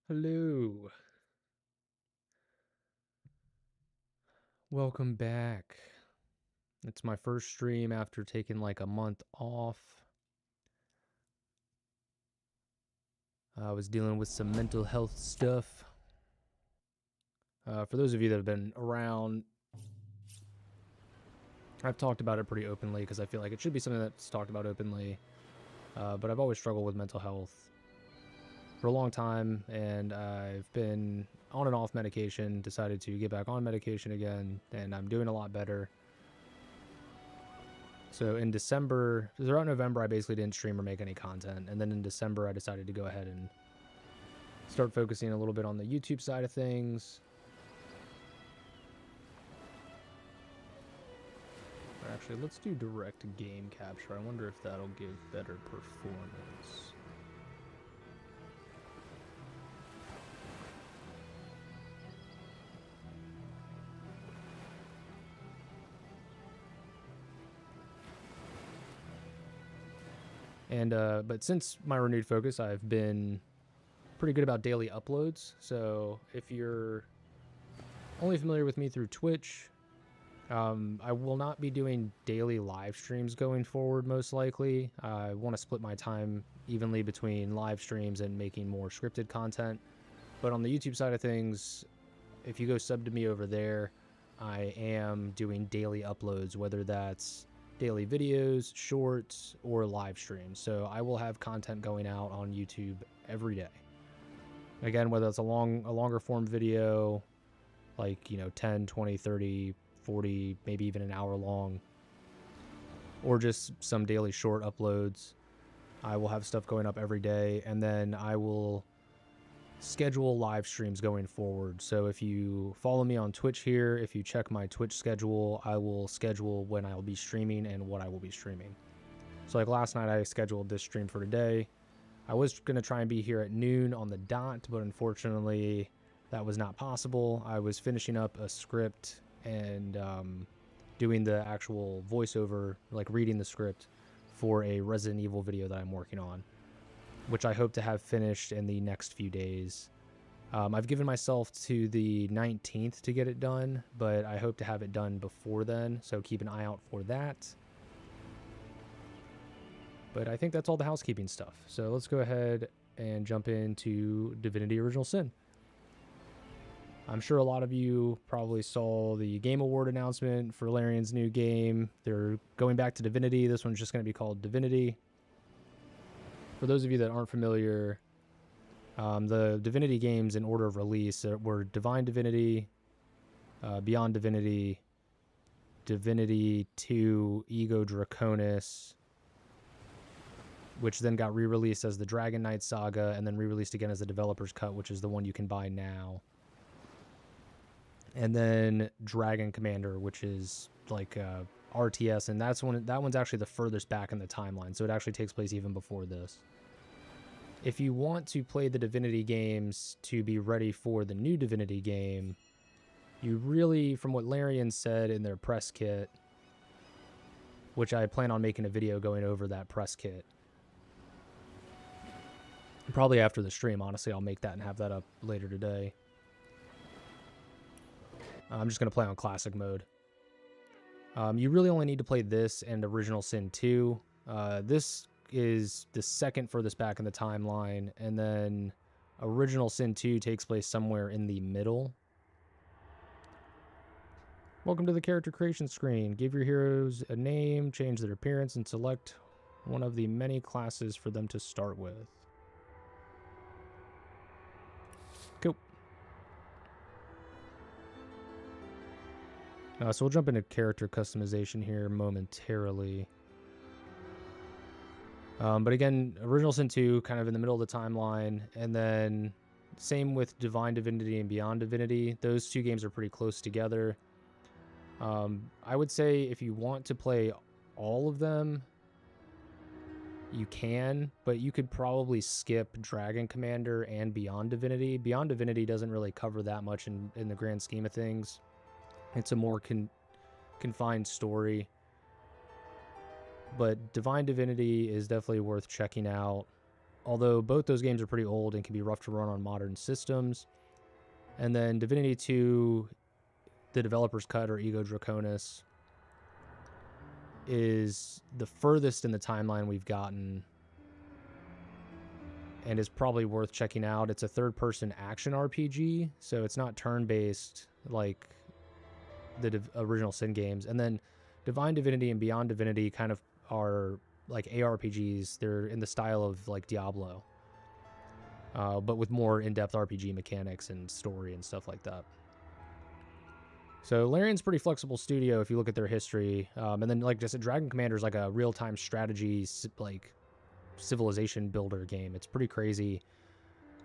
Hello. Welcome back. It's my first stream after taking like a month off. I was dealing with some mental health stuff. For those of you that have been around, I've talked about it pretty openly because I feel like it should be something that's talked about openly. But I've always struggled with mental health for a long time, and I've been on and off medication, decided to get back on medication again, and I'm doing a lot better. So in December, throughout November, I basically didn't stream or make any content. And then in December, I decided to go ahead and start focusing a little bit on the YouTube side of things. Actually, let's do direct game capture. I wonder if that'll give better performance. And but since my renewed focus, I've been pretty good about daily uploads. So if you're only familiar with me through Twitch, I will not be doing daily live streams going forward, most likely. I want to split my time evenly between live streams and making more scripted content. But on the YouTube side of things, if you go sub to me over there, I am doing daily uploads, whether that's daily videos, shorts, or live streams. So I will have content going out on YouTube every day. Again, whether it's a longer form video, like, 10, 20, 30, 40, maybe even an hour long, or just some daily short uploads. I will have stuff going up every day, and then I will schedule live streams going forward. So if you follow me on Twitch here, if you check my Twitch schedule, I will schedule when I'll be streaming and what I will be streaming. So like last night, I scheduled this stream for today. I was going to try and be here at noon on the dot, but unfortunately that was not possible. I was finishing up a script and doing the actual voiceover, like reading the script for a Resident Evil video that I'm working on, which I hope to have finished in the next few days. I've given myself to the 19th to get it done, but I hope to have it done before then, so keep an eye out for that. But I think that's all the housekeeping stuff. So let's go ahead and jump into Divinity Original Sin. I'm sure a lot of you probably saw the Game Award announcement for Larian's new game. They're going back to Divinity. This one's just going to be called Divinity. For those of you that aren't familiar, the Divinity games in order of release were Divine Divinity, Beyond Divinity, Divinity 2, Ego Draconis, which then got re-released as the Dragon Knight Saga, and then re-released again as the Developer's Cut, which is the one you can buy now. And then Dragon Commander, which is like RTS, and that one's actually the furthest back in the timeline, so it actually takes place even before this. If you want to play the Divinity games to be ready for the new Divinity game, you really, from what Larian said in their press kit, which I plan on making a video going over that press kit, probably after the stream, honestly, I'll make that and have that up later today. I'm just going to play on classic mode. You really only need to play this and Original Sin 2. This is the second furthest back in the timeline, and then Original Sin 2 takes place somewhere in the middle. Welcome to the character creation screen. Give your heroes a name, change their appearance, and select one of the many classes for them to start with. Cool. So we'll jump into character customization here momentarily. But again, Original Sin 2 kind of in the middle of the timeline, and then same with Divine Divinity and Beyond Divinity. Those two games are pretty close together. I would say if you want to play all of them, you can, but you could probably skip Dragon Commander and Beyond Divinity. Beyond Divinity doesn't really cover that much in the grand scheme of things. It's a more confined story. But Divine Divinity is definitely worth checking out. although both those games are pretty old and can be rough to run on modern systems. And then Divinity 2, the developer's cut, or Ego Draconis, is the furthest in the timeline we've gotten and is probably worth checking out. It's a third-person action RPG, so it's not turn-based like the original Sin games. And then Divine Divinity and Beyond Divinity kind of are like ARPGs. They're in the style of like Diablo, but with more in-depth RPG mechanics and story and stuff like that. So Larian's pretty flexible studio if you look at their history. And then, like I said, Dragon Commander is like a real-time strategy, like civilization builder game. It's pretty crazy,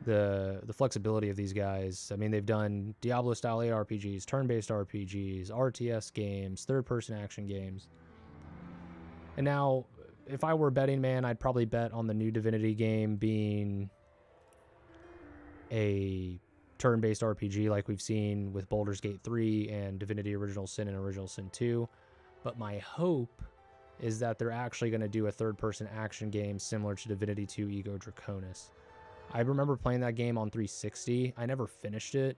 the flexibility of these guys. I mean, they've done Diablo-style ARPGs, turn-based RPGs, RTS games, third-person action games. And now, if I were a betting man, I'd probably bet on the new Divinity game being a turn-based RPG like we've seen with Baldur's Gate 3 and Divinity Original Sin and Original Sin 2. But my hope is that they're actually going to do a third-person action game similar to Divinity 2 Ego Draconis. I remember playing that game on 360. I never finished it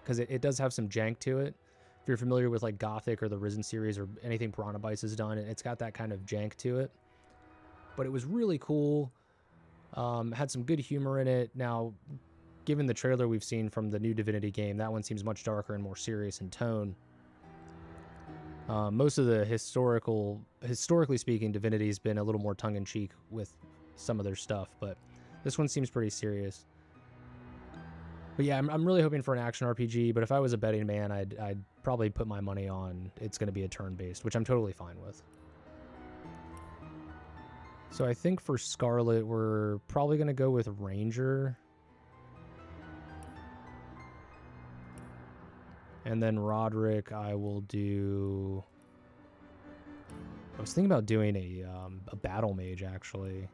because it does have some jank to it. If you're familiar with like Gothic or the Risen series or anything Piranha Bytes has done, it's got that kind of jank to it. But it was really cool. Had some good humor in it. Now, given the trailer we've seen from the new Divinity game, that one seems much darker and more serious in tone. Most of the historically speaking, Divinity's been a little more tongue-in-cheek with some of their stuff, but this one seems pretty serious. But yeah, I'm really hoping for an action RPG, but if I was a betting man, I'd probably put my money on it's going to be a turn-based, which I'm totally fine with. So I think for Scarlet, we're probably going to go with Ranger. And then Roderick, I will do... I was thinking about doing a Battle Mage, actually.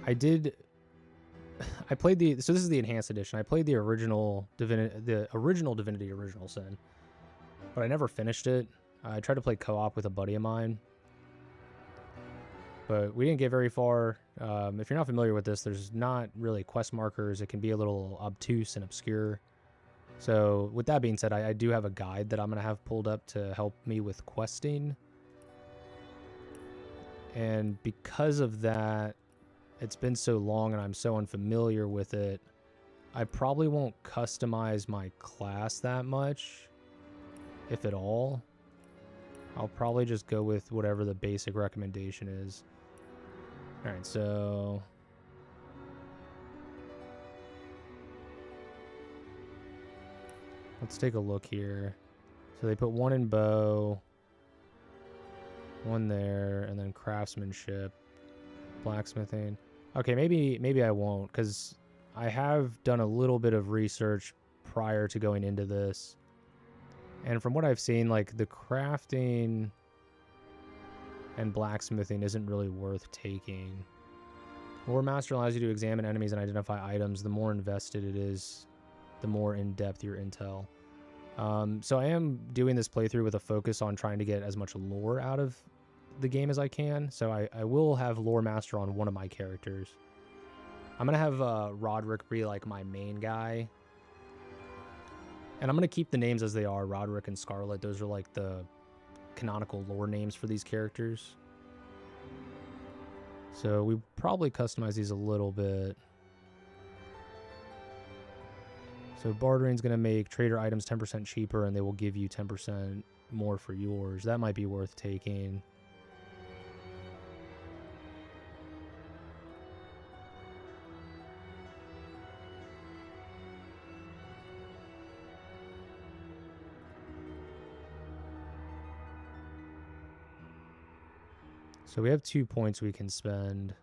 I played so this is the enhanced edition. I played the original Divinity Original Sin, but I never finished it. I tried to play co-op with a buddy of mine, but we didn't get very far. If you're not familiar with this, there's not really quest markers. It can be a little obtuse and obscure. So with that being said, I do have a guide that I'm going to have pulled up to help me with questing. And because of that, it's been so long and I'm so unfamiliar with it, I probably won't customize my class that much, if at all. I'll probably just go with whatever the basic recommendation is. Alright, so... let's take a look here. So they put one in bow, one there, and then craftsmanship, blacksmithing. Okay, maybe I won't, because I have done a little bit of research prior to going into this. And from what I've seen, like, the crafting and blacksmithing isn't really worth taking. Lore Master allows you to examine enemies and identify items. The more invested it is, the more in-depth your intel. So I am doing this playthrough with a focus on trying to get as much lore out of the game as I can. So I will have Lore Master on one of my characters. I'm going to have Roderick be like my main guy. And I'm going to keep the names as they are, Roderick and Scarlet. Those are like the canonical lore names for these characters. So we probably customize these a little bit. So bartering's going to make trader items 10% cheaper, and they will give you 10% more for yours. That might be worth taking. So we have 2 points we can spend.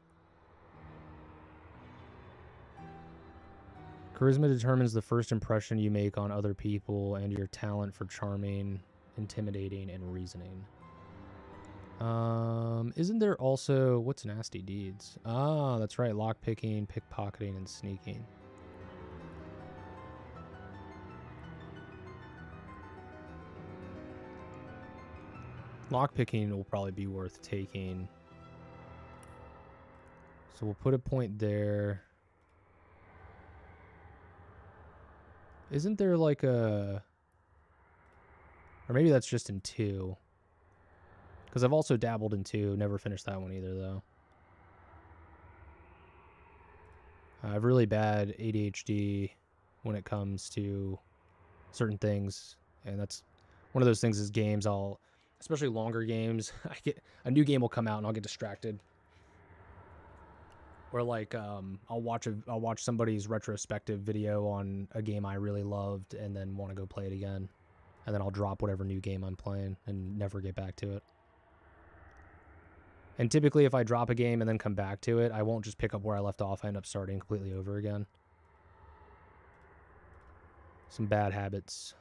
Charisma determines the first impression you make on other people and your talent for charming, intimidating, and reasoning. Isn't there also, what's nasty deeds? Ah, that's right, lockpicking, pickpocketing, and sneaking. Lockpicking will probably be worth taking. So we'll put a point there. Isn't there like a... Or maybe that's just in 2. Because I've also dabbled in 2. Never finished that one either, though. I have really bad ADHD when it comes to certain things. And that's one of those things is games. Especially longer games, a new game will come out and I'll get distracted. Or like I'll watch somebody's retrospective video on a game I really loved and then want to go play it again. And then I'll drop whatever new game I'm playing and never get back to it. And typically if I drop a game and then come back to it, I won't just pick up where I left off. I end up starting completely over again. Some bad habits.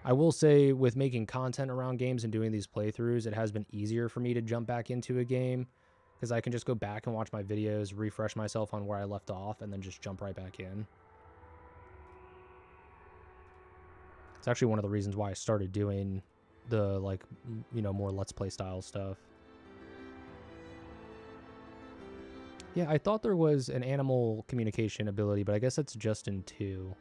I will say with making content around games and doing these playthroughs, it has been easier for me to jump back into a game because I can just go back and watch my videos, refresh myself on where I left off, and then just jump right back in. It's actually one of the reasons why I started doing the, like, you know, more Let's Play style stuff. Yeah, I thought there was an animal communication ability, but I guess it's just in 2.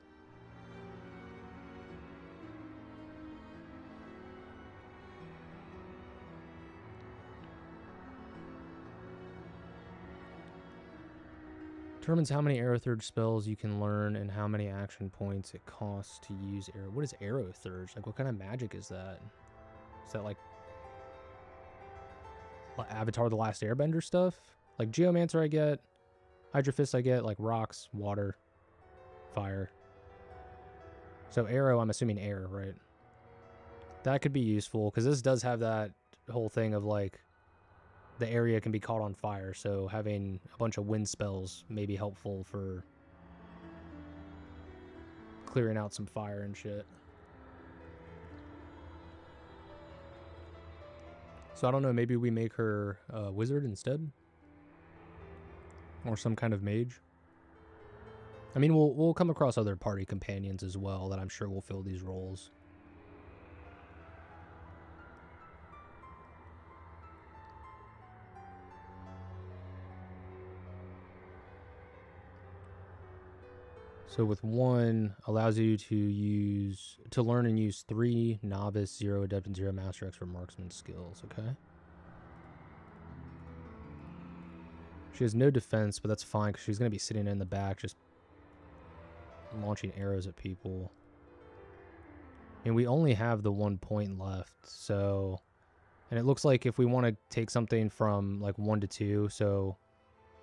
Determines how many arrow thurge spells you can learn and how many action points it costs to use arrow. What is arrow thurge? Like, what kind of magic is that? Is that like Avatar: The Last Airbender stuff? Like Geomancer I get, Hydra Fist I get, like rocks, water, fire. So arrow, I'm assuming air, right? That could be useful because this does have that whole thing of like the area can be caught on fire, so having a bunch of wind spells may be helpful for clearing out some fire and shit. So I don't know, maybe we make her a wizard instead? Or some kind of mage? I mean, we'll come across other party companions as well that I'm sure will fill these roles. So with 1, allows you to learn and use 3 novice, 0 adept, and 0 master expert marksman skills. Okay. She has no defense, but that's fine because she's going to be sitting in the back just launching arrows at people. And we only have the 1 point left, so... And it looks like if we want to take something from like 1 to 2, so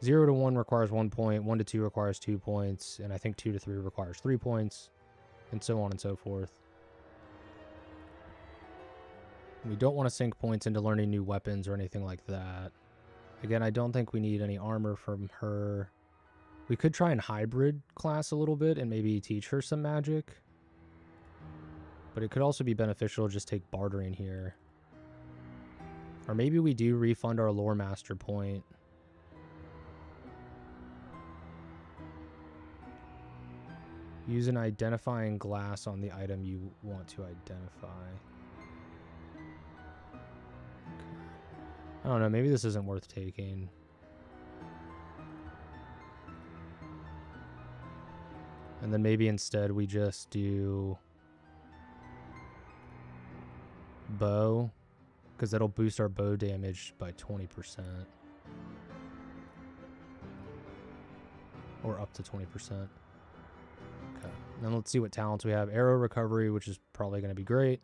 0 to 1 requires 1 point, 1 to 2 requires 2 points, and I think 2 to 3 requires 3 points, and so on and so forth. We don't want to sink points into learning new weapons or anything like that. Again, I don't think we need any armor from her. We could try and hybrid class a little bit and maybe teach her some magic. But it could also be beneficial to just take bartering here. Or maybe we do refund our lore master point. Use an identifying glass on the item you want to identify. I don't know, maybe this isn't worth taking. And then maybe instead we just do bow, because that'll boost our bow damage by 20%. Or up to 20%. Okay, then let's see what talents we have. Arrow recovery, which is probably going to be great.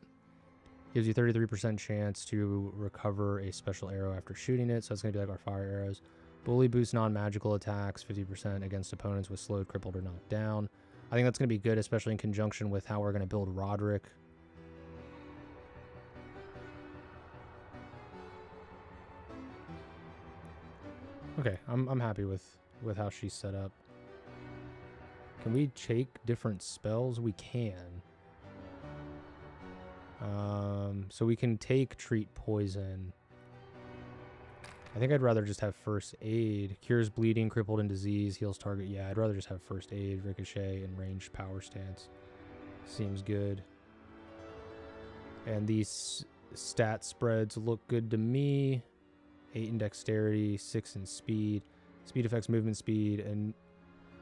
Gives you 33% chance to recover a special arrow after shooting it, so it's going to be like our fire arrows. Bully boosts non-magical attacks, 50% against opponents with slowed, crippled, or knocked down. I think that's going to be good, especially in conjunction with how we're going to build Roderick. Okay, I'm happy with how she's set up. Can we take different spells? We can. So we can take treat poison. I think I'd rather just have first aid. Cures bleeding, crippled, and disease. Heals target. Yeah, I'd rather just have first aid, ricochet, and ranged power stance. Seems good. And these stat spreads look good to me. 8 in dexterity, 6 in speed. Speed affects movement speed and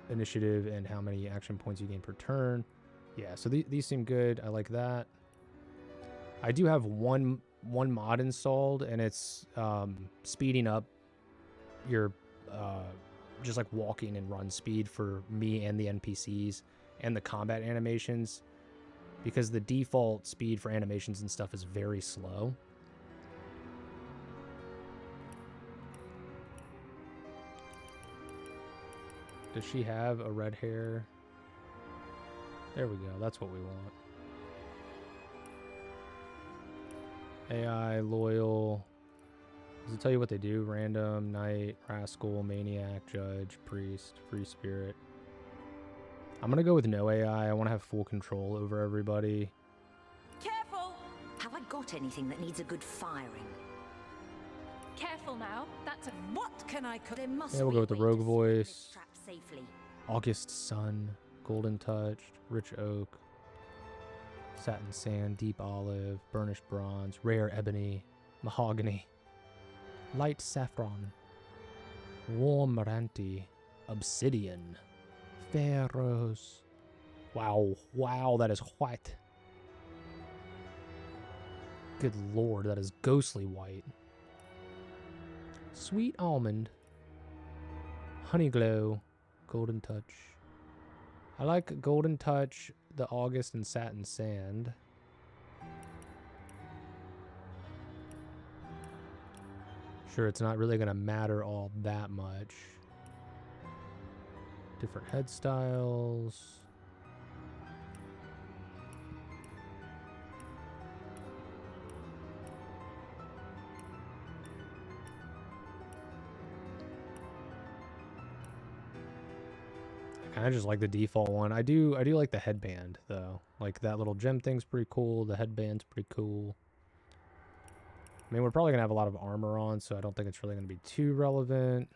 initiative and how many action points you gain per turn. Yeah, so these seem good. I like that. I do have one mod installed, and it's speeding up your just like walking and run speed for me and the NPCs and the combat animations, because the default speed for animations and stuff is very slow. Does she have a red hair? There we go. That's what we want. AI, loyal. Does it tell you what they do? Random, knight, rascal, maniac, judge, priest, free spirit. I'm going to go with no AI. I want to have full control over everybody. Careful! Have I got anything that needs a good firing? Careful now. That's a... What can I cook? There must Yeah, we'll be go a with the way rogue to split voice. this trap safely. August sun, golden touched, rich oak, satin sand, deep olive, burnished bronze, rare ebony, mahogany, light saffron, warm maranti, obsidian, fair rose. Wow, wow, that is white. Good lord, that is ghostly white. Sweet almond, honey glow, golden touch. I like golden touch, the August, and satin sand. Sure, it's not really going to matter all that much. Different head styles. I just like the default one. I do like the headband though. Like that little gem thing's pretty cool. The headband's pretty cool. I mean, we're probably gonna have a lot of armor on, so I don't think it's really gonna be too relevant.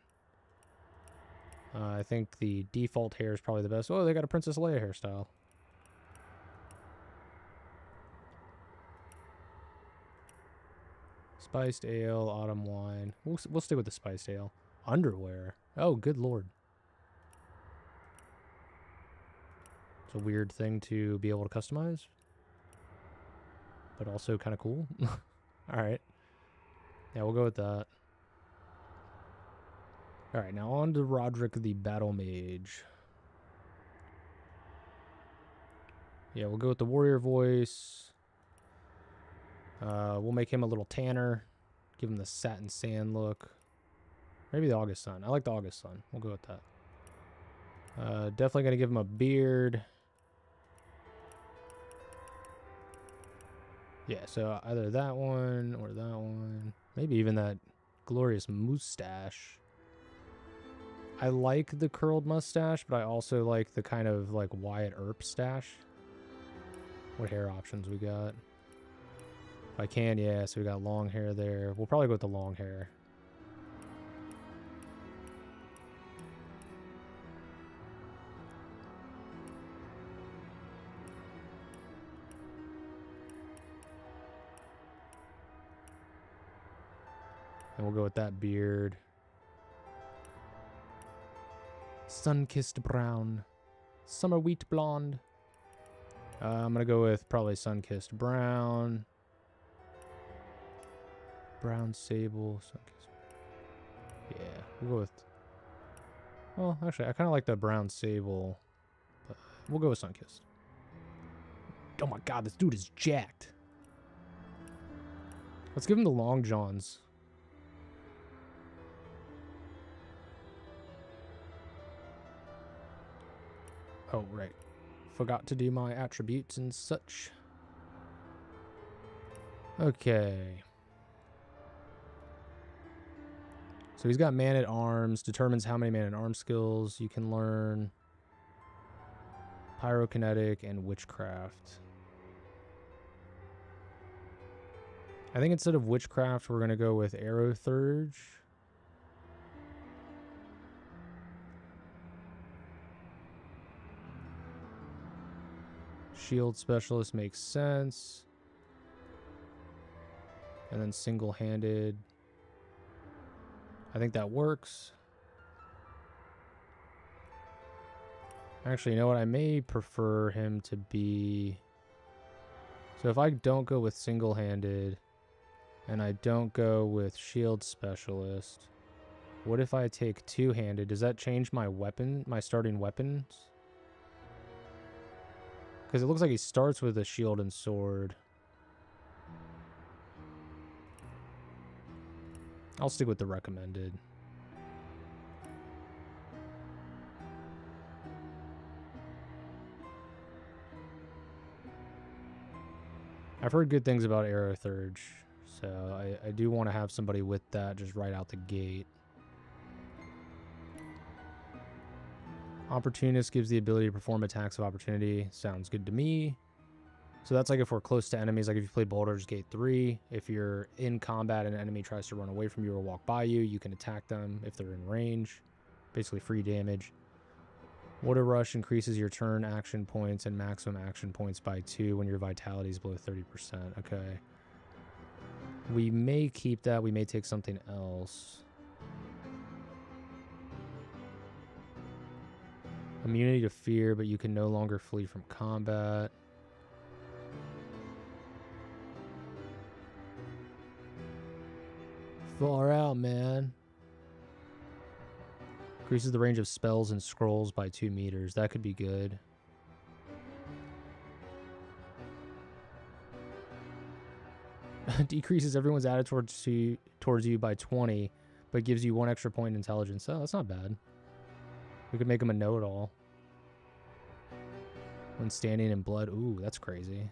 I think the default hair is probably the best. Oh, they got a Princess Leia hairstyle. Spiced ale, autumn wine. We'll stick with the spiced ale. Underwear. Oh, good lord. It's a weird thing to be able to customize, but also kind of cool. All right. Yeah, we'll go with that. All right, now on to Roderick the Battle Mage. Yeah, we'll go with the warrior voice. We'll make him a little tanner. Give him the satin sand look. Maybe the August Sun. I like the August Sun. We'll go with that. Definitely going to give him a beard. Yeah, so either that one or that one. Maybe even that glorious mustache. I like the curled mustache, but I also like the kind of like Wyatt Earp stash. What hair options we got? If I can, yeah, so we got long hair there. We'll probably go with the long hair. And we'll go with that beard. Sun-kissed brown. Summer wheat blonde. I'm going to go with probably sun-kissed brown. Brown sable. Sun-kissed. Yeah, we'll go with... Well, actually, I kind of like the brown sable. But we'll go with sun-kissed. Oh my god, this dude is jacked. Let's give him the long johns. Oh, right. Forgot to do my attributes and such. Okay. So he's got man-at-arms. Determines how many man-at-arms skills you can learn. Pyrokinetic and witchcraft. I think instead of witchcraft, we're going to go with arrow thurge. Shield specialist makes sense. And then single-handed. I think that works. Actually, you know what? I may prefer him to be... So if I don't go with single-handed and I don't go with shield specialist, what if I take two-handed? Does that change my weapon, my starting weapons? Because it looks like he starts with a shield and sword. I'll stick with the recommended. I've heard good things about Aerothurge, so I do want to have somebody with that just right out the gate. Opportunist gives the ability to perform attacks of opportunity. Sounds good to me. So that's like if we're close to enemies, like if you play Baldur's Gate 3, if you're in combat and an enemy tries to run away from you or walk by you, you can attack them if they're in range. Basically free damage. Water Rush increases your turn action points and maximum action points by 2 when your vitality is below 30%. Okay. We may keep that. We may take something else. Immunity to fear, but you can no longer flee from combat. Far out, man. Increases the range of spells and scrolls by 2 meters. That could be good. Decreases everyone's attitude towards you by 20, but gives you 1 extra point in intelligence. Oh, that's not bad. We could make him a know-it-all. When standing in blood. Ooh, that's crazy.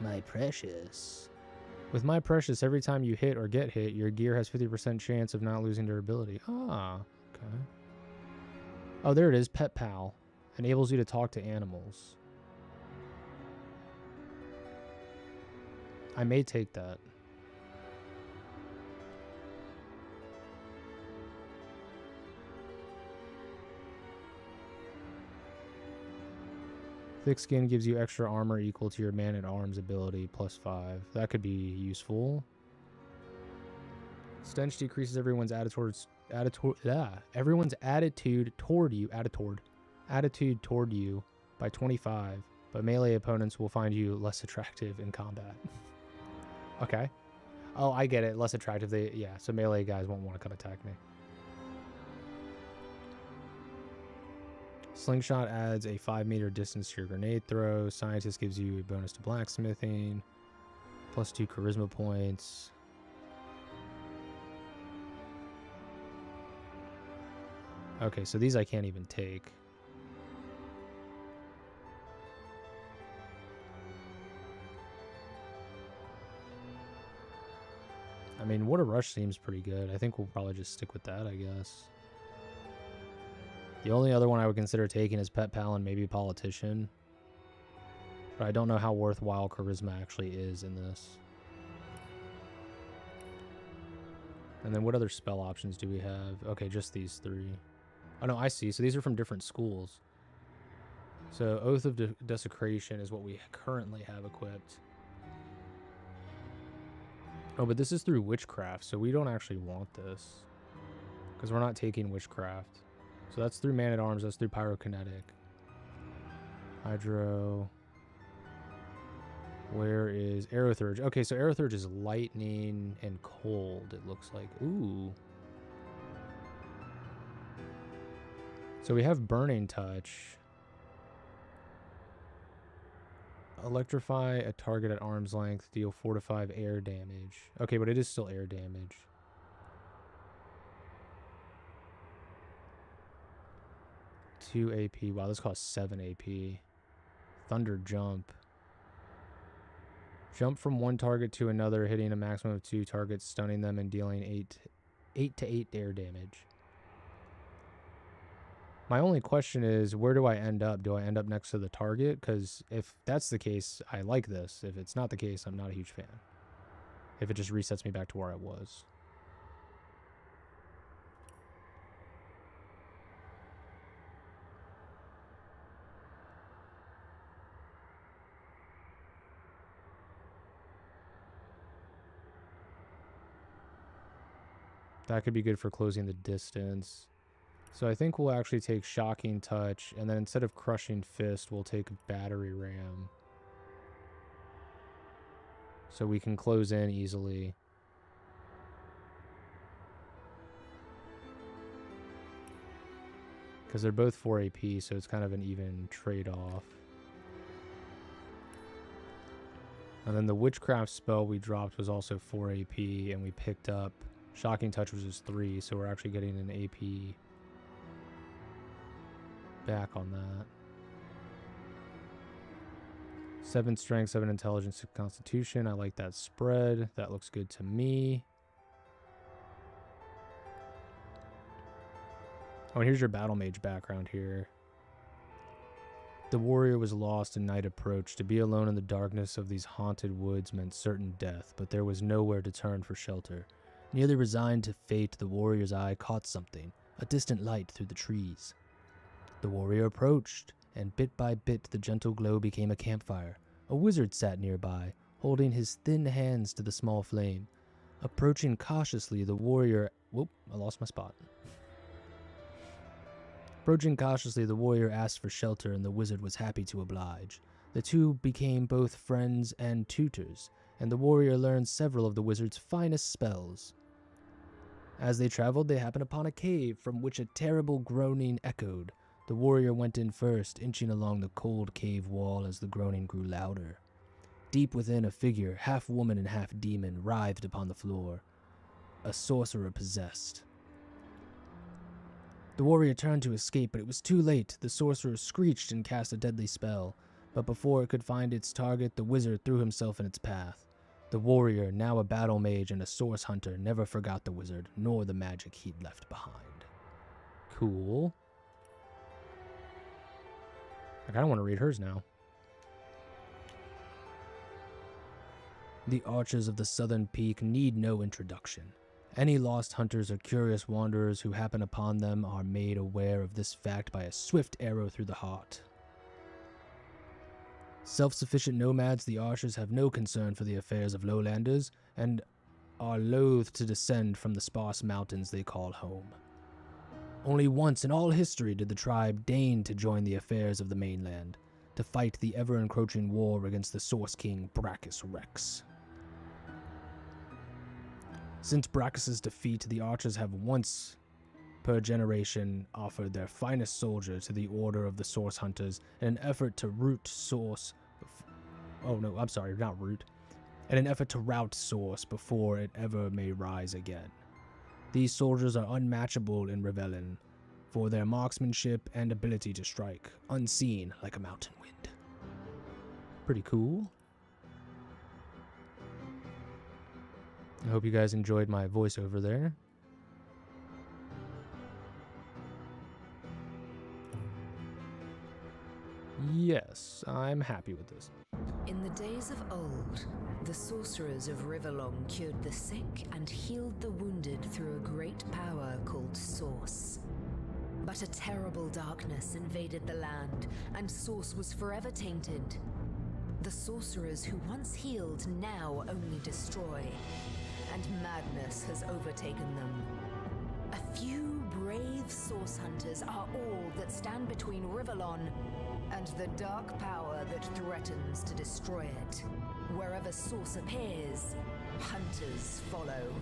My precious. With my precious, every time you hit or get hit, your gear has 50% chance of not losing durability. Ah, okay. Oh, there it is. Pet Pal. Enables you to talk to animals. I may take that. Thick Skin gives you extra armor equal to your Man-at-Arms ability, +5. That could be useful. Stench decreases everyone's attitude toward you by 25, but melee opponents will find you less attractive in combat. Okay. Oh, I get it. Less attractive. Yeah, so melee guys won't want to come attack me. Slingshot adds a 5-meter distance to your grenade throw. Scientist gives you a bonus to blacksmithing. +2 charisma points. Okay, so these I can't even take. I mean, Water Rush seems pretty good. I think we'll probably just stick with that, I guess. The only other one I would consider taking is Pet Pal and maybe Politician. But I don't know how worthwhile Charisma actually is in this. And then what other spell options do we have? Okay, just these 3. Oh no, I see. So these are from different schools. So Oath of Desecration is what we currently have equipped. Oh, but this is through Witchcraft, so we don't actually want this. Because we're not taking Witchcraft. So that's through Man-at-Arms, that's through Pyrokinetic. Hydro. Where is Aerothurge? Okay, so Aerothurge is lightning and cold, it looks like. Ooh. So we have Burning Touch. Electrify a target at arm's length, deal 4 to 5 air damage. Okay, but it is still air damage. Two AP. Wow, this costs 7 AP. Thunder Jump. Jump from one target to another, hitting a maximum of 2 targets, stunning them, and dealing 8 to 8 air damage. My only question is, where do I end up? Do I end up next to the target? Because if that's the case, I like this. If it's not the case, I'm not a huge fan. If it just resets me back to where I was. That could be good for closing the distance. So I think we'll actually take Shocking Touch, and then instead of Crushing Fist, we'll take Battery Ram. So we can close in easily. Because they're both 4 AP, so it's kind of an even trade-off. And then the Witchcraft spell we dropped was also 4 AP, and we picked up Shocking Touch, which is 3, so we're actually getting an AP back on that. 7 Strength, 7 Intelligence, 6 Constitution. I like that spread. That looks good to me. Oh, and here's your Battle Mage background here. The warrior was lost and night approached. To be alone in the darkness of these haunted woods meant certain death, but there was nowhere to turn for shelter. Nearly resigned to fate, the warrior's eye caught something, a distant light through the trees. The warrior approached, and bit by bit the gentle glow became a campfire. A wizard sat nearby, holding his thin hands to the small flame. Approaching cautiously, the warrior... Whoop, I lost my spot. Approaching cautiously, the warrior asked for shelter, and the wizard was happy to oblige. The two became both friends and tutors, and the warrior learned several of the wizard's finest spells. As they traveled, they happened upon a cave from which a terrible groaning echoed. The warrior went in first, inching along the cold cave wall as the groaning grew louder. Deep within, a figure, half woman and half demon, writhed upon the floor. A sorcerer possessed. The warrior turned to escape, but it was too late. The sorcerer screeched and cast a deadly spell, but before it could find its target, the wizard threw himself in its path. The warrior, now a battle mage and a source hunter, never forgot the wizard, nor the magic he'd left behind. Cool. I kinda want to read hers now. The archers of the southern peak need no introduction. Any lost hunters or curious wanderers who happen upon them are made aware of this fact by a swift arrow through the heart. Self-sufficient nomads, the archers have no concern for the affairs of lowlanders, and are loath to descend from the sparse mountains they call home. Only once in all history did the tribe deign to join the affairs of the mainland, to fight the ever-encroaching war against the Source King Brachus Rex. Since Brachus' defeat, the archers have once per generation offered their finest soldier to the Order of the Source Hunters in an effort to rout Source. In an effort to rout Source before it ever may rise again. These soldiers are unmatchable in Rivellion for their marksmanship and ability to strike, unseen like a mountain wind. Pretty cool. I hope you guys enjoyed my voiceover there. Yes, I'm happy with this. In the days of old, the sorcerers of Rivellion cured the sick and healed the wounded through a great power called Source. But a terrible darkness invaded the land, and Source was forever tainted. The sorcerers who once healed now only destroy, and madness has overtaken them. A few brave Source hunters are all that stand between Rivellion and the dark power that threatens to destroy it. Wherever Source appears, hunters follow.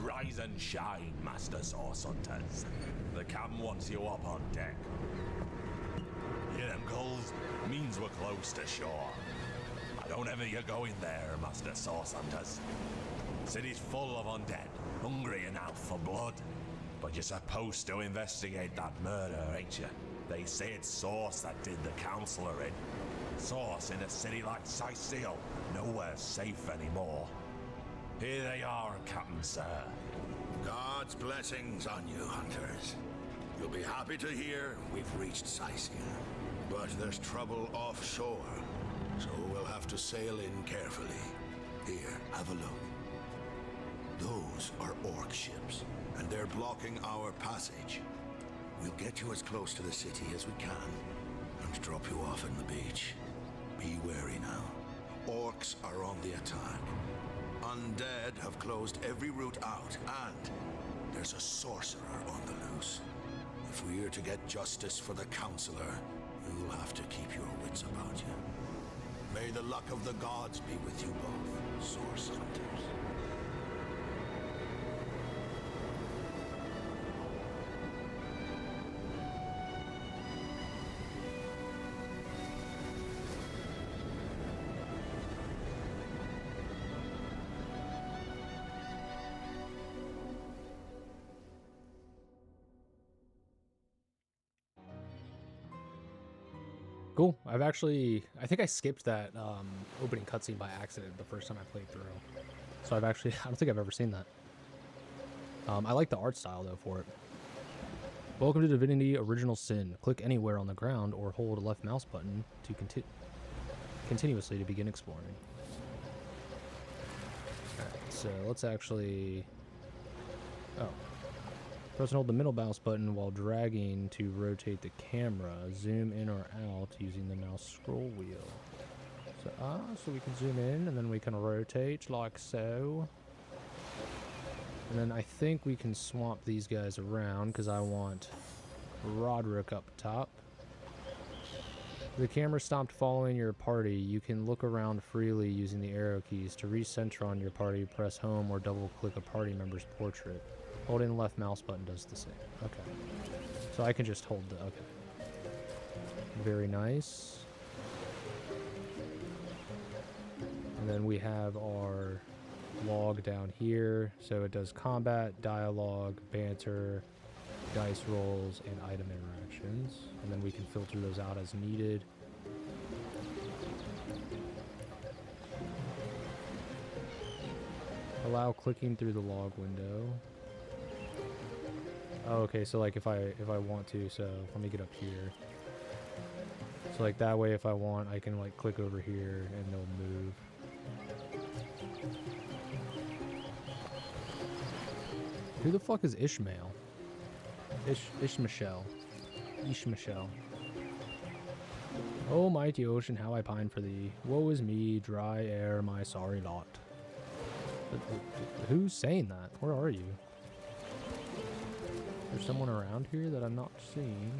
Rise and shine, Master Source Hunters. The captain wants you up on deck. Hear them gulls? Means we're close to shore. I don't ever you go in there, Master Source Hunters. City's full of undead, hungry enough for blood. But you're supposed to investigate that murder, ain't you? They say it's Source that did the counselor in. Source in a city like Sicil, nowhere safe anymore. Here they are, Captain Sir. God's blessings on you, hunters. You'll be happy to hear we've reached Sicil. But there's trouble offshore, so we'll have to sail in carefully. Here, have a look. Those are orc ships, and they're blocking our passage. We'll get you as close to the city as we can, and drop you off on the beach. Be wary now. Orcs are on the attack. Undead have closed every route out, and there's a sorcerer on the loose. If we're to get justice for the Counselor, you'll have to keep your wits about you. May the luck of the gods be with you both, Source Hunters. Cool. I think I skipped that opening cutscene by accident the first time I played through. So I don't think I've ever seen that. I like the art style though for it. Welcome to Divinity Original Sin. Click anywhere on the ground or hold left mouse button to continuously to begin exploring. Alright, so let's actually... Oh. Press and hold the middle mouse button while dragging to rotate the camera. Zoom in or out using the mouse scroll wheel. So we can zoom in and then we can rotate like so. And then I think we can swap these guys around because I want Roderick up top. The camera stopped following your party. You can look around freely using the arrow keys. To recenter on your party, press home or double click a party member's portrait. Holding the left mouse button does the same. Okay. So I can just hold the... Okay. Very nice. And then we have our log down here. So it does combat, dialogue, banter, dice rolls, and item interactions. And then we can filter those out as needed. Allow clicking through the log window. Oh, okay, so like if I want to, so let me get up here. So like that way if I want, I can like click over here and they'll move. Who the fuck is Ishmael? Ishmael. Oh mighty ocean, how I pine for thee. Woe is me, dry air, my sorry lot. Who's saying that? Where are you? There's someone around here that I'm not seeing.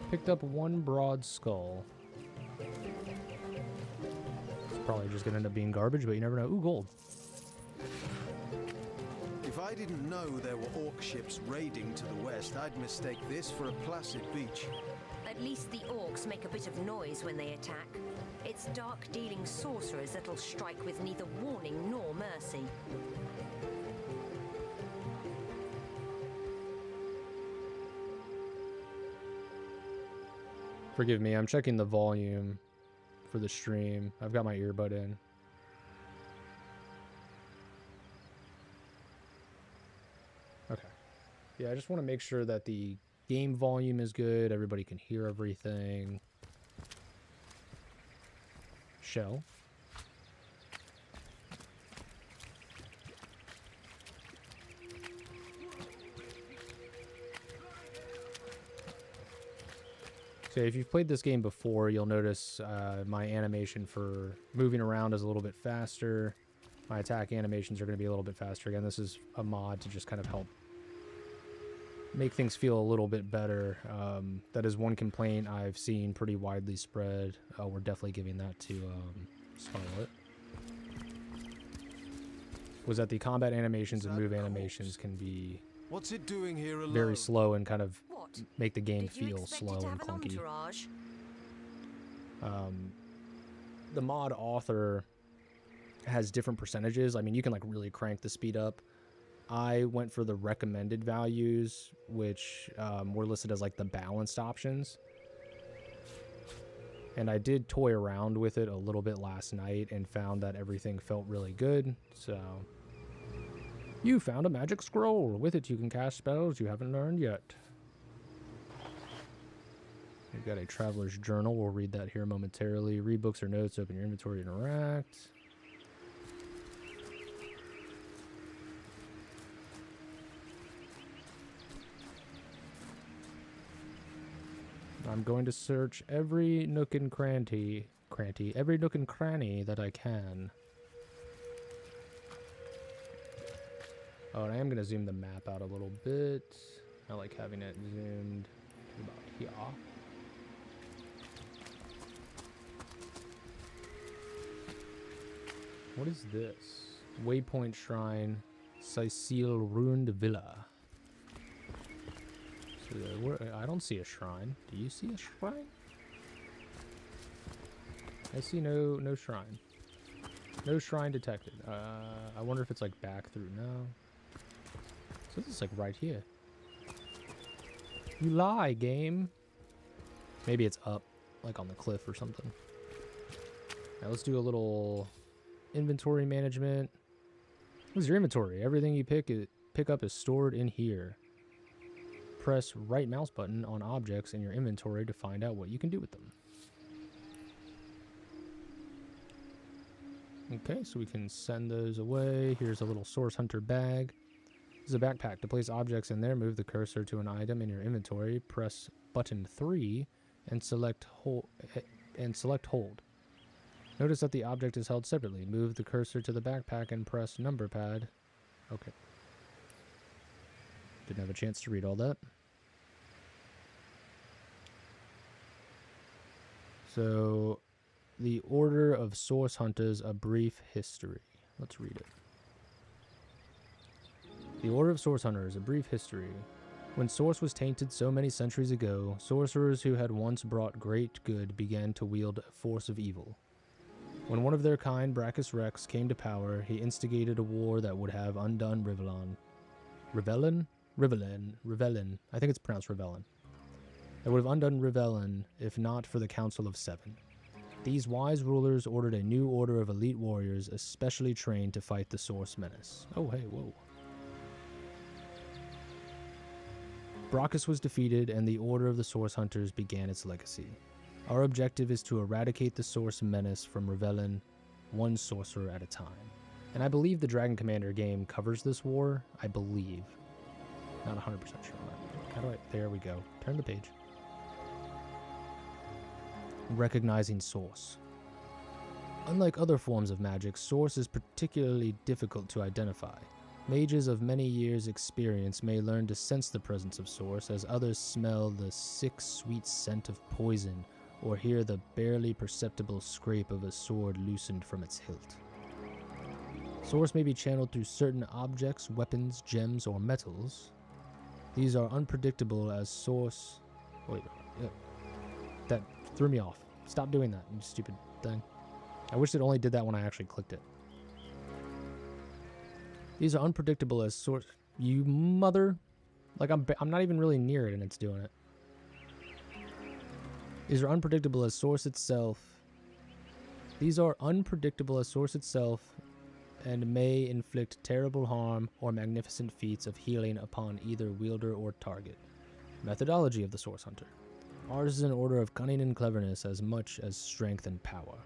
Picked up one broad skull. It's probably just gonna end up being garbage, but you never know. Ooh, gold. If I didn't know there were orc ships raiding to the west, I'd mistake this for a placid beach. At least the orcs make a bit of noise when they attack. It's dark-dealing sorcerers that'll strike with neither warning nor mercy. Forgive me, I'm checking the volume for the stream. I've got my earbud in. Okay. Yeah, I just want to make sure that the game volume is good. Everybody can hear everything. Shell. So if you've played this game before, you'll notice my animation for moving around is a little bit faster. My attack animations are going to be a little bit faster. Again, this is a mod to just kind of help make things feel a little bit better. That is one complaint I've seen pretty widely spread. We're definitely giving that to Scarlet. Was that the combat animations and move animations can be What's it doing here alone? very slow and kind of What? make the game Did you feel expect it slow to and have an clunky. entourage? The mod author has different percentages. I mean, you can like really crank the speed up. I went for the recommended values, which were listed as like the balanced options. And I did toy around with it a little bit last night and found that everything felt really good. So, you found a magic scroll. With it, you can cast spells you haven't learned yet. We've got a traveler's journal. We'll read that here momentarily. Read books or notes, open your inventory, interact. I'm going to search every nook and cranny that I can. Oh, and I am going to zoom the map out a little bit. I like having it zoomed to about here. What is this? Waypoint Shrine, Cecile Ruined Villa. So, I don't see a shrine. Do you see a shrine? I see no shrine. No shrine detected. I wonder if it's like back through. No. So this is like right here. You lie, game. Maybe it's up, like on the cliff or something. Now let's do a little inventory management. What's your inventory? Everything you pick up is stored in here. Press right mouse button on objects in your inventory to find out what you can do with them. Okay, so we can send those away. Here's a little Source Hunter bag. This is a backpack. To place objects in there, move the cursor to an item in your inventory. Press button 3 and select hold. Notice that the object is held separately. Move the cursor to the backpack and press number pad. Okay. Didn't have a chance to read all that. So, the Order of Source Hunters, A Brief History. Let's read it. The Order of Source Hunters, A Brief History. When Source was tainted so many centuries ago, sorcerers who had once brought great good began to wield a force of evil. When one of their kind, Brachus Rex, came to power, he instigated a war that would have undone Rivellion. Rivellion. I think it's pronounced Rivellion. That would have undone Rivellion if not for the Council of Seven. These wise rulers ordered a new order of elite warriors especially trained to fight the Source menace. Oh, hey, whoa. Brachus was defeated and the Order of the Source Hunters began its legacy. Our objective is to eradicate the Source menace from Rivellion, one sorcerer at a time. And I believe the Dragon Commander game covers this war. I believe. Not 100% sure. How do I... There we go. Turn the page. Recognizing Source. Unlike other forms of magic, Source is particularly difficult to identify. Mages of many years' experience may learn to sense the presence of Source, as others smell the sick, sweet scent of poison, or hear the barely perceptible scrape of a sword loosened from its hilt. Source may be channeled through certain objects, weapons, gems, or metals. These are unpredictable as Source... Wait, that threw me off. Stop doing that, you stupid thing. I wish it only did that when I actually clicked it. These are unpredictable as Source... You mother... Like, I'm not even really near it and it's doing it. These are unpredictable as Source itself. These are unpredictable as Source itself and may inflict terrible harm or magnificent feats of healing upon either wielder or target. Methodology of the Source Hunter. Ours is an order of cunning and cleverness as much as strength and power.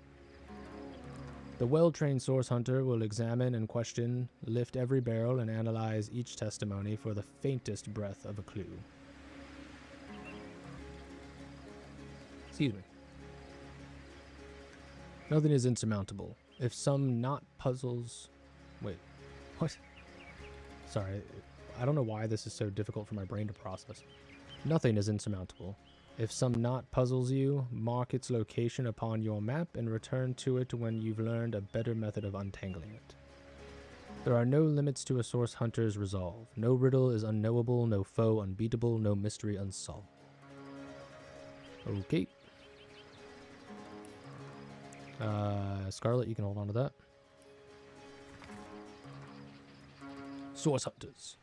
The well-trained Source Hunter will examine and question, lift every barrel, and analyze each testimony for the faintest breath of a clue. Excuse me. Nothing is insurmountable. If some knot puzzles... Wait. What? Sorry. I don't know why this is so difficult for my brain to process. Nothing is insurmountable. If some knot puzzles you, mark its location upon your map and return to it when you've learned a better method of untangling it. There are no limits to a Source Hunter's resolve. No riddle is unknowable, no foe unbeatable, no mystery unsolved. Okay. Scarlet, you can hold on to that. Source Hunters.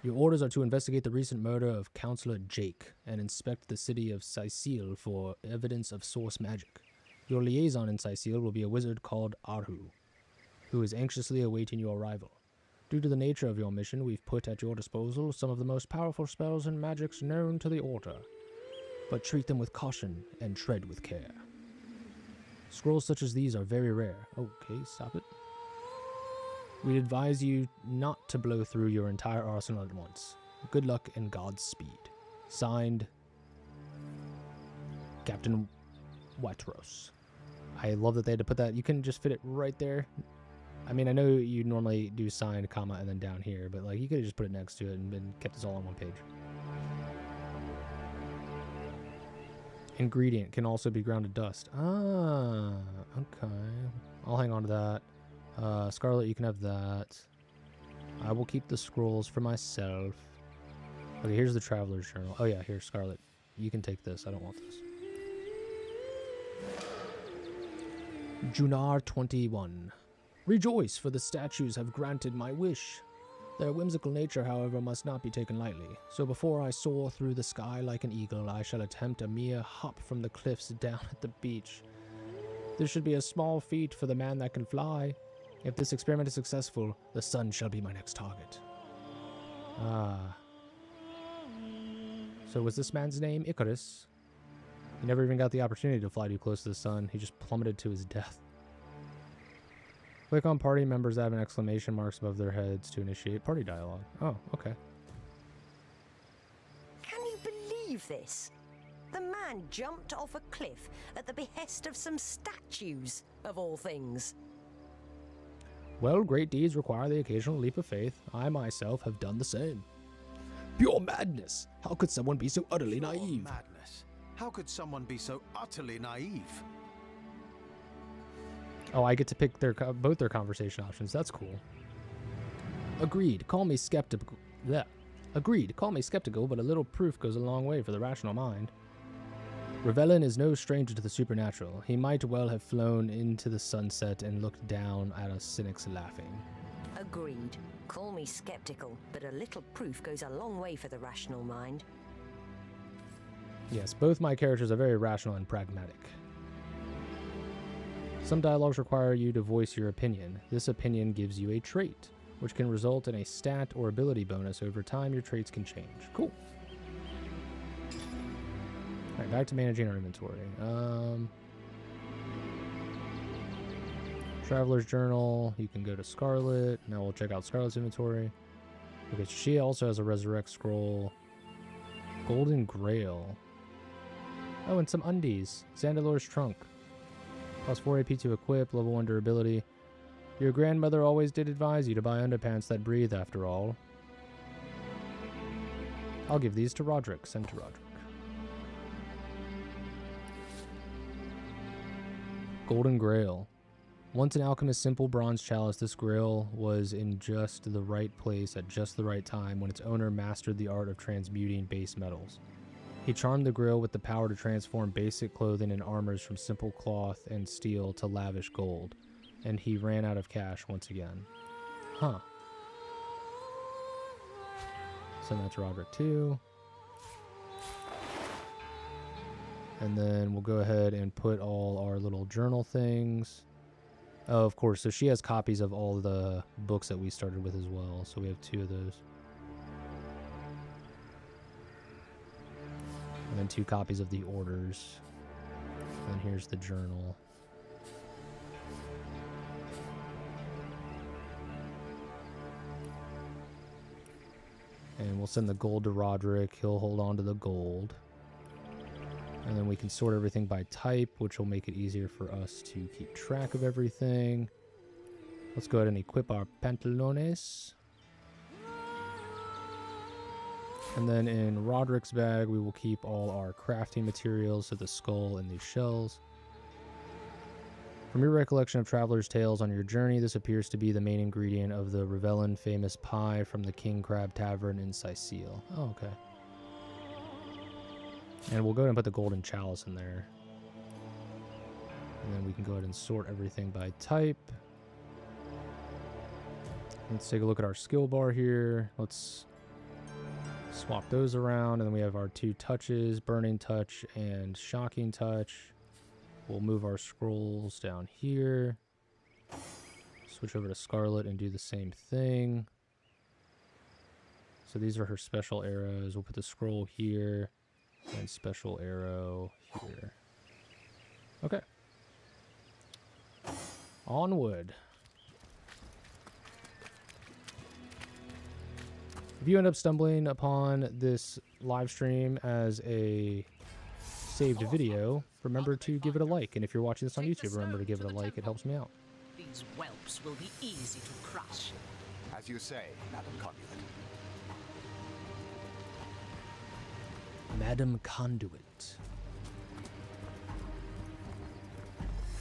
Your orders are to investigate the recent murder of Counselor Jake and inspect the city of Cecile for evidence of Source magic. Your liaison in Cecile will be a wizard called Arhu, who is anxiously awaiting your arrival. Due to the nature of your mission, we've put at your disposal some of the most powerful spells and magics known to the Order. but treat them with caution and tread with care. Scrolls such as these are very rare. Okay, stop it. We'd advise you not to blow through your entire arsenal at once. Good luck and Godspeed. Signed, Captain Whiteros. I love that they had to put that. You can just fit it right there. I mean, I know you normally do signed, comma, and then down here, but like you could have just put it next to it and kept this all on one page. Ingredient can also be ground to dust. Ah, okay. I'll hang on to that. Scarlet, you can have that. I will keep the scrolls for myself. Okay, here's the Traveler's Journal. Oh yeah, here, Scarlet. You can take this. I don't want this. Junar 21. Rejoice, for the statues have granted my wish. Their whimsical nature, however, must not be taken lightly. So before I soar through the sky like an eagle, I shall attempt a mere hop from the cliffs down at the beach. This should be a small feat for the man that can fly. If this experiment is successful, the sun shall be my next target. Ah. So was this man's name Icarus? He never even got the opportunity to fly too close to the sun. He just plummeted to his death. Click on party members that have an exclamation marks above their heads to initiate party dialogue. Oh, okay. Can you believe this? The man jumped off a cliff at the behest of some statues, of all things. Well, great deeds require the occasional leap of faith. I myself have done the same. Pure madness! How could someone be so utterly naive? Madness. How could someone be so utterly naive? Oh, I get to pick their both their conversation options. That's cool. Agreed. Call me skeptical. Yeah. Agreed. Call me skeptical, but a little proof goes a long way for the rational mind. Rivellion is no stranger to the supernatural. He might well have flown into the sunset and looked down at us cynics laughing. Agreed. Call me skeptical, but a little proof goes a long way for the rational mind. Yes, both my characters are very rational and pragmatic. Some dialogues require you to voice your opinion. This opinion gives you a trait, which can result in a stat or ability bonus. Over time, your traits can change. Cool. Alright, back to managing our inventory. Traveler's Journal. You can go to Scarlet. Now we'll check out Scarlet's inventory. Okay, she also has a Resurrect Scroll. Golden Grail. Oh, and some undies. Zandalor's Trunk. Plus 4 AP to equip, level 1 durability. Your grandmother always did advise you to buy underpants that breathe, after all. I'll give these to Roderick. Send to Roderick. Golden Grail. Once an alchemist's simple bronze chalice, this grail was in just the right place at just the right time when its owner mastered the art of transmuting base metals. He charmed the grail with the power to transform basic clothing and armors from simple cloth and steel to lavish gold, and he ran out of cash once again. Huh. Send that to Roderick too. And then we'll go ahead and put all our little journal things. Oh, of course, so she has copies of all the books that we started with as well, so we have 2 of those. And then 2 copies of the orders. And here's the journal. And we'll send the gold to Roderick. He'll hold on to the gold. And then we can sort everything by type, which will make it easier for us to keep track of everything. Let's go ahead and equip our pantalones. And then in Roderick's bag, we will keep all our crafting materials, so the skull and the shells. From your recollection of Traveler's Tales on your journey, this appears to be the main ingredient of the Rivellion famous pie from the King Crab Tavern in Sicile. Oh, okay. And we'll go ahead and put the golden chalice in there. And then we can go ahead and sort everything by type. Let's take a look at our skill bar here. Let's swap those around, and then we have our 2 touches, Burning Touch and Shocking Touch. We'll move our scrolls down here. Switch over to Scarlet and do the same thing. So these are her special arrows. We'll put the scroll here. And special arrow here. Okay. Onward. If you end up stumbling upon this live stream as a saved video, remember to give it a like. And if you're watching this on YouTube, remember to give it a like. It helps me out. These whelps will be easy to crush. As you say, Madam Conduit. Madam Conduit.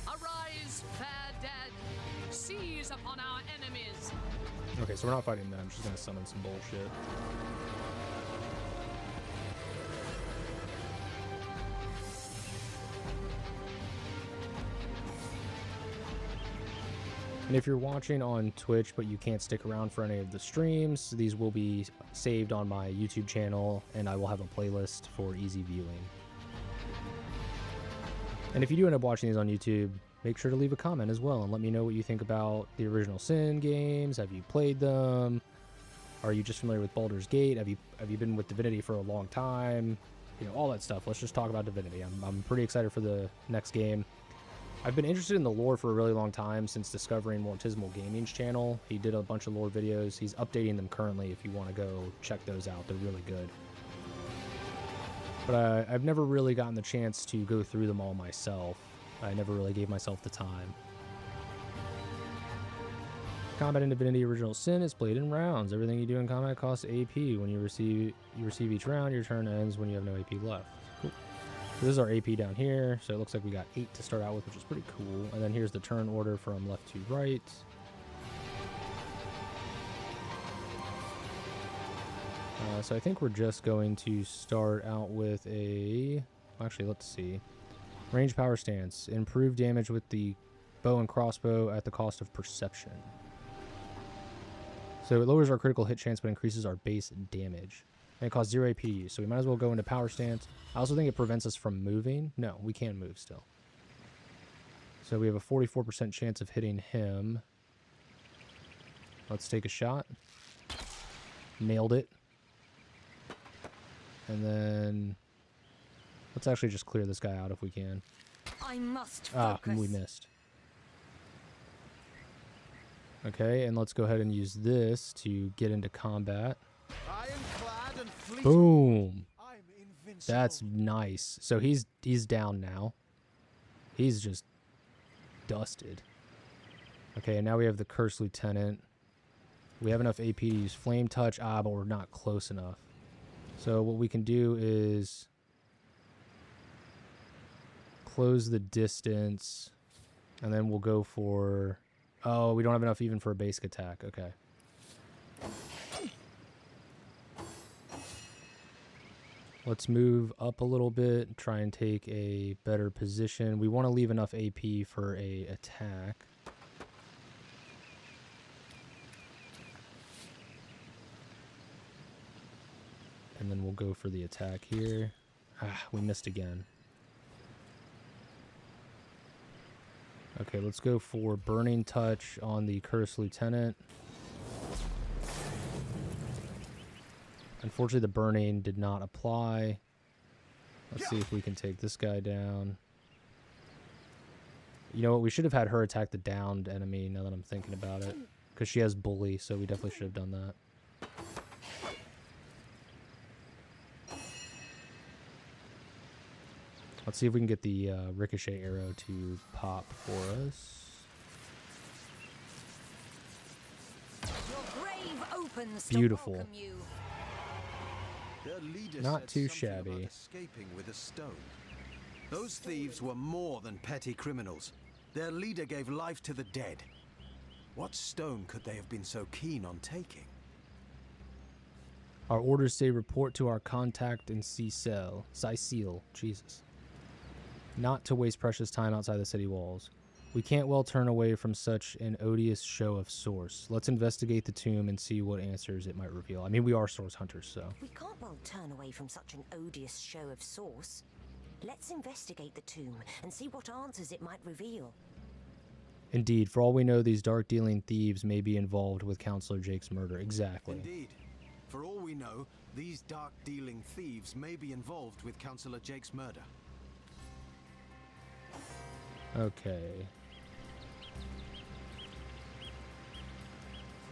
Arise, fair dead. Seize upon our enemies. Okay, so we're not fighting them. I'm just gonna summon some bullshit. And if you're watching on Twitch but you can't stick around for any of the streams, these will be saved on my YouTube channel, and I will have a playlist for easy viewing. And if you do end up watching these on YouTube, make sure to leave a comment as well and let me know what you think about the Original Sin games. Have you played them? Are you just familiar with Baldur's Gate? Have you been with Divinity for a long time? You know, all that stuff. Let's just talk about Divinity. I'm pretty excited for the next game. I've been interested in the lore for a really long time since discovering Mortismal Gaming's channel. He did a bunch of lore videos. He's updating them currently if you want to go check those out. They're really good. But I've never really gotten the chance to go through them all myself. I never really gave myself the time. Combat in Divinity Original Sin is played in rounds. Everything you do in combat costs AP. When you receive each round, your turn ends when you have no AP left. Cool. So this is our AP down here. So it looks like we got 8 to start out with, which is pretty cool. And then here's the turn order from left to right. So I think we're just going to start out with a... Actually, let's see. Range power stance. Improve damage with the bow and crossbow at the cost of perception. So it lowers our critical hit chance but increases our base damage. And it costs 0 AP to use, so we might as well go into power stance. I also think it prevents us from moving. No, we can move still. So we have a 44% chance of hitting him. Let's take a shot. Nailed it. And then... let's actually just clear this guy out if we can. I must focus. Ah, we missed. Okay, and let's go ahead and use this to get into combat. Ironclad and fleet. Boom! I'm invincible. That's nice. So he's down now. He's just dusted. Okay, and now we have the Cursed Lieutenant. We have enough AP to use Flame Touch. Ah, but we're not close enough. So what we can do is close the distance, and then we'll go for... oh, we don't have enough even for a basic attack. Okay. Let's move up a little bit, try and take a better position. We want to leave enough AP for a attack. And then we'll go for the attack here. Ah, we missed again. Okay, let's go for Burning Touch on the Cursed Lieutenant. Unfortunately, the burning did not apply. Let's see if we can take this guy down. You know what? We should have had her attack the downed enemy now that I'm thinking about it. Because she has Bully, so we definitely should have done that. Let's see if we can get the ricochet arrow to pop for us. Your grave opens Beautiful. to welcome you. Their leader Not said too something about shabby. escaping with a stone. Those thieves were more than petty criminals. Their leader gave life to the dead. What stone could they have been so keen on taking? Our orders say report to our contact in Cecil. Jesus. Not to waste precious time outside the city walls. We can't well turn away from such an odious show of source. Let's investigate the tomb and see what answers it might reveal. I mean, we are source hunters, so. We can't well turn away from such an odious show of source. Let's investigate the tomb and see what answers it might reveal. Indeed, for all we know, these dark-dealing thieves may be involved with Counselor Jake's murder. Exactly. Indeed. For all we know, These dark-dealing thieves may be involved with Councillor Jake's murder. Okay.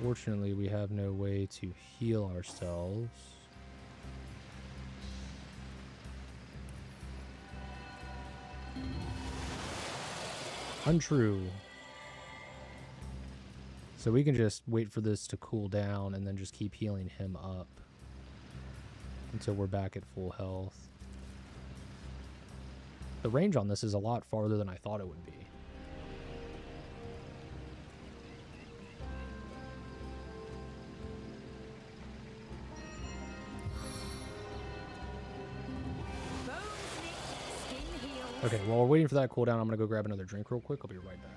Fortunately, we have no way to heal ourselves. Untrue. So we can just wait for this to cool down and then just keep healing him up until we're back at full health. The range on this is a lot farther than I thought it would be. Okay, while we're waiting for that cooldown, I'm gonna go grab another drink real quick. I'll be right back.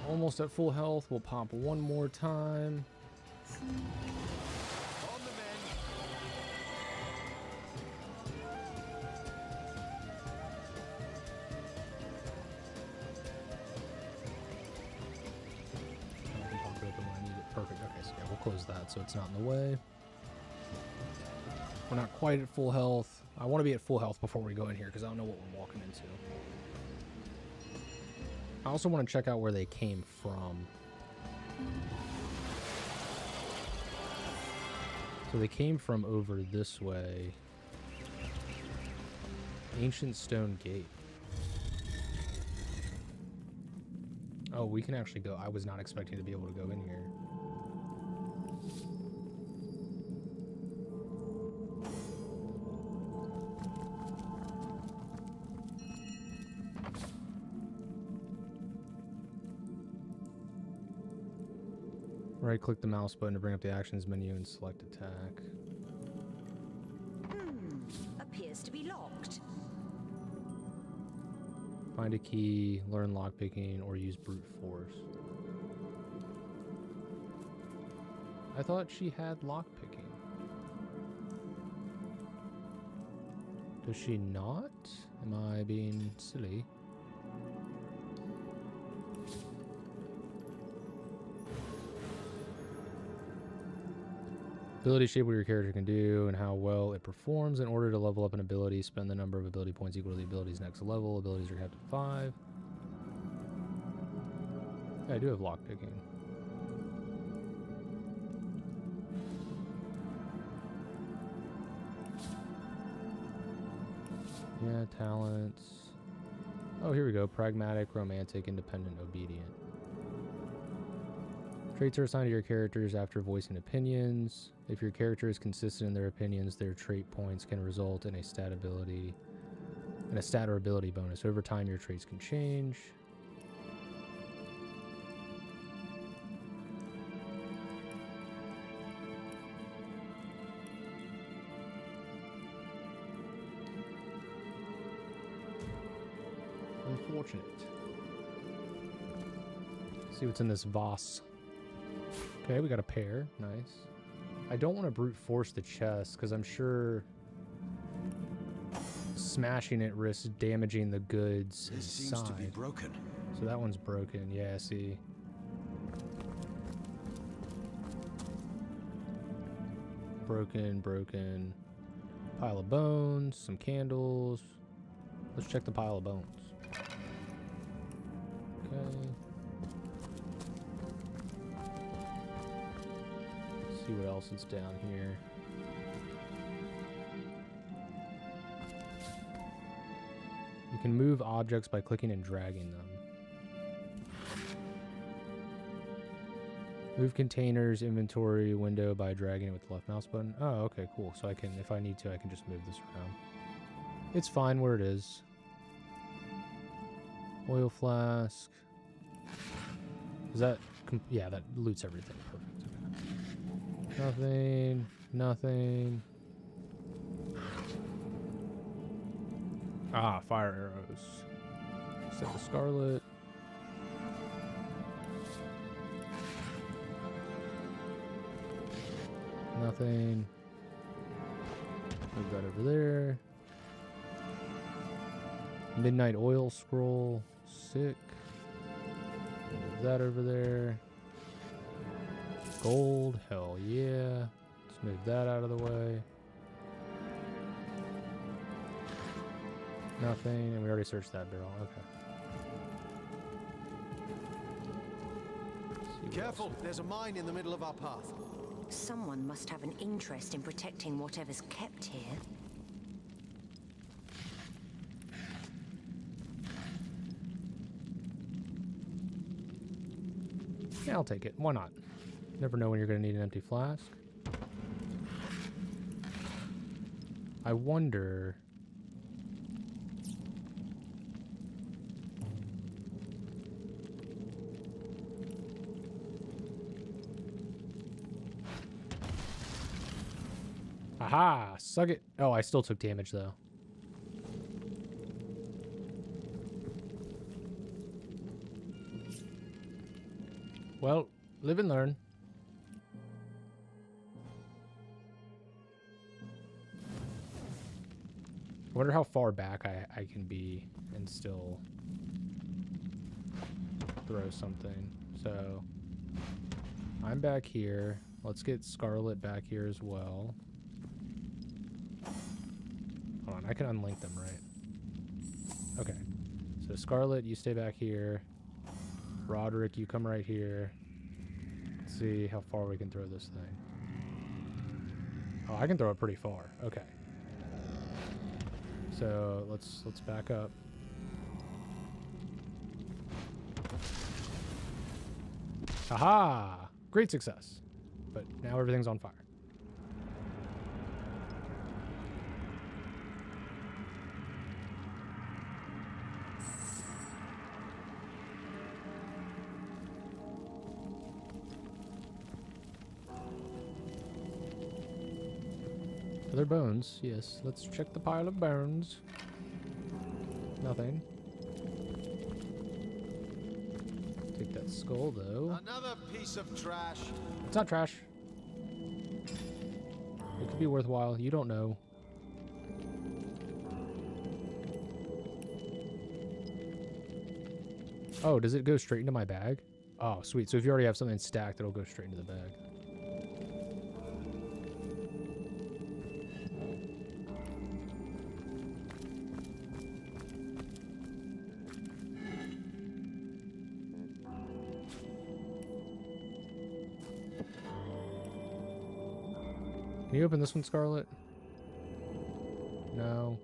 Almost at full health. We'll pop one more time. On the men. I can pop it open when I need it. Perfect. Okay, so yeah, we'll close that so it's not in the way. We're not quite at full health. I want to be at full health before we go in here because I don't know what we're walking into. I also want to check out where they came from. So they came from over this way. Ancient stone gate. Oh, we can actually go. I was not expecting to be able to go in here. Right-click the mouse button to bring up the actions menu and select attack. Appears to be locked. Find a key, learn lockpicking, or use brute force. I thought she had lockpicking. Does she not? Am I being silly? Ability shape what your character can do and how well it performs. In order to level up an ability, spend the number of ability points equal to the ability's next level. Abilities are capped at 5. Yeah, I do have lockpicking. Yeah, talents. Oh, here we go. Pragmatic, romantic, independent, obedient. Traits are assigned to your characters after voicing opinions. If your character is consistent in their opinions, their trait points can result in a stat or ability bonus. Over time, your traits can change. Unfortunate. See what's in this vase. Okay, we got a pair. Nice. I don't want to brute force the chest because I'm sure smashing it risks damaging the goods inside. This seems to be broken. So that one's broken. Yeah, see. Broken. Pile of bones, some candles. Let's check the pile of bones. Okay. See what else is down here. You can move objects by clicking and dragging them. Move containers, inventory, window by dragging it with the left mouse button. Oh, okay, cool. So I can, if I need to, I can just move this around. It's fine where it is. Oil flask. Is that, yeah, that loots everything. Perfect. Nothing. Nothing. Ah, fire arrows. Set the Scarlet. Nothing. Move that over there. Midnight Oil Scroll. Sick. Move that over there. Gold. Hell yeah. Let's move that out of the way. Nothing. And we already searched that barrel. Okay. Careful, there's a mine in the middle of our path. Someone must have an interest in protecting whatever's kept here. Yeah, I'll take it. Why not? Never know when you're going to need an empty flask. I wonder... Aha! Suck it. Oh, I still took damage, though. Well, live and learn. I wonder how far back I can be and still throw something. So, I'm back here. Let's get Scarlet back here as well. Hold on, I can unlink them, right? Okay. So Scarlet, you stay back here. Roderick, you come right here. Let's see how far we can throw this thing. Oh, I can throw it pretty far. Okay. So let's back up. Aha! Great success. But now everything's on fire. Other bones, yes. Let's check the pile of bones. Nothing. Take that skull, though. Another piece of trash. It's not trash. It could be worthwhile. You don't know. Oh, does it go straight into my bag? Oh, sweet. So if you already have something stacked, it'll go straight into the bag. Can you open this one, Scarlet? No.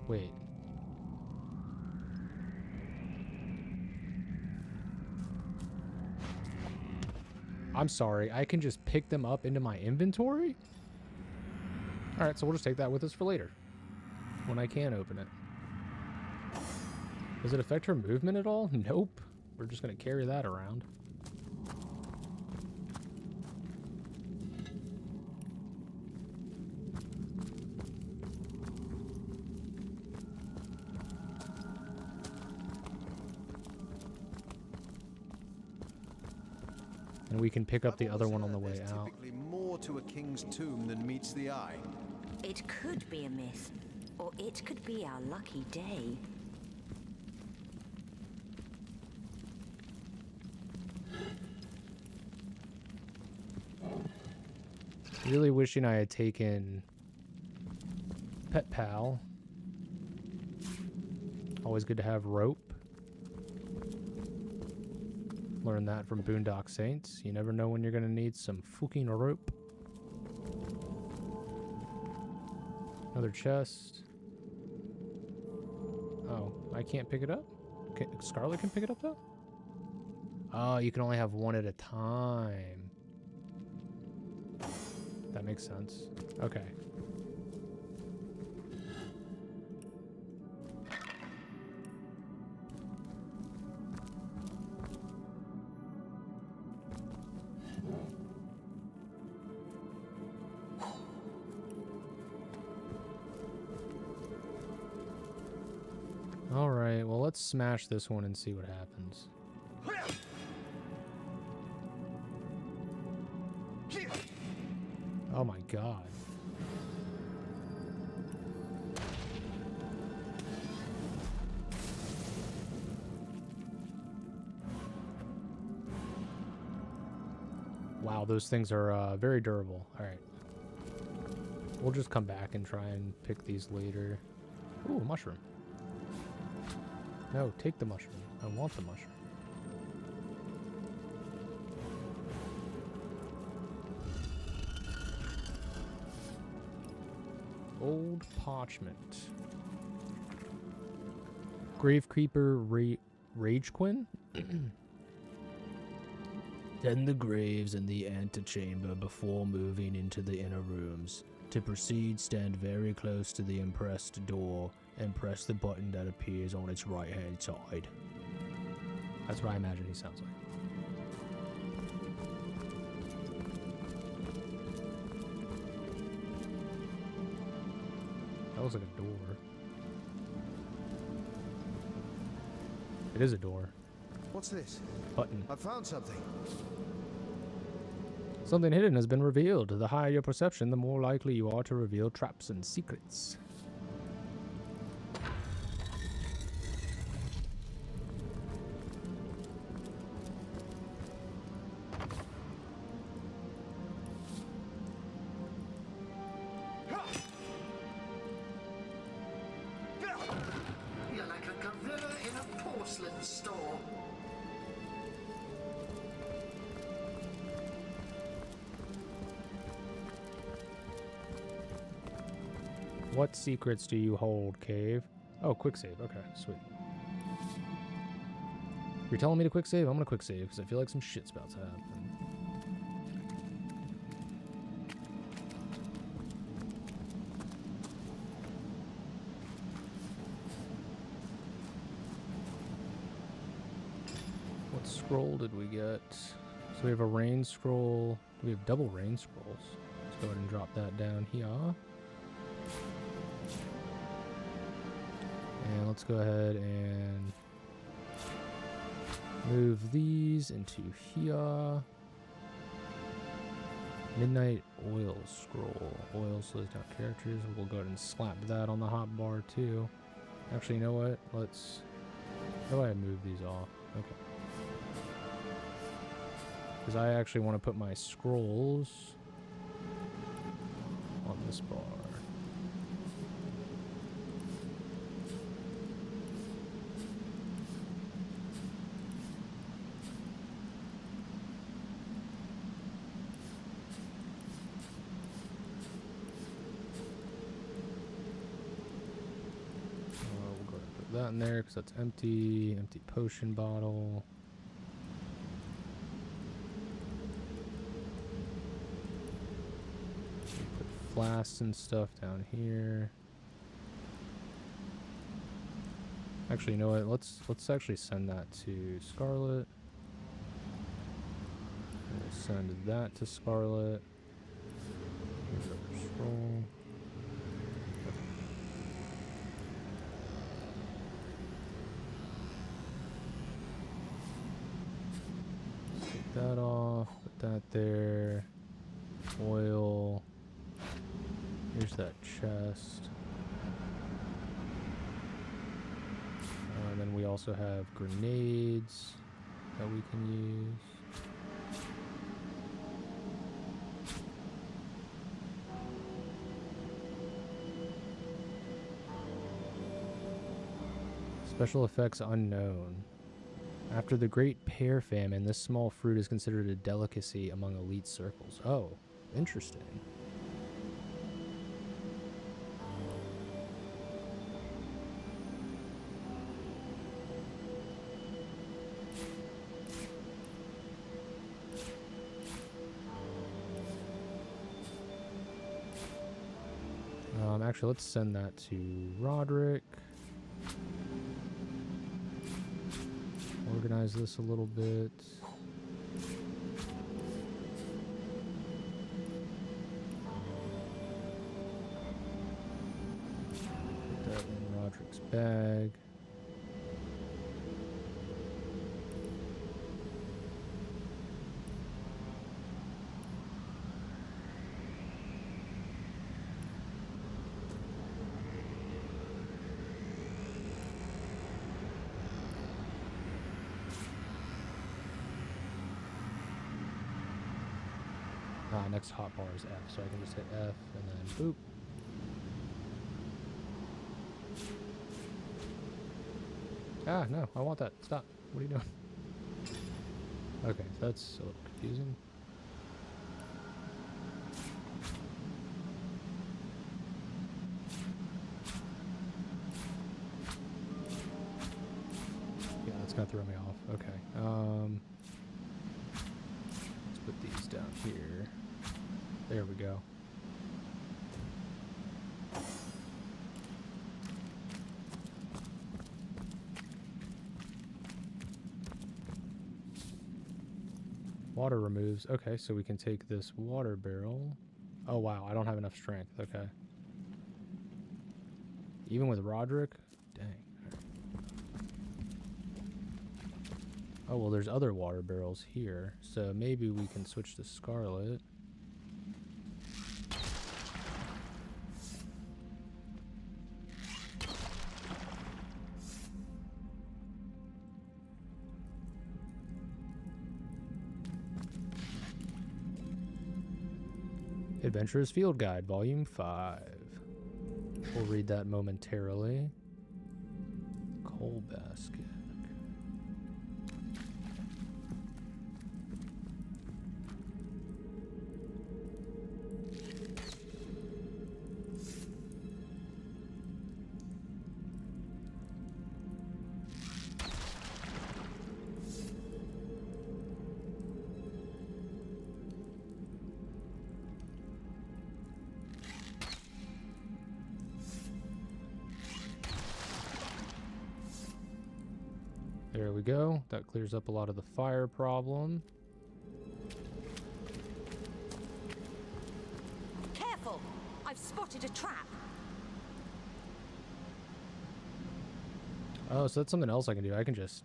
Wait. I'm sorry. I can just pick them up into my inventory? Alright, so we'll just take that with us for later. When I can open it. Does it affect her movement at all? Nope. We're just going to carry that around. And we can pick up the other one on the way out. Typically more to a king's tomb than meets the eye. It could be a myth, or it could be our lucky day. Really wishing I had taken Pet Pal. Always good to have rope. Learned that from Boondock Saints. You never know when you're going to need some fucking rope. Another chest. Oh, I can't pick it up? Okay, Scarlet can pick it up though? Oh, you can only have one at a time. That makes sense. Okay. let's smash this one and see what happens. Oh my god. Wow, those things are very durable. Alright. We'll just come back and try and pick these later. Ooh, a mushroom. No, take the mushroom. I want the mushroom. Old parchment. Grave Creeper Rage Quinn? Tend the graves in the antechamber before moving into the inner rooms. To proceed, stand very close to the impressed door and press the button that appears on its right-hand side. That's what I imagine he sounds like. That looks like a door. It is a door. What's this? Button. I found something. Something hidden has been revealed. The higher your perception, the more likely you are to reveal traps and secrets. You're like a gorilla in a porcelain store. What secrets do you hold, Cave? Oh, quick save. Okay, sweet. You're telling me to quick save? I'm gonna quick save because I feel like some shit's about to happen. What scroll did we get? So we have a rain scroll. We have double rain scrolls. Let's go ahead and drop that down here. And let's go ahead and move these into here. Midnight Oil Scroll. Oil slows down characters. We'll go ahead and slap that on the hotbar too. Actually, you know what? Let's... How do I move these off? Okay. Because I actually want to put my scrolls on this bar. That in there because that's empty. Empty potion bottle. Put flasks and stuff down here. Actually, you know what? Let's actually send that to Scarlet. We'll send that to Scarlet. Here's our scroll. That off, put that there. Oil. Here's that chest. And then we also have grenades that we can use. Special effects unknown. After the Great Pear Famine, this small fruit is considered a delicacy among elite circles. Oh, interesting. Actually, let's send that to Roderick. Organize this a little bit. Put that in Roderick's bag. next hotbar is F, so I can just hit F and then boop. Ah, no, I want that. Stop. What are you doing? Okay, so that's a little confusing. Yeah, that's gonna throw me off. Okay. Let's put these down here. There we go. Water removes. Okay, so we can take this water barrel. Oh, wow. I don't have enough strength. Okay. Even with Roderick? Dang. Oh, well, there's other water barrels here. So maybe we can switch to Scarlet. Adventurer's Field Guide, Volume 5. We'll read that momentarily. Coal basket. There we go. That clears up a lot of the fire problem. Careful! I've spotted a trap. Oh, so that's something else I can do. I can just...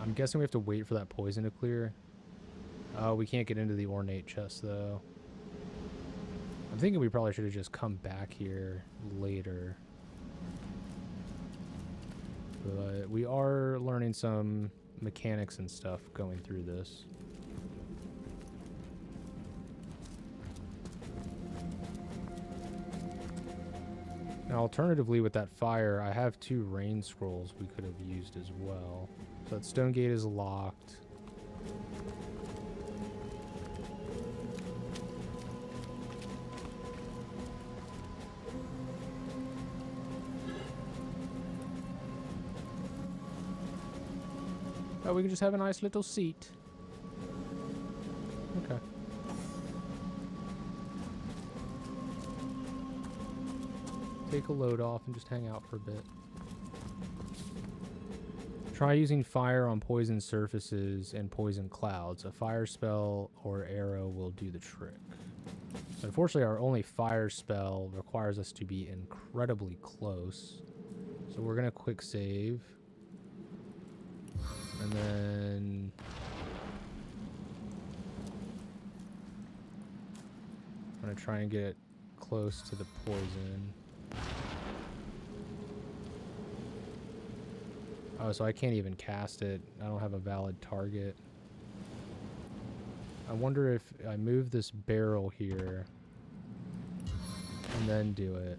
I'm guessing we have to wait for that poison to clear. Oh, we can't get into the ornate chest, though. I'm thinking we probably should have just come back here later. But we are learning some mechanics and stuff going through this. Now, alternatively, with that fire, I have 2 rain scrolls we could have used as well. So that stone gate is locked. Oh, we can just have a nice little seat. Okay. Take a load off and just hang out for a bit. Try using fire on poison surfaces and poison clouds. A fire spell or arrow will do the trick. Unfortunately, our only fire spell requires us to be incredibly close. So we're going to quick save. And then... I'm going to try and get it close to the poison. Oh, so I can't even cast it. I don't have a valid target. I wonder if I move this barrel here and then do it.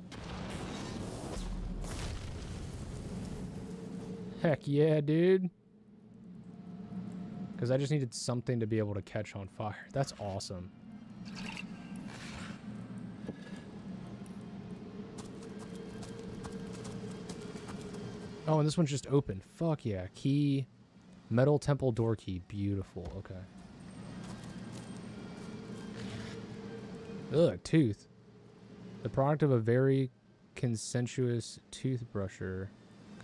Heck yeah, dude. Because I just needed something to be able to catch on fire. That's awesome. Oh, and this one's just open. Fuck yeah. Key. Metal temple door key. Beautiful. Okay. Ugh, tooth. The product of a very conscientious toothbrusher.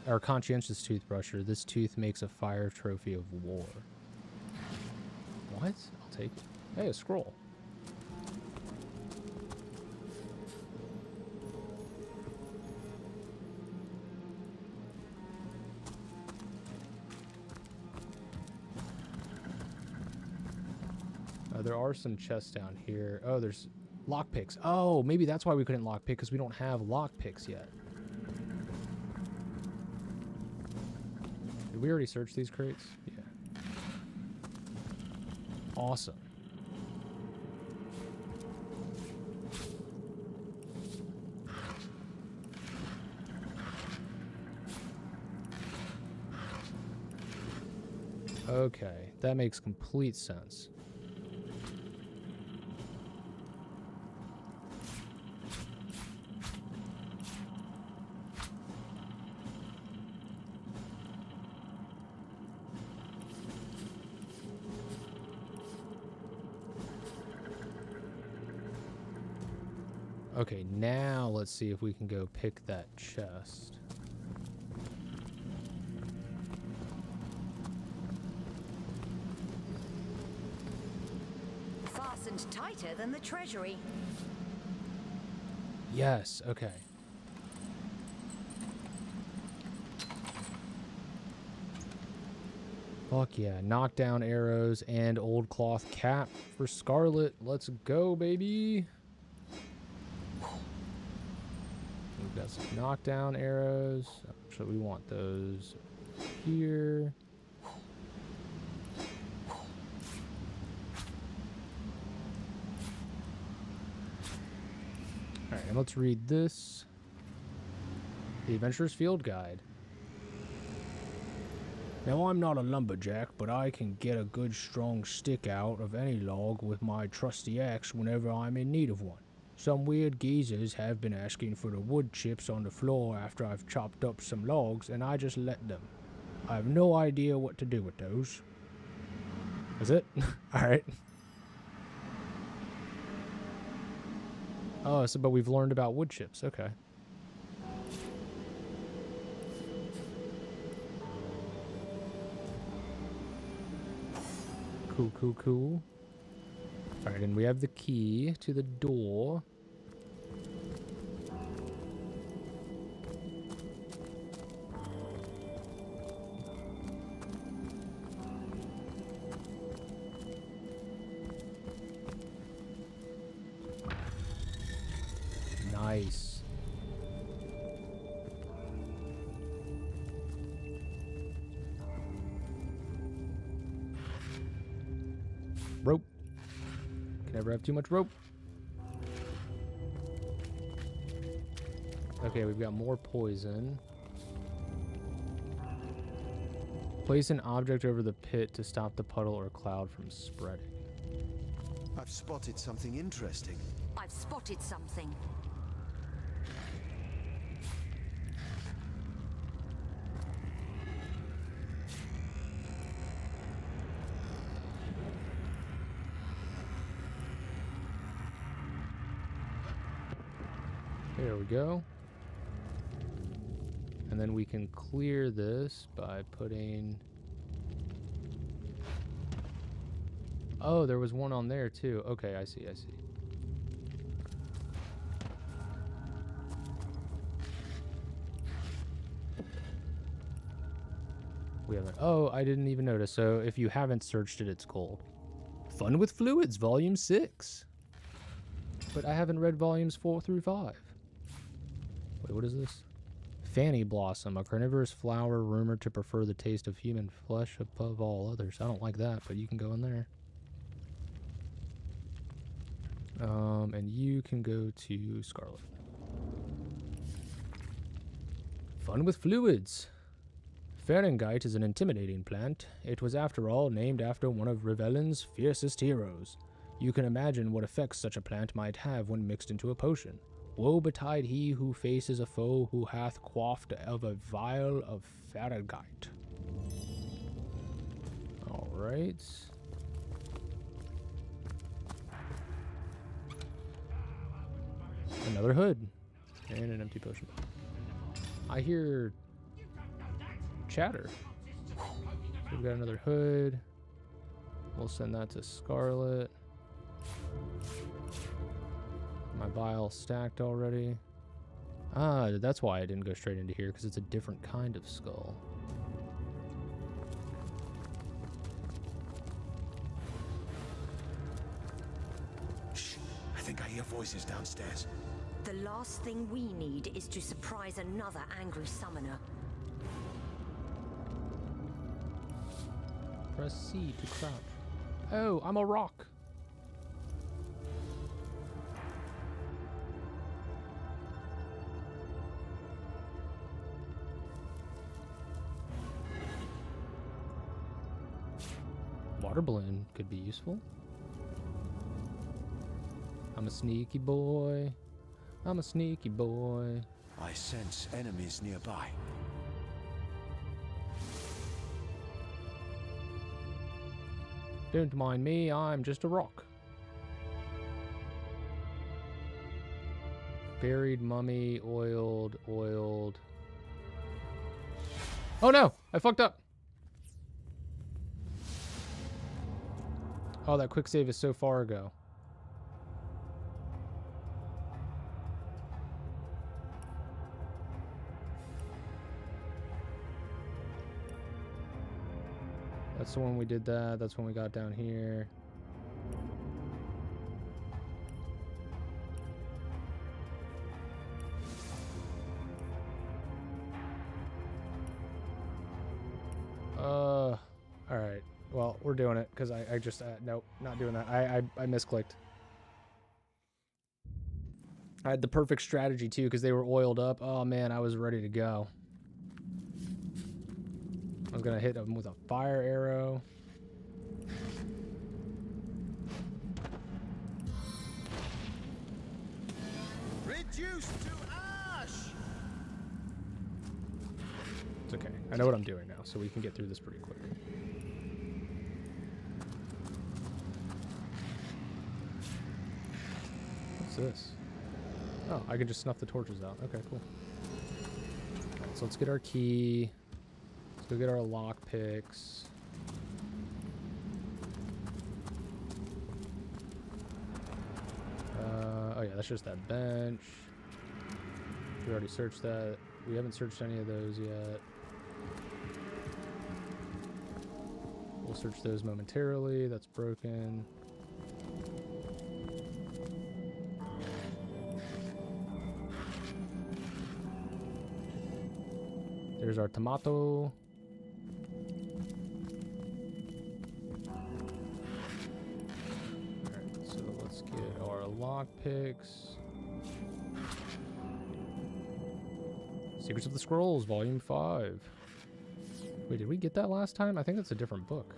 Or conscientious toothbrusher. This tooth makes a fire trophy of war. What? I'll take it. Hey, a scroll. There are some chests down here. Oh, there's Lockpicks. Oh, maybe that's why we couldn't lockpick, because we don't have lockpicks yet. Did we already search these crates? Yeah. Awesome. Okay, that makes complete sense. Okay, now let's see if we can go pick that chest. Fastened tighter than the treasury. Yes, okay. Fuck yeah, knockdown arrows and old cloth cap for Scarlet. Let's go, baby. We've got some knockdown arrows. Actually, we want those here. Alright, and let's read this. The Adventurer's Field Guide. Now, I'm not a lumberjack, but I can get a good strong stick out of any log with my trusty axe whenever I'm in need of one. Some weird geezers have been asking for the wood chips on the floor after I've chopped up some logs, and I just let them. I have no idea what to do with those. Is it? Alright. Oh, so but we've learned about wood chips. Okay. Cool, cool, cool. Alright, and we have the key to the door. Nice. Rope. Can never have too much rope. Okay, we've got more poison. Place an object over the pit to stop the puddle or cloud from spreading. I've spotted something interesting. I've spotted something. There we go. And then we can clear this by putting... Oh, there was one on there too. Okay, I see, I see. We haven't... Oh, I didn't even notice. So if you haven't searched it, it's gold. Fun with Fluids, Volume 6. But I haven't read Volumes 4 through 5. Wait, what is this? Fanny Blossom, a carnivorous flower rumored to prefer the taste of human flesh above all others. I don't like that, but you can go in there. And you can go to Scarlet. Fun with Fluids. Fahrenheit is an intimidating plant. It was, after all, named after one of Rivellion's fiercest heroes. You can imagine what effects such a plant might have when mixed into a potion. Woe betide he who faces a foe who hath quaffed of a vial of Fahrenheit. Alright. Another hood. And an empty potion. I hear chatter. So we've got another hood. We'll send that to Scarlet. My vial stacked already. Ah, that's why I didn't go straight into here, because it's a different kind of skull. Shh, I think I hear voices downstairs. The last thing we need is to surprise another angry summoner. Press C to crouch. Oh, I'm a rock. Water balloon could be useful. I'm a sneaky boy. I'm a sneaky boy. I sense enemies nearby. Don't mind me, I'm just a rock. Buried mummy, oiled. Oh no! I fucked up! Oh, that quick save is so far ago. That's the one we did that. That's when we got down here. Alright. Well, we're doing it, because I just... nope, not doing that. I misclicked. I had the perfect strategy, too, because they were oiled up. Oh, man, I was ready to go. I was going to hit them with a fire arrow. Reduced to ash! It's okay. I know what I'm doing now, so we can get through this pretty quick. What's this? Oh, I can just snuff the torches out. Okay, cool. Alright, so let's get our key. Let's go get our lock picks. Oh yeah, that's just that bench. We already searched that. We haven't searched any of those yet. We'll search those momentarily. That's broken. There's our tomato. Alright, so let's get our lock picks. Secrets of the Scrolls, Volume 5. Wait, did we get that last time? I think that's a different book.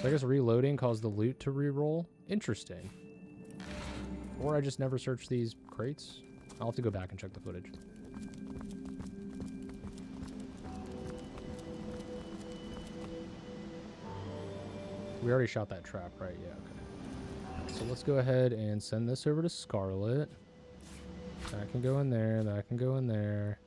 So I guess reloading caused the loot to re-roll. Interesting. Or I just never searched these crates. I'll have to go back and check the footage. We already shot that trap, right? Yeah, okay. So let's go ahead and send this over to Scarlet. That can go in there, that can go in there.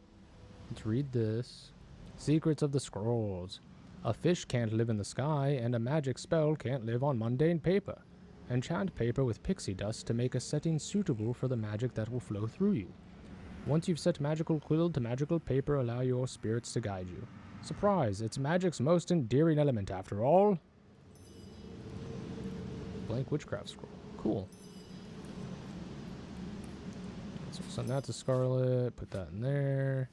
Let's read this. Secrets of the Scrolls. A fish can't live in the sky, and a magic spell can't live on mundane paper. Enchant paper with pixie dust to make a setting suitable for the magic that will flow through you. Once you've set magical quill to magical paper, allow your spirits to guide you. Surprise! It's magic's most endearing element, after all. Blank witchcraft scroll. Cool. So send that to Scarlet. Put that in there.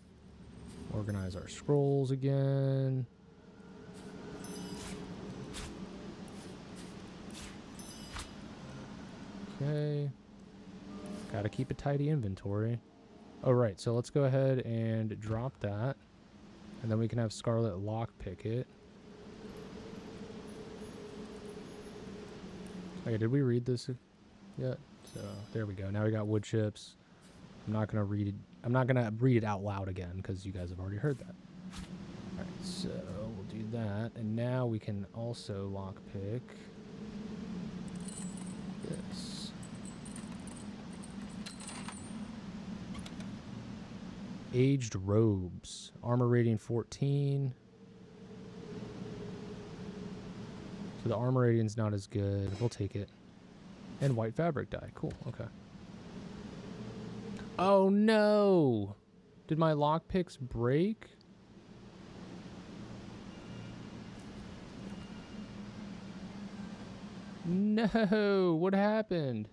Organize our scrolls again. Okay. Gotta keep a tidy inventory. Oh, right. So let's go ahead and drop that. And then we can have Scarlet lockpick it. Okay, did we read this yet? So there we go. Now we got wood chips. I'm not gonna read it. I'm not gonna read it out loud again because you guys have already heard that. All right, so we'll do that, and now we can also lockpick this. Aged robes, armor rating 14. So the armor rating's not as good. We'll take it. And white fabric dye. Cool. Okay. Oh no! Did my lockpicks break? No, what happened?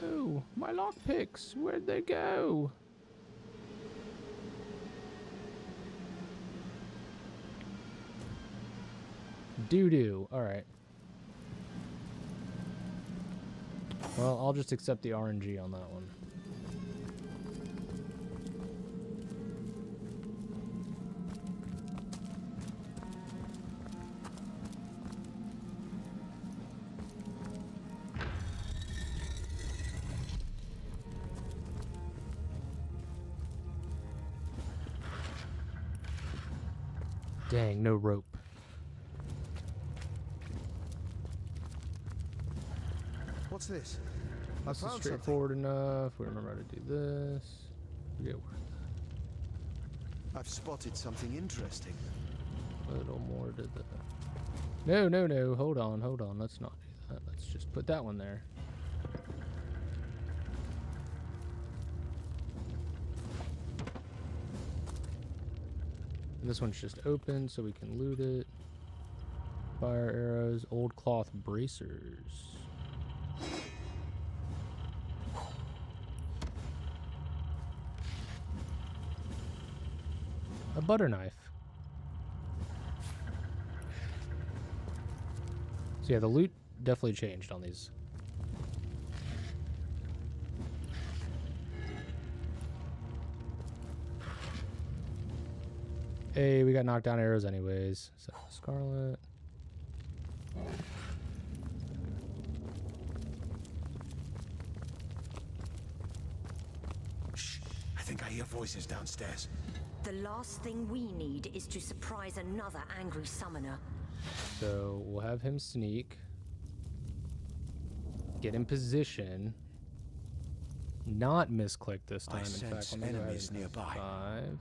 No, my lockpicks, where'd they go? Doo-doo, alright. Well, I'll just accept the RNG on that one. Dang, no rope. What's this? This is straightforward enough. We remember how to do this. Forget where. I've spotted something interesting. A little more to the. No, no, no. Hold on, hold on. Let's not do that. Let's just put that one there. And this one's just open, so we can loot it. Fire arrows, old cloth bracers. A butter knife. So yeah, the loot definitely changed on these. Hey, we got knocked down arrows anyways. So Scarlet. Shh! I think I hear voices downstairs. The last thing we need is to surprise another angry summoner. So we'll have him sneak. Get in position. Not misclick this time. I In fact, sense let me go ahead enemies and nearby. 5.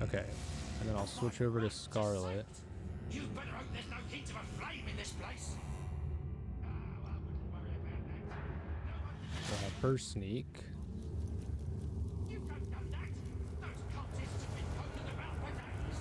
Okay, and then I'll switch over to Scarlet. You better hope there's no hint of a flame in this place. We'll have her sneak. You don't know that. Those cultists have been poking about for days.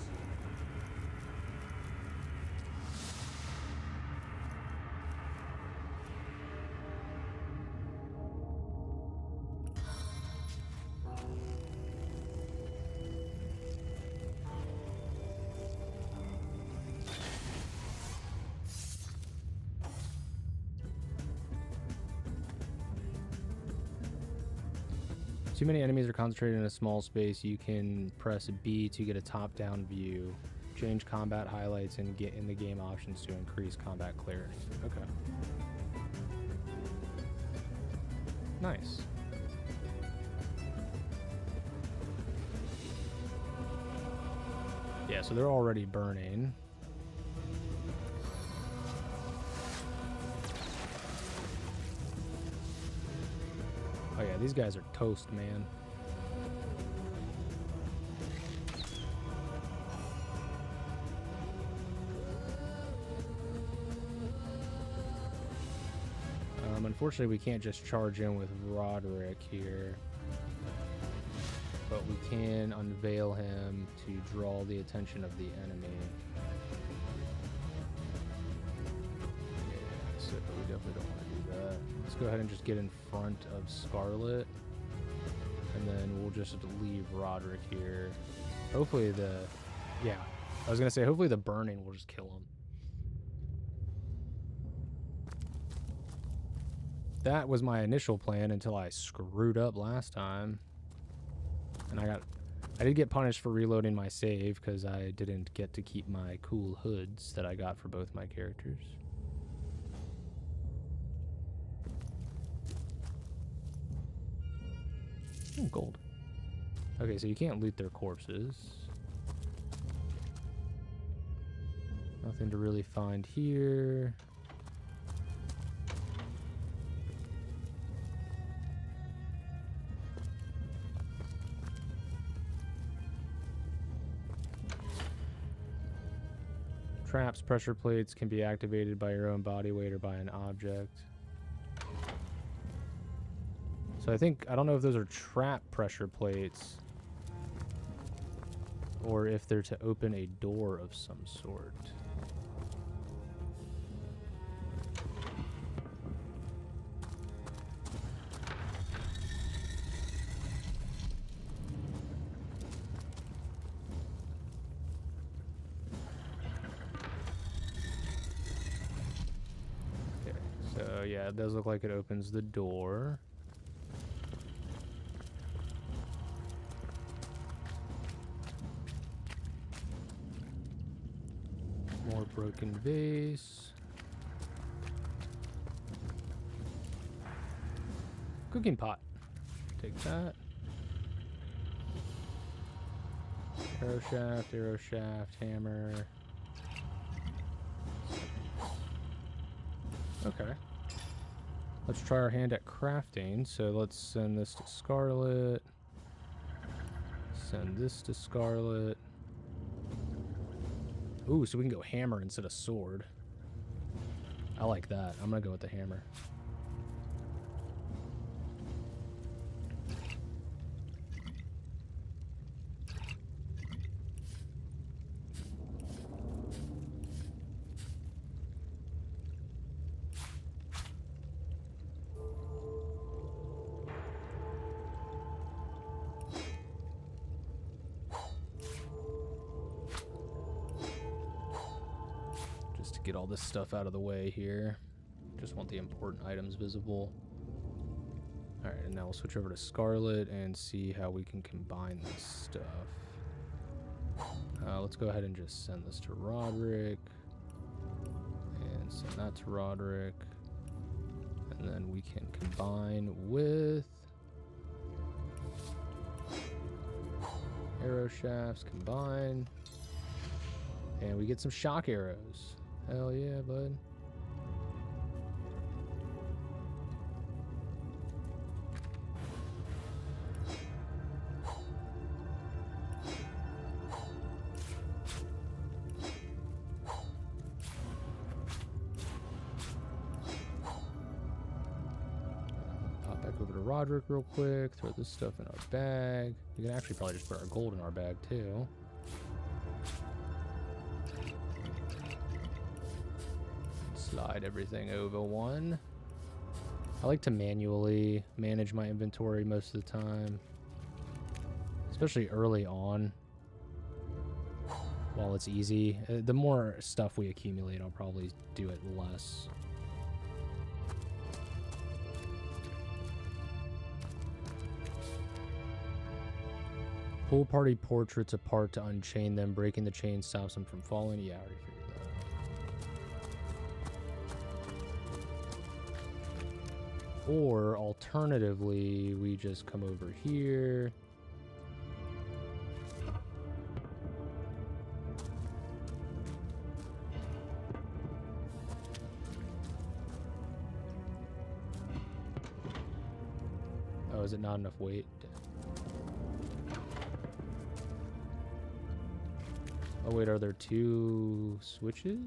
Too many enemies are concentrated in a small space. You can press B to get a top-down view. Change combat highlights and get in the game options to increase combat clarity. Okay. Nice. Yeah, so they're already burning. Oh yeah, these guys are toast, man. Unfortunately, we can't just charge in with Roderick here. But we can unveil him to draw the attention of the enemy. Yeah, so we definitely don't want to do that. Let's go ahead and just get in front of Scarlet. And then we'll just leave Roderick here. Hopefully yeah, I was going to say, hopefully the burning will just kill him. That was my initial plan until I screwed up last time. And I did get punished for reloading my save because I didn't get to keep my cool hoods that I got for both my characters. Oh, gold. Okay, so you can't loot their corpses. Nothing to really find here. Traps, pressure plates can be activated by your own body weight or by an object. So I think, I don't know if those are trap pressure plates or if they're to open a door of some sort. Okay, so yeah, it does look like it opens the door. More broken vase. Cooking pot. Take that. Arrow shaft, hammer. Okay. Let's try our hand at crafting. So let's send this to Scarlet. Send this to Scarlet. Ooh, so we can go hammer instead of sword. I like that. I'm gonna go with the hammer. Get all this stuff out of the way here. Just want the important items visible. Alright, and now we'll switch over to Scarlet and see how we can combine this stuff. Let's go ahead and just send this to Roderick. And send that to Roderick. And then we can combine with arrow shafts, combine. And we get some shock arrows. Hell yeah, bud. Pop back over to Roderick real quick. Throw this stuff in our bag. We can actually probably just put our gold in our bag too. Slide everything over one. I like to manually manage my inventory most of the time, especially early on while it's easy. The more stuff we accumulate, I'll probably do it less. Pull party portraits apart to unchain them. Breaking the chain stops them from falling. Yeah, I already figured that out. Or alternatively, we just come over here. Oh, is it not enough weight? Oh wait, are there two switches?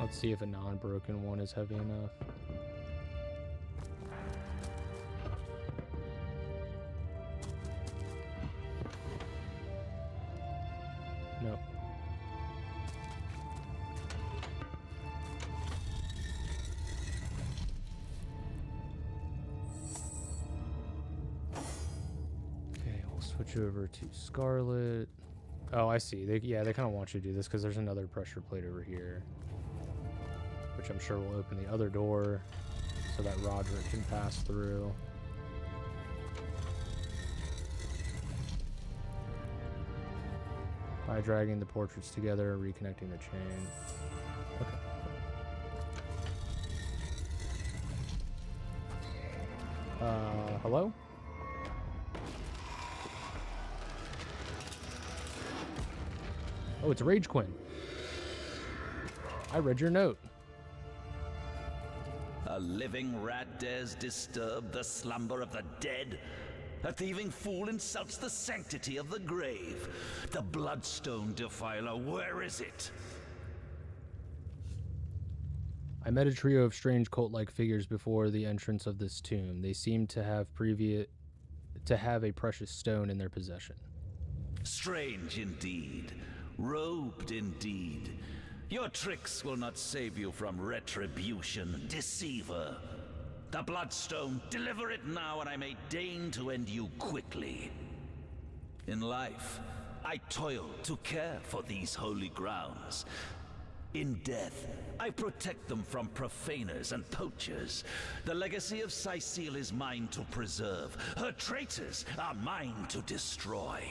Let's see if a non-broken one is heavy enough. Nope. Okay, we'll switch over to Scarlet. Oh, I see. They kind of want you to do this because there's another pressure plate over here, which I'm sure will open the other door so that Roderick can pass through. By dragging the portraits together and reconnecting the chain. Okay. Hello? Oh, it's Rage Quinn. I read your note. A living rat dares disturb the slumber of the dead. A thieving fool insults the sanctity of the grave. The Bloodstone Defiler, where is it? I met a trio of strange cult-like figures before the entrance of this tomb. They seemed to have a precious stone in their possession. Strange indeed. Robed indeed. Your tricks will not save you from retribution, deceiver. The Bloodstone, deliver it now, and I may deign to end you quickly. In life, I toil to care for these holy grounds. In death, I protect them from profaners and poachers. The legacy of Cecile is mine to preserve. Her traitors are mine to destroy.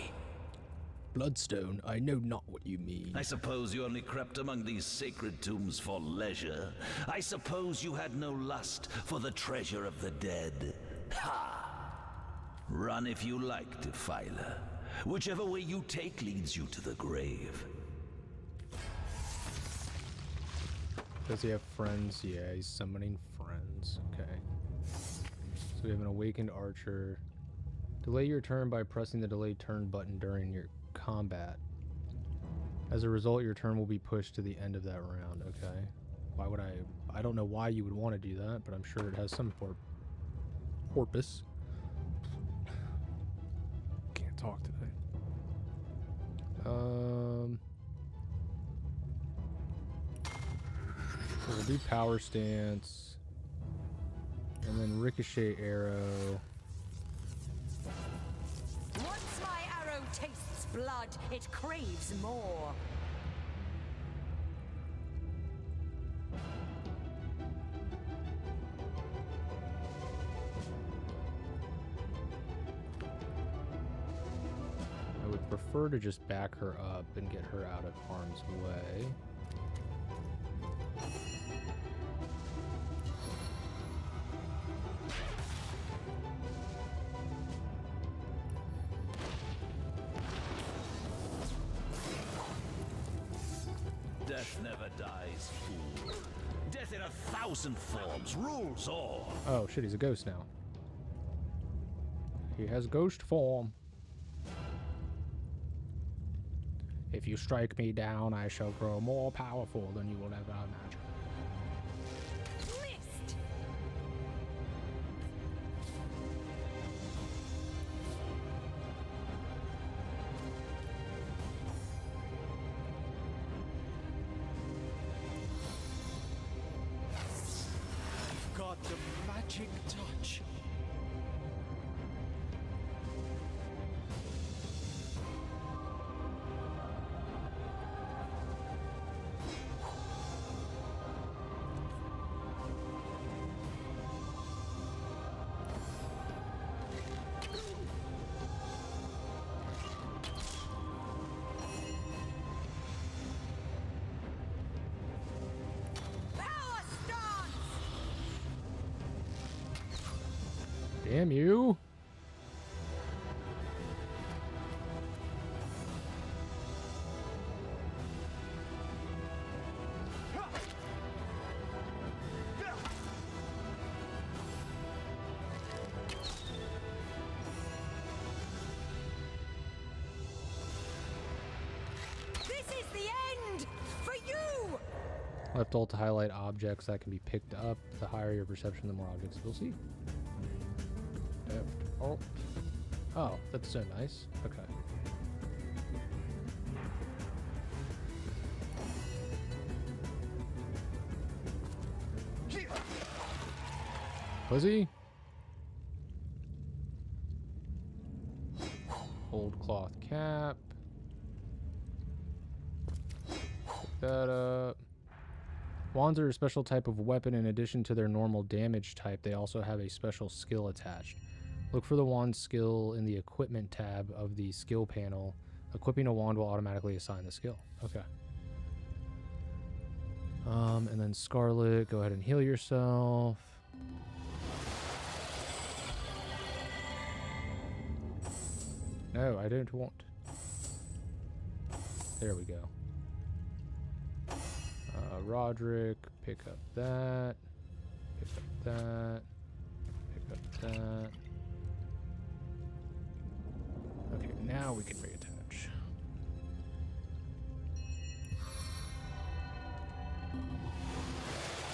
Bloodstone, I know not what you mean. I suppose you only crept among these sacred tombs for leisure. I suppose you had no lust for the treasure of the dead. Ha! Run if you like, Defiler. Whichever way you take leads you to the grave. Does he have friends? Yeah, he's summoning friends. Okay. So we have an awakened archer. Delay your turn by pressing the delay turn button during your combat. As a result, your turn will be pushed to the end of that round. Okay. Why would I don't know why you would want to do that, but I'm sure it has some purpose. Can't talk today. So we'll do power stance, and then ricochet arrow. Once my arrow tastes blood, it craves more. I would prefer to just back her up and get her out of harm's way. Death never dies, fool. Death in 1,000 forms rules all. Oh shit, he's a ghost now. He has ghost form. If you strike me down, I shall grow more powerful than you will ever imagine. Missed. Got the magic touch. Damn you. This is the end for you. Left alt to highlight objects that can be picked up. The higher your perception, the more objects you'll see. Left alt. Oh, that's so nice. Okay. Fuzzy. Old cloth cap. Pick that up. Wands are a special type of weapon. In addition to their normal damage type, they also have a special skill attached. Look for the wand skill in the equipment tab of the skill panel. Equipping a wand will automatically assign the skill. Okay. And then Scarlet, go ahead and heal yourself. No, I don't want. There we go. Roderick, pick up that. Pick up that. Pick up that. Okay, now we can reattach.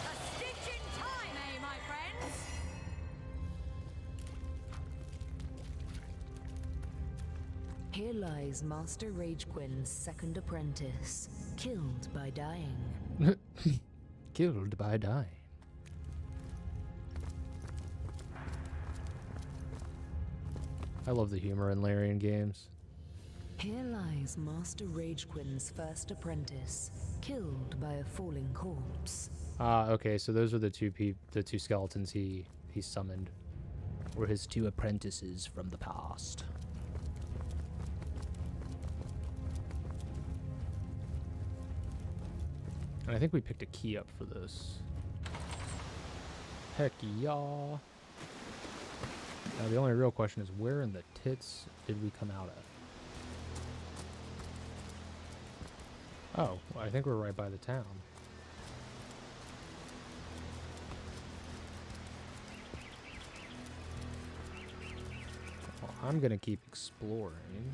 A stitch in time, eh, my friends? Here lies Master Ragequin's second apprentice, killed by dying. Killed by dying. I love the humor in Larian games. Here lies Master Ragequin's first apprentice, killed by a falling corpse. Ah, okay, so those are the two skeletons he summoned. Were his two apprentices from the past. And I think we picked a key up for this. Heck yeah. Now the only real question is, where in the tits did we come out of? Oh, well, I think we're right by the town. Well, I'm gonna keep exploring.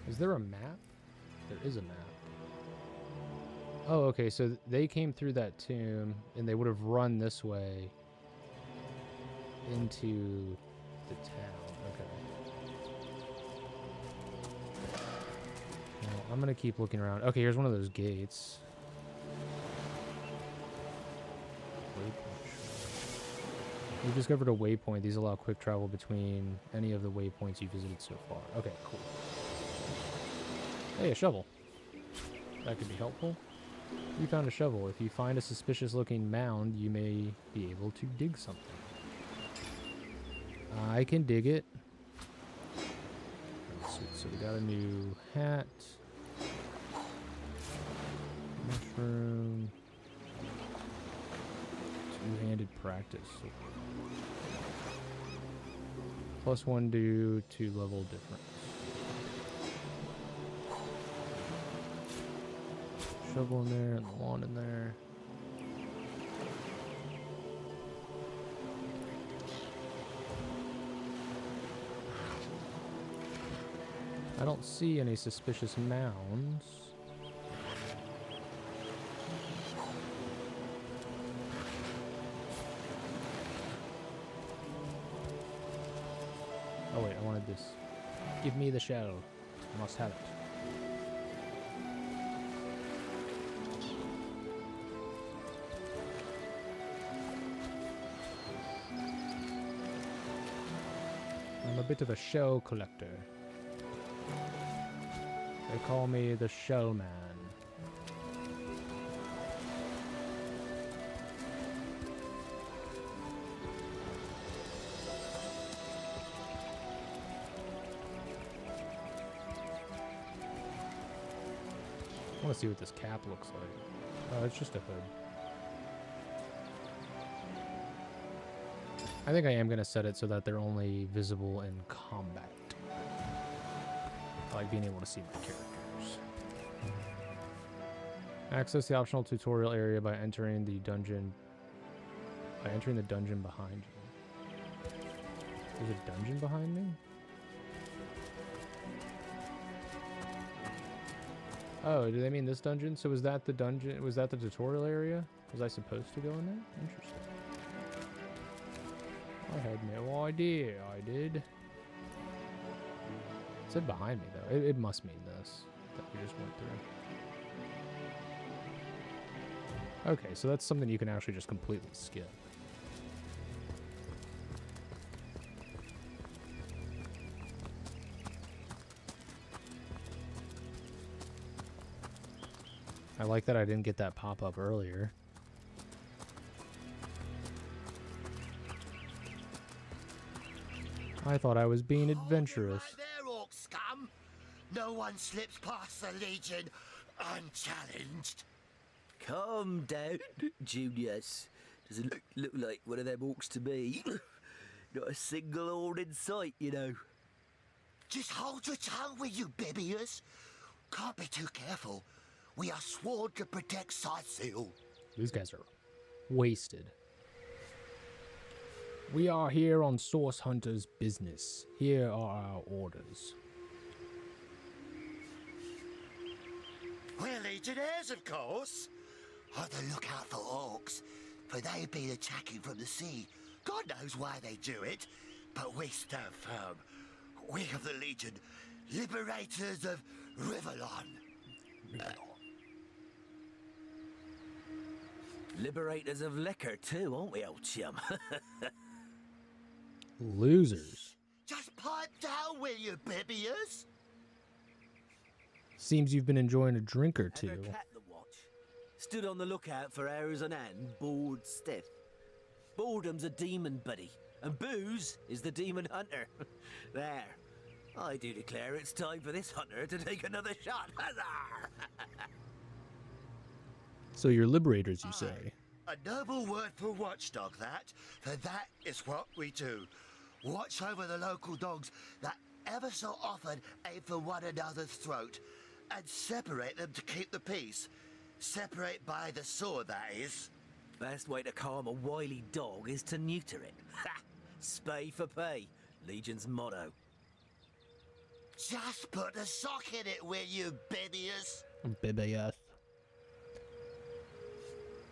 Is there a map? There is a map. Oh, okay, so they came through that tomb, and they would have run this way into the town. Okay. Well, I'm gonna keep looking around. Okay, here's one of those gates. Waypoint. You've discovered a waypoint. These allow quick travel between any of the waypoints you visited so far. Okay, cool. Hey, a shovel. That could be helpful. You found a shovel. If you find a suspicious looking mound, you may be able to dig something. I can dig it. So we got a new hat. Mushroom. Two-handed practice. +1 due to level difference. Shovel in there and the wand in there. I don't see any suspicious mounds. Oh wait, I wanted this. Give me the shell. I must have it. I'm a bit of a shell collector. They call me the Shellman. I want to see what this cap looks like. Oh, it's just a hood. I think I am going to set it so that they're only visible in combat. I like being able to see my characters. Access the optional tutorial area by entering the dungeon. Behind you. There's a dungeon behind me? Oh, do they mean this dungeon? So was that the dungeon? Was that the tutorial area? Was I supposed to go in there? Interesting. I had no idea I did. It said behind me, though. It must mean this that we just went through. Okay, so that's something you can actually just completely skip. I like that I didn't get that pop-up earlier. I thought I was being adventurous. Right there, orc scum. No one slips past the Legion unchallenged. Calm down, Junius. Doesn't look like one of them orcs to me. Not a single horde in sight, you know. Just hold your tongue, will you, Bibius? Can't be too careful. We are sworn to protect Scythiel. These guys are wasted. We are here on Source Hunter's business. Here are our orders. We're legionnaires, of course. On the lookout for orcs, for they've been attacking from the sea. God knows why they do it, but we stand firm. We of the Legion, liberators of Rivellion. Liberators of liquor too, aren't we, old chum? Losers. Just pipe down, will you, Bibius? Seems you've been enjoying a drink or two. Ever kept the watch? Stood on the lookout for hours on end, bored stiff. Boredom's a demon, buddy, and booze is the demon hunter. There. I do declare it's time for this hunter to take another shot. Huzzah! So you're liberators, you say? A noble word for watchdog, that. For that is what we do. Watch over the local dogs that ever so often aim for one another's throat, and separate them to keep the peace. Separate by the sword, that is. Best way to calm a wily dog is to neuter it. Ha! Spay for pay. Legion's motto. Just put a sock in it, will you, Bibius? Bibius.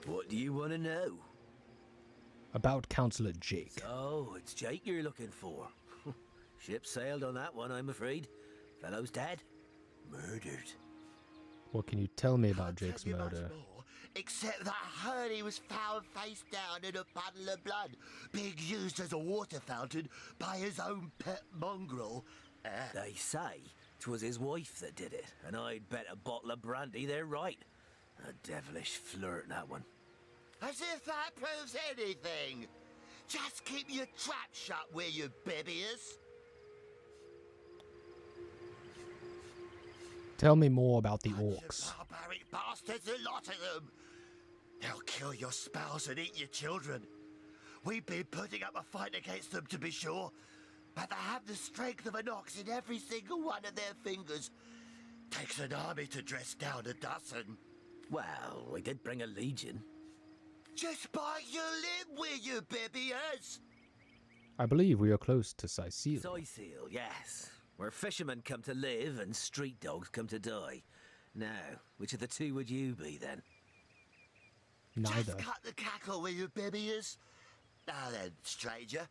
What do you want to know? About Counselor Jake. Oh, it's Jake you're looking for. Ship sailed on that one, I'm afraid. Fellow's dead. Murdered. What can you tell me about Jake's murder? Except that I heard he was found face down in a puddle of blood, being used as a water fountain by his own pet mongrel. They say 'twas his wife that did it, and I'd bet a bottle of brandy they're right. A devilish flirt, that one. As if that proves anything. Just keep your trap shut, will you, Bibius? Tell me more about the orcs. Barbaric bastards, a lot of them. They'll kill your spouse and eat your children. We've been putting up a fight against them, to be sure, but they have the strength of an ox in every single one of their fingers. Takes an army to dress down a dozen. Well, we did bring a legion. Just bite your lip, will you, Bibius? I believe we are close to Scythiel. Scythiel, yes. Where fishermen come to live and street dogs come to die. Now, which of the two would you be, then? Neither. Just cut the cackle, will you, Bibius? Now then, stranger.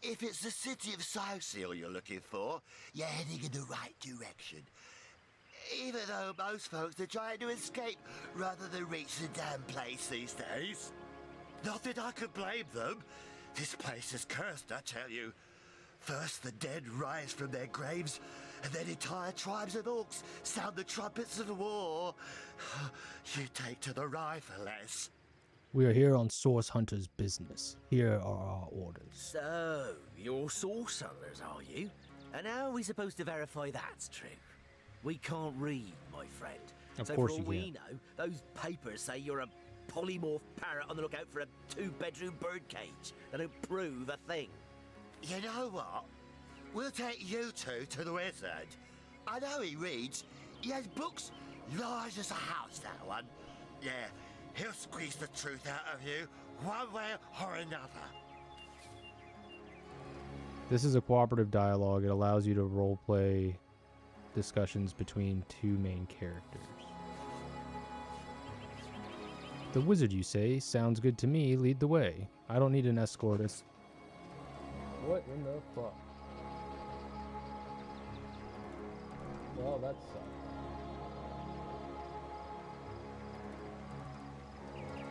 If it's the city of Scythiel you're looking for, you're heading in the right direction. Even though most folks are trying to escape rather than reach the damn place these days. Not that I could blame them. This place is cursed, I tell you. First the dead rise from their graves, and then entire tribes of orcs sound the trumpets of war. You take to the rifle-less. We are here on Source Hunter's business. Here are our orders. So, you're source hunters, are you? And how are we supposed to verify that's true? We can't read, my friend. Of so course for all you we can't. know, those papers say you're a polymorph parrot on the lookout for a 2-bedroom birdcage. They don't prove a thing. You know what? We'll take you two to the wizard. I know he reads. He has books large as a house, that one. Yeah, he'll squeeze the truth out of you, one way or another. This is a cooperative dialogue. It allows you to roleplay discussions between two main characters. The wizard, you say? Sounds good to me. Lead the way. I don't need an escort. What in the fuck? Well, that sucks.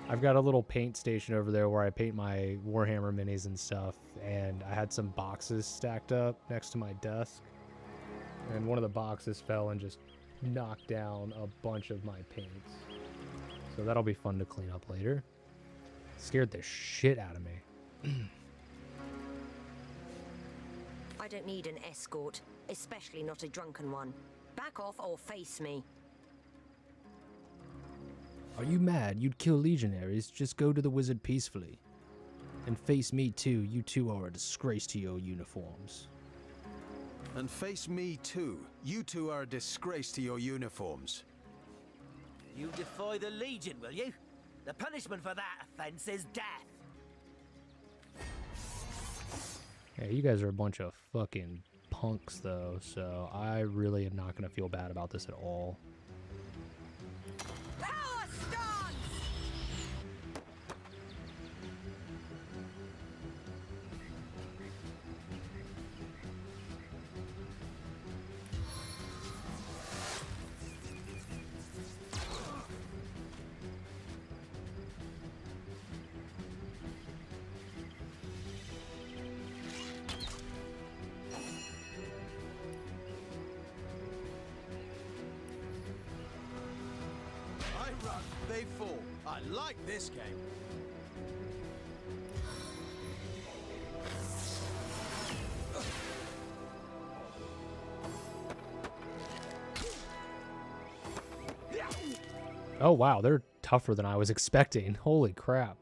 I've got a little paint station over there where I paint my Warhammer minis and stuff, and I had some boxes stacked up next to my desk, and one of the boxes fell and just knocked down a bunch of my paints. So that'll be fun to clean up later. Scared the shit out of me. I don't need an escort, especially not a drunken one. Back off or face me. Are you mad? You'd kill legionaries. Just go to the wizard peacefully. And face me too. You two are a disgrace to your uniforms. And face me too. You two are a disgrace to your uniforms. You defy the Legion, will you? The punishment for that offense is death. Yeah, you guys are a bunch of fucking punks, though, so I really am not going to feel bad about this at all. Power stance! I run, they fall. I like this game. Oh, wow, they're tougher than I was expecting. Holy crap.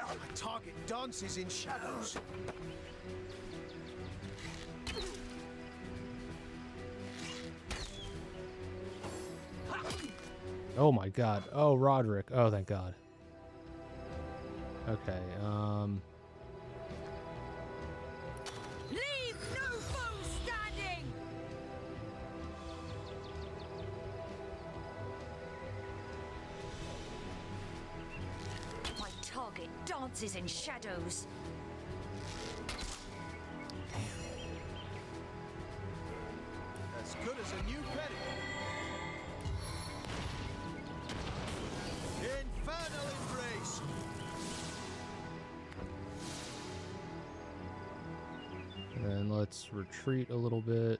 My target dances in shadows. Oh my god. Oh, Roderick. Oh, thank god. Okay, Leave no foe standing! My target dances in shadows. As good as a new petty. Infernal embrace. and then let's retreat a little bit.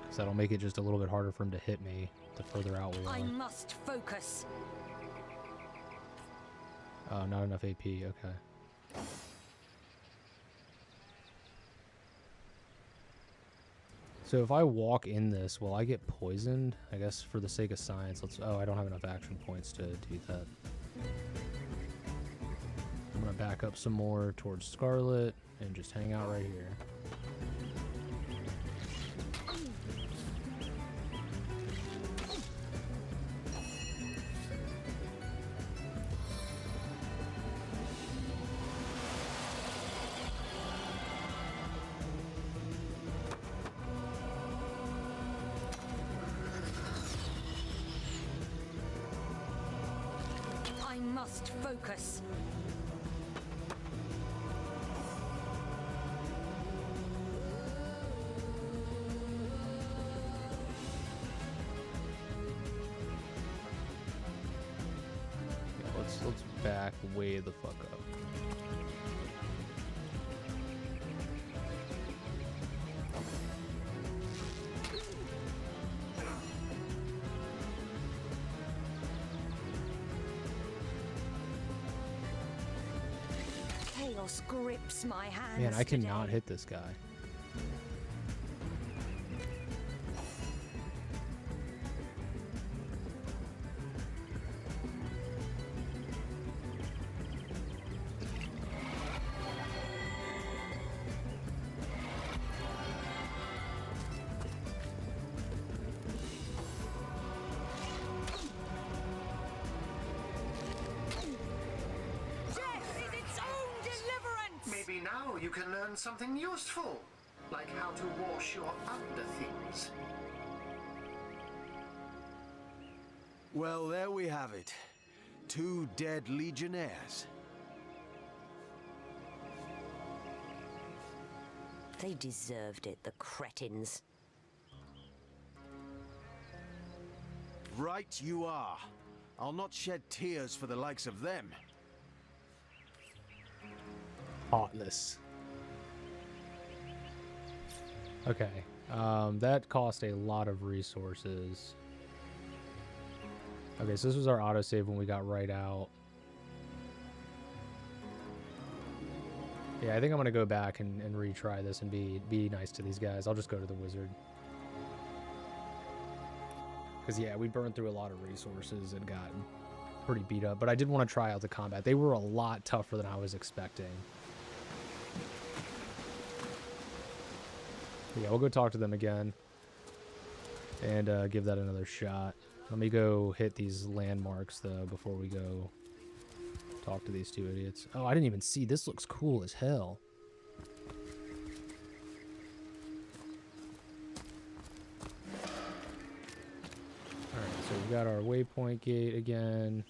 Because that'll make it just a little bit harder for him to hit me the further out we I are. must focus. Oh, not enough AP, okay. So if I walk in this, will I get poisoned? I guess for the sake of science, let's... Oh, I don't have enough action points to do that. I'm going to back up some more towards Scarlet and just hang out right here. I must focus. Yeah, let's back way the fuck up. Chaos grips my hands. Man, I today. cannot hit this guy. Death is its own deliverance. Maybe now you can learn something useful, like how to wash your underthings. Well, there we have it. 2 dead legionnaires. They deserved it, the cretins. Right you are. I'll not shed tears for the likes of them. Hotness. Okay. That cost a lot of resources. Okay, so this was our autosave when we got right out. Yeah, I think I'm gonna go back and retry this and be nice to these guys. I'll just go to the wizard. Because, yeah, we burned through a lot of resources and got pretty beat up. But I did want to try out the combat. They were a lot tougher than I was expecting. But yeah, we'll go talk to them again. And give that another shot. Let me go hit these landmarks, though, before we go talk to these two idiots. Oh, I didn't even see. This looks cool as hell. Alright, so we got our waypoint gate again.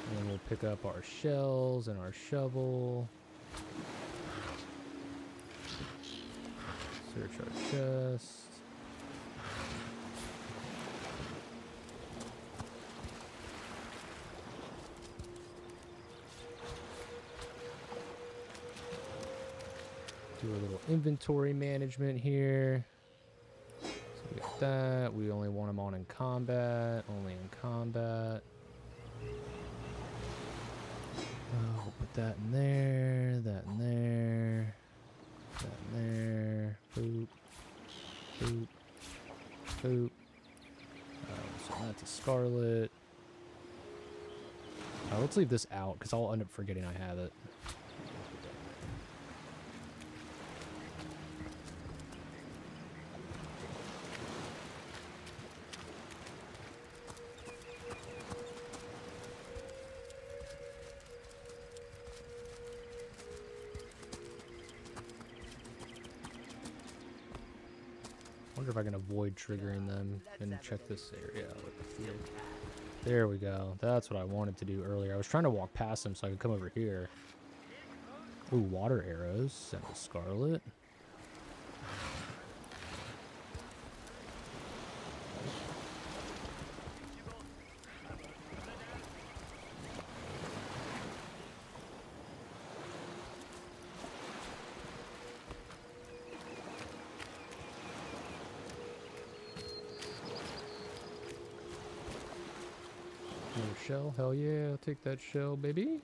And then we'll pick up our shells and our shovel. Search our chest. Do a little inventory management here. So we got that. We only want them on in combat. Only in combat. We'll put that in there. That in there. That in there. Boop. Boop. Boop. So that's a Scarlet. Let's leave this out because I'll end up forgetting I have it. I wonder if I can avoid triggering them and check this area with the field. There we go. That's what I wanted to do earlier. I was trying to walk past them so I could come over here. Ooh, water arrows. And a Scarlet. Shell, hell yeah, I'll take that shell, baby.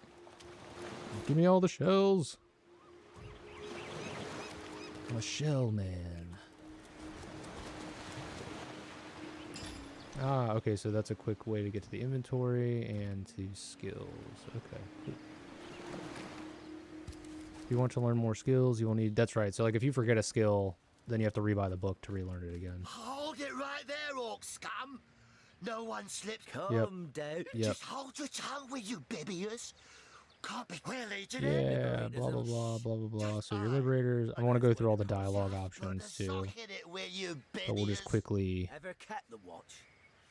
Give me all the shells. I'm a shell man. Ah, okay, so that's a quick way to get to the inventory and to skills. Okay, cool. If you want to learn more skills, you will need... That's right, so like if you forget a skill, then you have to rebuy the book to relearn it again. Hold it right there, orc scum! No one slips. Calm down. Yep. Just hold your tongue, will you, Bibius? Can't be really Yeah, blah, blah, blah, blah, blah, blah. So your liberators... I want to go through all the dialogue options, too. But we'll just quickly... Ever cat the watch?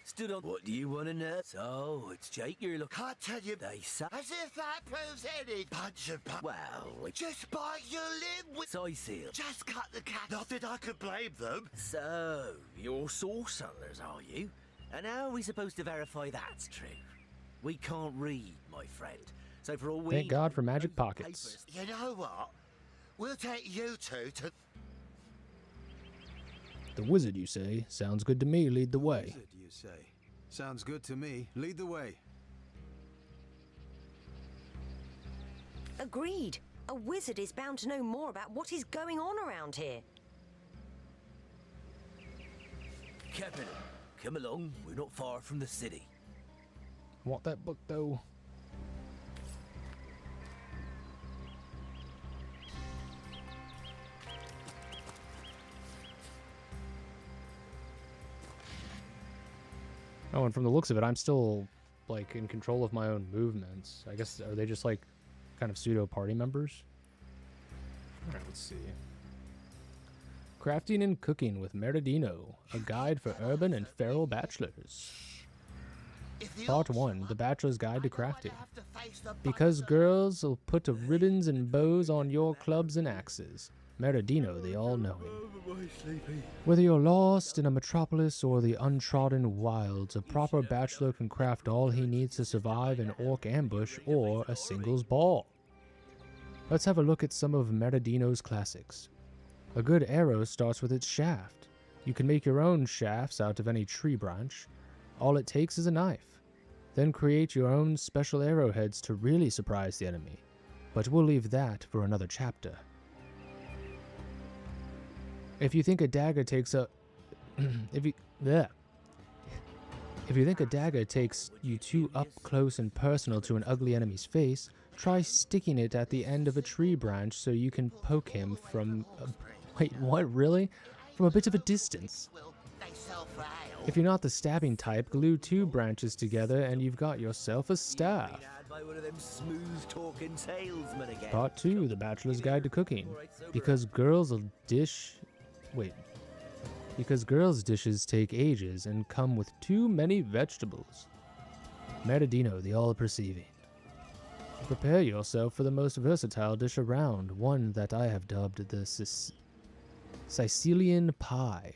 Stood on... What do you want to know? So, it's Jake you're looking... Can't tell you... They say... As if that proves any bunch of... Well, just bite your lip with... Soy seal. Just cut the cat. Not that I could blame them. So, you're sorcerers, are you? And how are we supposed to verify that's true? We can't read, my friend. So for all we... Thank God for magic pockets. You know what? We'll take you two to... The wizard, you say? Sounds good to me. Lead the way. Wizard, you say? Sounds good to me. Lead the way. Agreed. A wizard is bound to know more about what is going on around here. Captain, come along. We're not far from the city. Want that book, though? Oh, and from the looks of it, I'm still, like, in control of my own movements. I guess, are they just, like, kind of pseudo-party members? Alright, let's see. Crafting and Cooking with Meridino, a guide for urban and feral bachelors. Part 1, The Bachelor's Guide to Crafting. Because girls will put ribbons and bows on your clubs and axes. Meridino, the all-knowing. Whether you're lost in a metropolis or the untrodden wilds, a proper bachelor can craft all he needs to survive an orc ambush or a singles ball. Let's have a look at some of Meridino's classics. A good arrow starts with its shaft. You can make your own shafts out of any tree branch. All it takes is a knife. Then create your own special arrowheads to really surprise the enemy. But we'll leave that for another chapter. If you think a dagger takes a... If you think a dagger takes you too up close and personal to an ugly enemy's face, try sticking it at the end of a tree branch so you can poke him from... wait, what, really? From a bit of a distance. If you're not the stabbing type, glue 2 branches together and you've got yourself a staff. Part 2, The Bachelor's Guide to Cooking. Because girls' dishes take ages and come with too many vegetables. Meridino, the all-perceiving. Prepare yourself for the most versatile dish around, one that I have dubbed the Sicilian pie.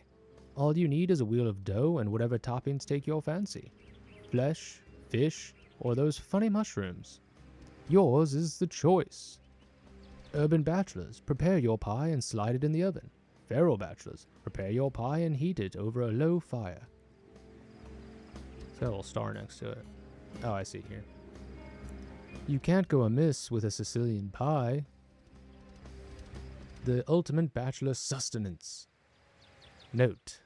All you need is a wheel of dough and whatever toppings take your fancy. Flesh, fish, or those funny mushrooms. Yours is the choice. Urban bachelors, prepare your pie and slide it in the oven. Feral bachelors, prepare your pie and heat it over a low fire. It's got a little star next to it. Oh, I see here. You can't go amiss with a Sicilian pie. The ultimate bachelor sustenance. Note: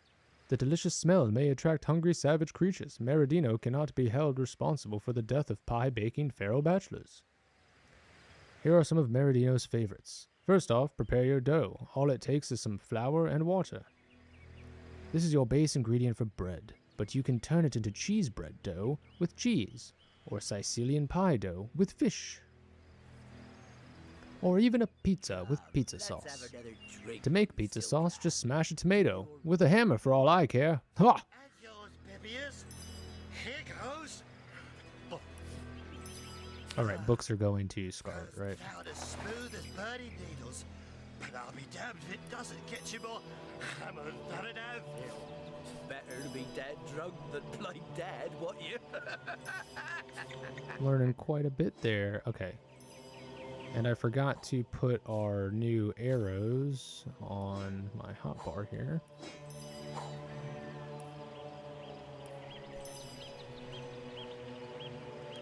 the delicious smell may attract hungry savage creatures. Meridino cannot be held responsible for the death of pie-baking feral bachelors. Here are some of Meridino's favorites. First off, prepare your dough. All it takes is some flour and water. This is your base ingredient for bread, but you can turn it into cheese bread dough with cheese, or Sicilian pie dough with fish, or even a pizza with pizza sauce. To make pizza sauce, just smash a tomato, with a hammer for all I care. Ha! Alright, books are going to Scarlet, right? As smooth as birdie needles, but I'll be damned if it doesn't get you more hammered than an anvil. Better to be dead drunk than play dead, what you? Learning quite a bit there. Okay. And I forgot to put our new arrows on my hotbar here.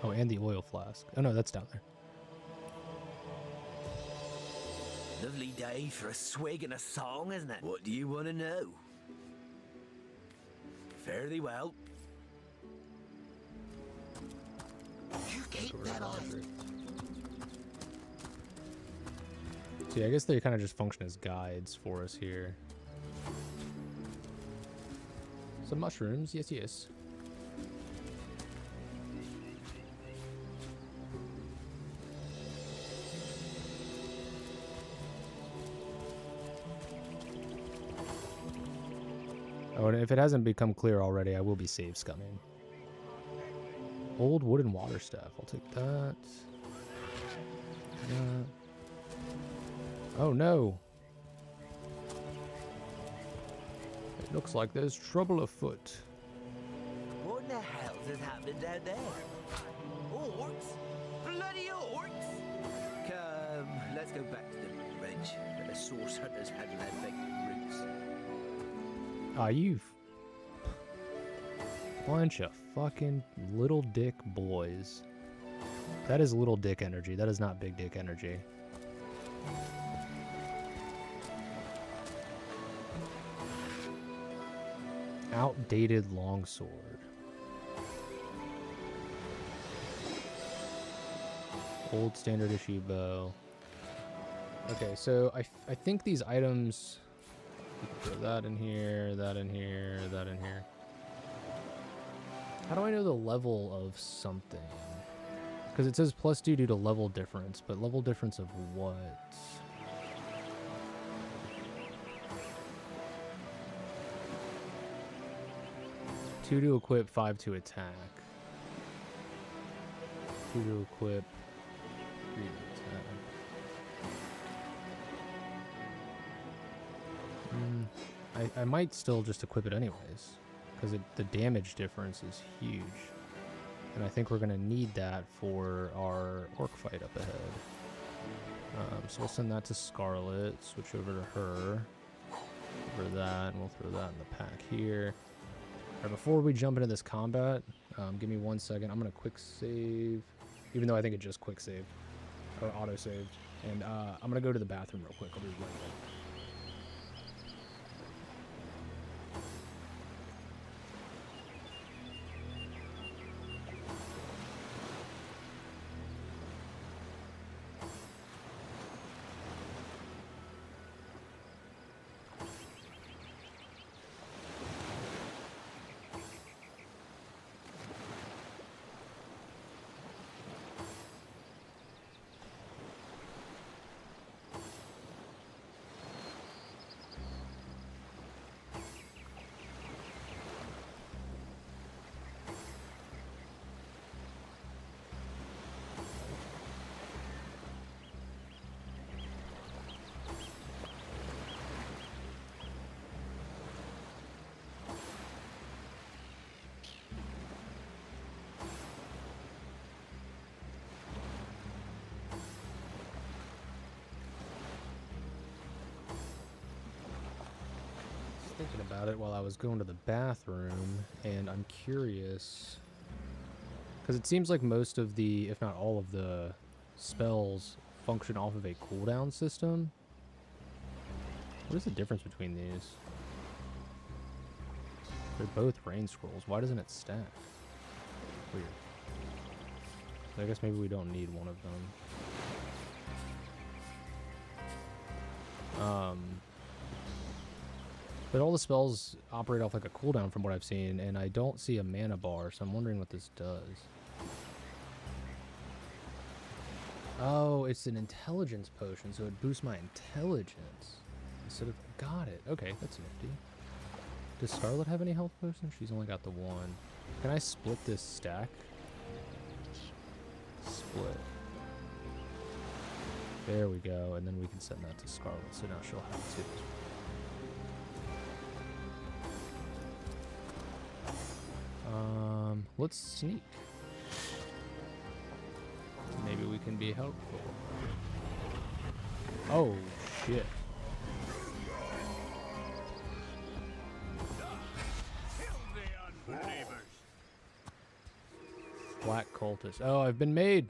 Oh, and the oil flask. Oh no, that's down there. Lovely day for a swig and a song, isn't it? What do you want to know? Fare thee well. You keep that on. See, I guess they kind of just function as guides for us here. Some mushrooms, yes, yes. Oh, and if it hasn't become clear already, I will be save scumming. Old wooden water staff. I'll take that. Oh no. It looks like there's trouble afoot. What in the hell is happening down there? Orcs? Bloody orcs! Come, let's go back to the ridge where the source hunters had their big roots. Ah, you bunch of fucking little dick boys. That is little dick energy. That is not big dick energy. Outdated longsword. Old standard issue bow. Okay, so I think these items... Throw that in here, that in here, that in here. How do I know the level of something? Because it says +2 due to level difference, but level difference of what? Two to equip, 5 to attack. 2 to equip, 3 to attack. I might still just equip it anyways, because the damage difference is huge. And I think we're going to need that for our orc fight up ahead. So we'll send that to Scarlet, switch over to her, over that, and we'll throw that in the pack here. Alright, before we jump into this combat, give me 1 second. I'm gonna quick save, even though I think it just quick saved or auto saved. And I'm gonna go to the bathroom real quick. I'll be right back. Thinking about it while I was going to the bathroom, and I'm curious because it seems like most of the, if not all of the spells function off of a cooldown system. What is the difference between these? They're both rain scrolls. Why doesn't it stack? Weird. I guess maybe we don't need one of them. But all the spells operate off like a cooldown from what I've seen, and I don't see a mana bar, so I'm wondering what this does. Oh, it's an intelligence potion, so it boosts my intelligence instead of... Got it. Okay, that's nifty. Does Scarlet have any health potions? She's only got the one. Can I split this stack? Split. There we go, and then we can send that to Scarlet, so now she'll have two. Let's sneak. Maybe we can be helpful. Oh, shit. Black cultist. Oh, I've been made.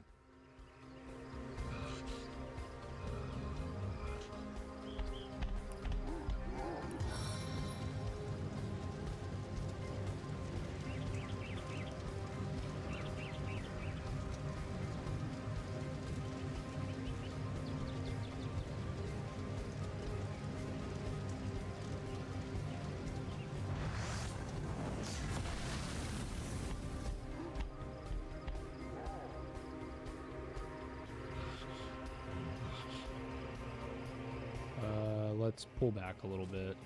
Let's pull back a little bit.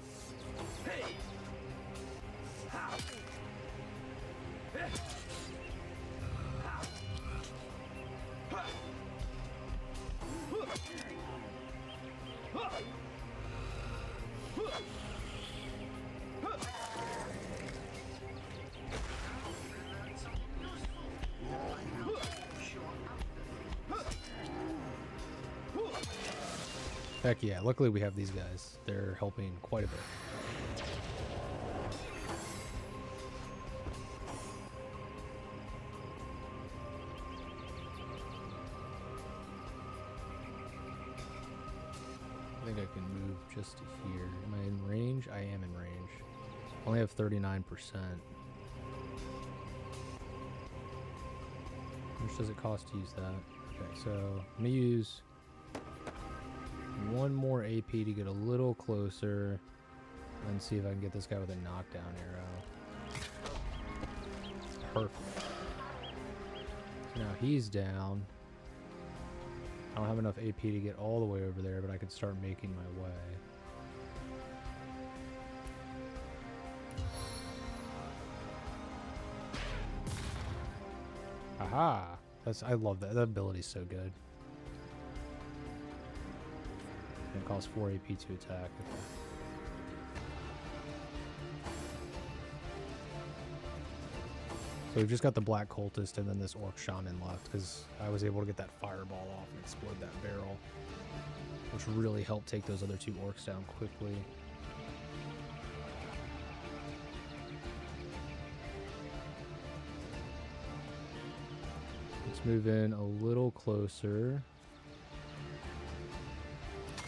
Heck yeah, luckily we have these guys. They're helping quite a bit. I think I can move just to here. Am I in range? I am in range. I only have 39%. How much does it cost to use that? Okay, so I'm gonna use one more AP to get a little closer and see if I can get this guy with a knockdown arrow. Perfect. So now he's down. I don't have enough AP to get all the way over there, but I can start making my way. Aha! I love that. That ability's so good. It costs 4 AP to attack. Okay. So we've just got the Black Cultist and then this Orc Shaman left because I was able to get that fireball off and explode that barrel, which really helped take those other two Orcs down quickly. Let's move in a little closer.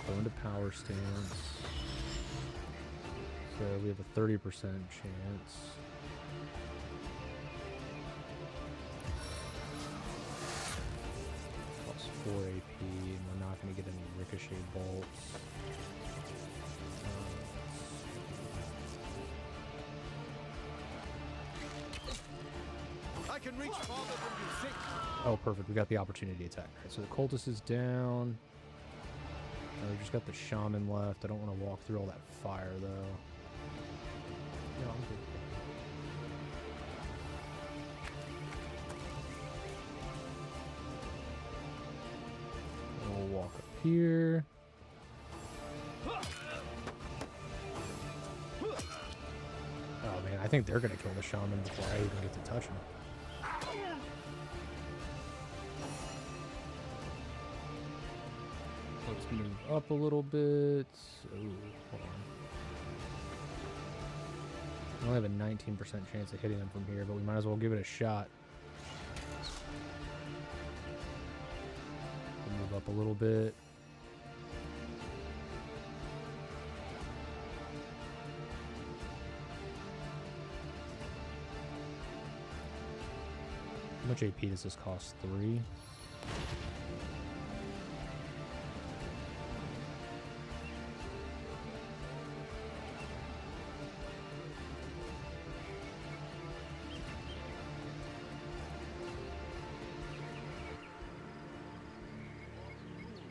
Go into power stance. So we have a 30% chance. Plus 4 AP, and we're not going to get any ricochet bolts. I can reach farther than you think. Oh, perfect. We got the opportunity attack. Right, so the cultist is down. We've just got the shaman left. I don't want to walk through all that fire, though. No, I'm good. And we'll walk up here. Oh, man. I think they're going to kill the shaman before I even get to touch him. Let's move up a little bit. Ooh, hold on. I only have a 19% chance of hitting him from here, but we might as well give it a shot. We'll move up a little bit. How much AP does this cost? 3?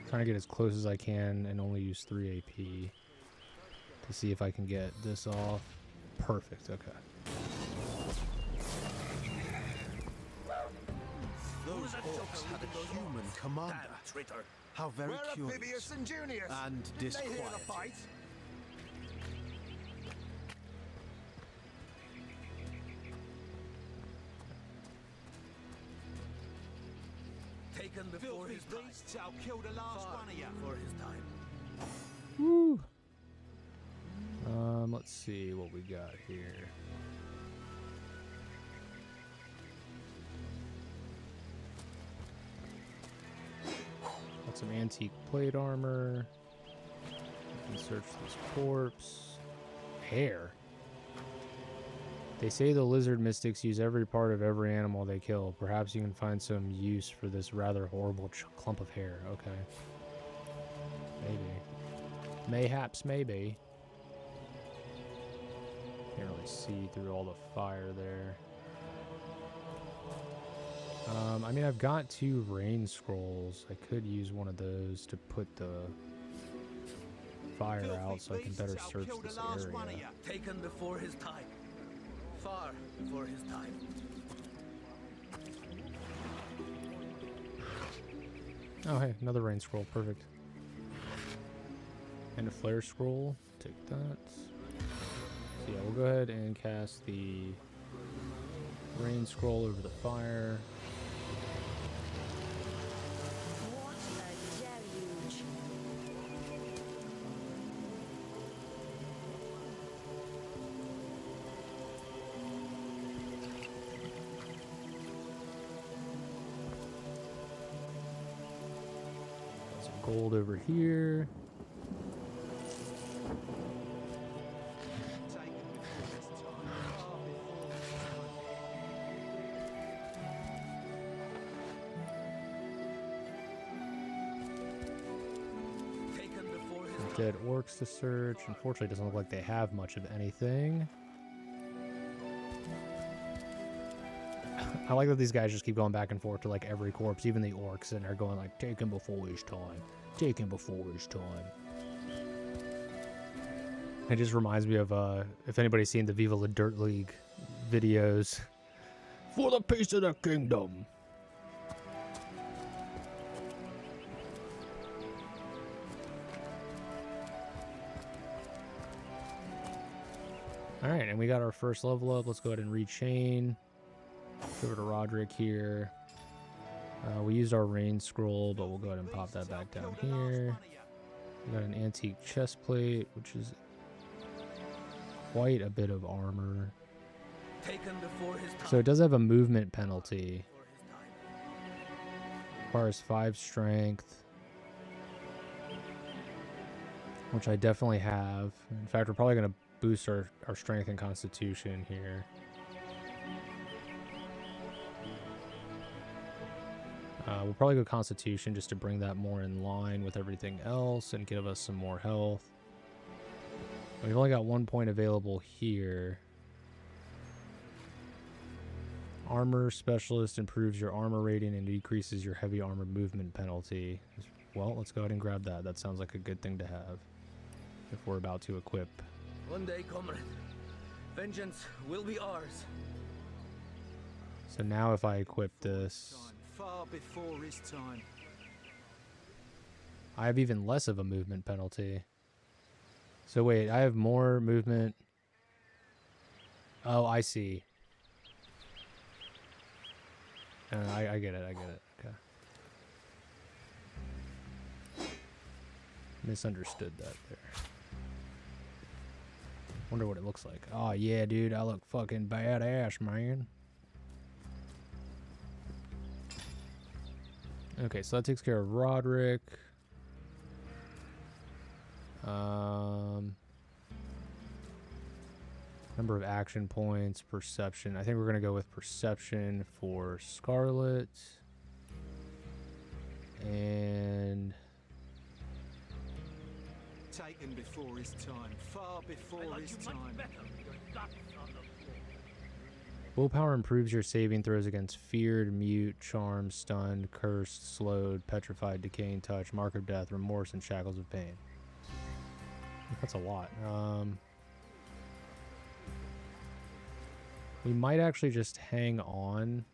Trying to get as close as I can and only use 3 AP to see if I can get this off. Perfect, okay. Those orcs had a human commander. How very curious and disquieting. Taken before his beasts, I'll kill the last one of you before his time. Woo! Let's see what we got here. Got some antique plate armor. We can search this corpse. Hair. They say the lizard mystics use every part of every animal they kill. Perhaps you can find some use for this rather horrible clump of hair. Okay. Maybe. Mayhaps, maybe. Can't really see through all the fire there. I mean, I've got 2 rain scrolls. I could use one of those to put the fire out so I can better search this area. Taken before his time. Far before his time. Oh, hey, another rain scroll. Perfect. And a flare scroll. Take that. So yeah, we'll go ahead and cast the rain scroll over the fire. What a deluge. Some gold over here. Dead orcs to search. Unfortunately, it doesn't look like they have much of anything. I like that these guys just keep going back and forth to like every corpse, even the orcs, and they're going like, take him before his time. Take him before his time. It just reminds me of, if anybody's seen the Viva La Dirt League videos. For the peace of the kingdom. Alright, and we got our first level up. Let's go ahead and rechain. Go over to Roderick here. We used our rain scroll, but we'll go ahead and pop that back down here. We got an antique chest plate, which is quite a bit of armor. Taken before his time. So it does have a movement penalty. Requires 5 strength, which I definitely have. In fact, we're probably going to boost our strength and constitution here. We'll probably go constitution just to bring that more in line with everything else and give us some more health. We've only got 1 point available here. Armor specialist improves your armor rating and decreases your heavy armor movement penalty. Well, let's go ahead and grab that. That sounds like a good thing to have if we're about to equip. One day, comrade, vengeance will be ours. So now if I equip this, Far before his time. I have even less of a movement penalty. So wait, I have more movement. Oh, I see. I get it. Okay. Misunderstood that there. Wonder what it looks like. Oh yeah, dude, I look fucking badass, man. Okay, so that takes care of Roderick. Number of action points, perception. I think we're going to go with perception for Scarlet. And Taken before his time, far before his time. willpower improves your saving throws against feared, mute, charmed, stunned, cursed, slowed, petrified, decaying touch, mark of death, remorse, and shackles of pain. That's a lot. We might actually just hang on.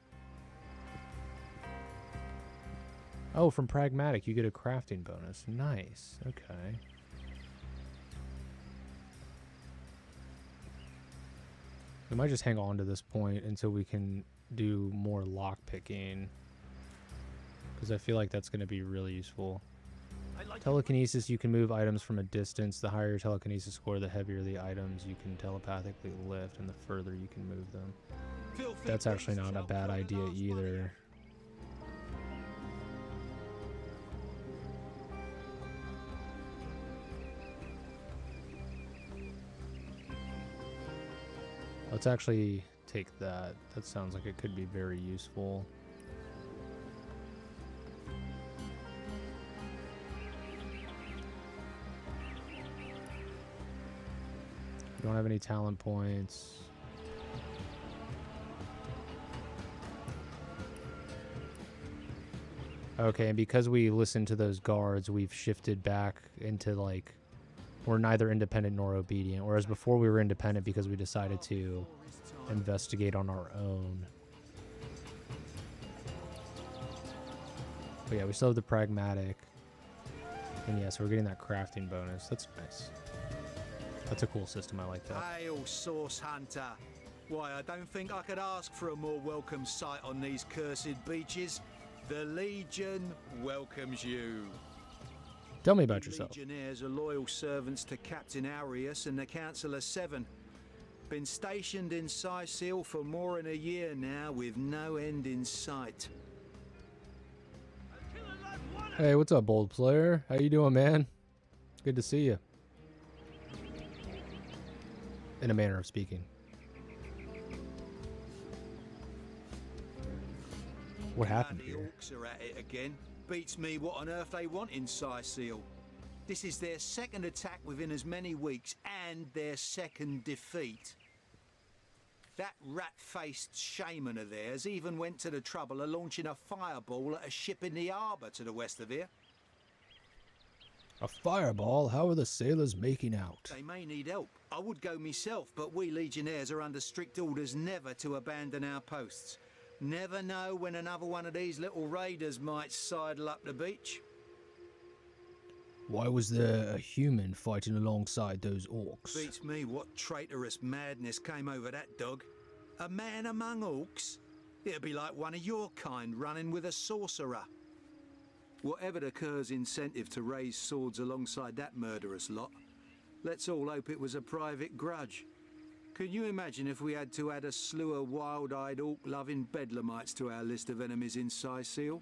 Oh, from Pragmatic, you get a crafting bonus. Nice. Okay. We might just hang on to this point until we can do more lock picking, because I feel like that's going to be really useful. Telekinesis, you can move items from a distance. The higher your telekinesis score, the heavier the items you can telepathically lift, and the further you can move them. That's actually not a bad idea either. Let's actually take that. That sounds like it could be very useful. Don't have any talent points. Okay, and because we listened to those guards, we've shifted back into, like, we're neither independent nor obedient, whereas before we were independent because we decided to investigate on our own. But yeah, we still have the Pragmatic. And yeah, so we're getting that crafting bonus. That's nice. That's a cool system. I like that. Hail, Source Hunter. Why, I don't think I could ask for a more welcome sight on these cursed beaches. The Legion welcomes you. Tell me about yourself. Legionnaires are loyal servants to Captain Arius and the Council of Seven. Been stationed in Sicil for more than a year now, with no end in sight. Hey, what's up, bold player? How you doing, man? Good to see you. In a manner of speaking. What happened here? The orcs are at it again. Beats me what on earth they want in Sicil. This is their second attack within as many weeks, and their second defeat. That rat-faced shaman of theirs even went to the trouble of launching a fireball at a ship in the harbour to the west of here. A fireball? How are the sailors making out? They may need help. I would go myself, but we legionnaires are under strict orders never to abandon our posts. Never know when another one of these little raiders might sidle up the beach. Why was there a human fighting alongside those orcs? Beats me what traitorous madness came over that dog. A man among orcs? It'd be like one of your kind running with a sorcerer. Whatever the Cur's incentive to raise swords alongside that murderous lot, let's all hope it was a private grudge. Can you imagine if we had to add a slew of wild-eyed orc-loving bedlamites to our list of enemies in Sicil?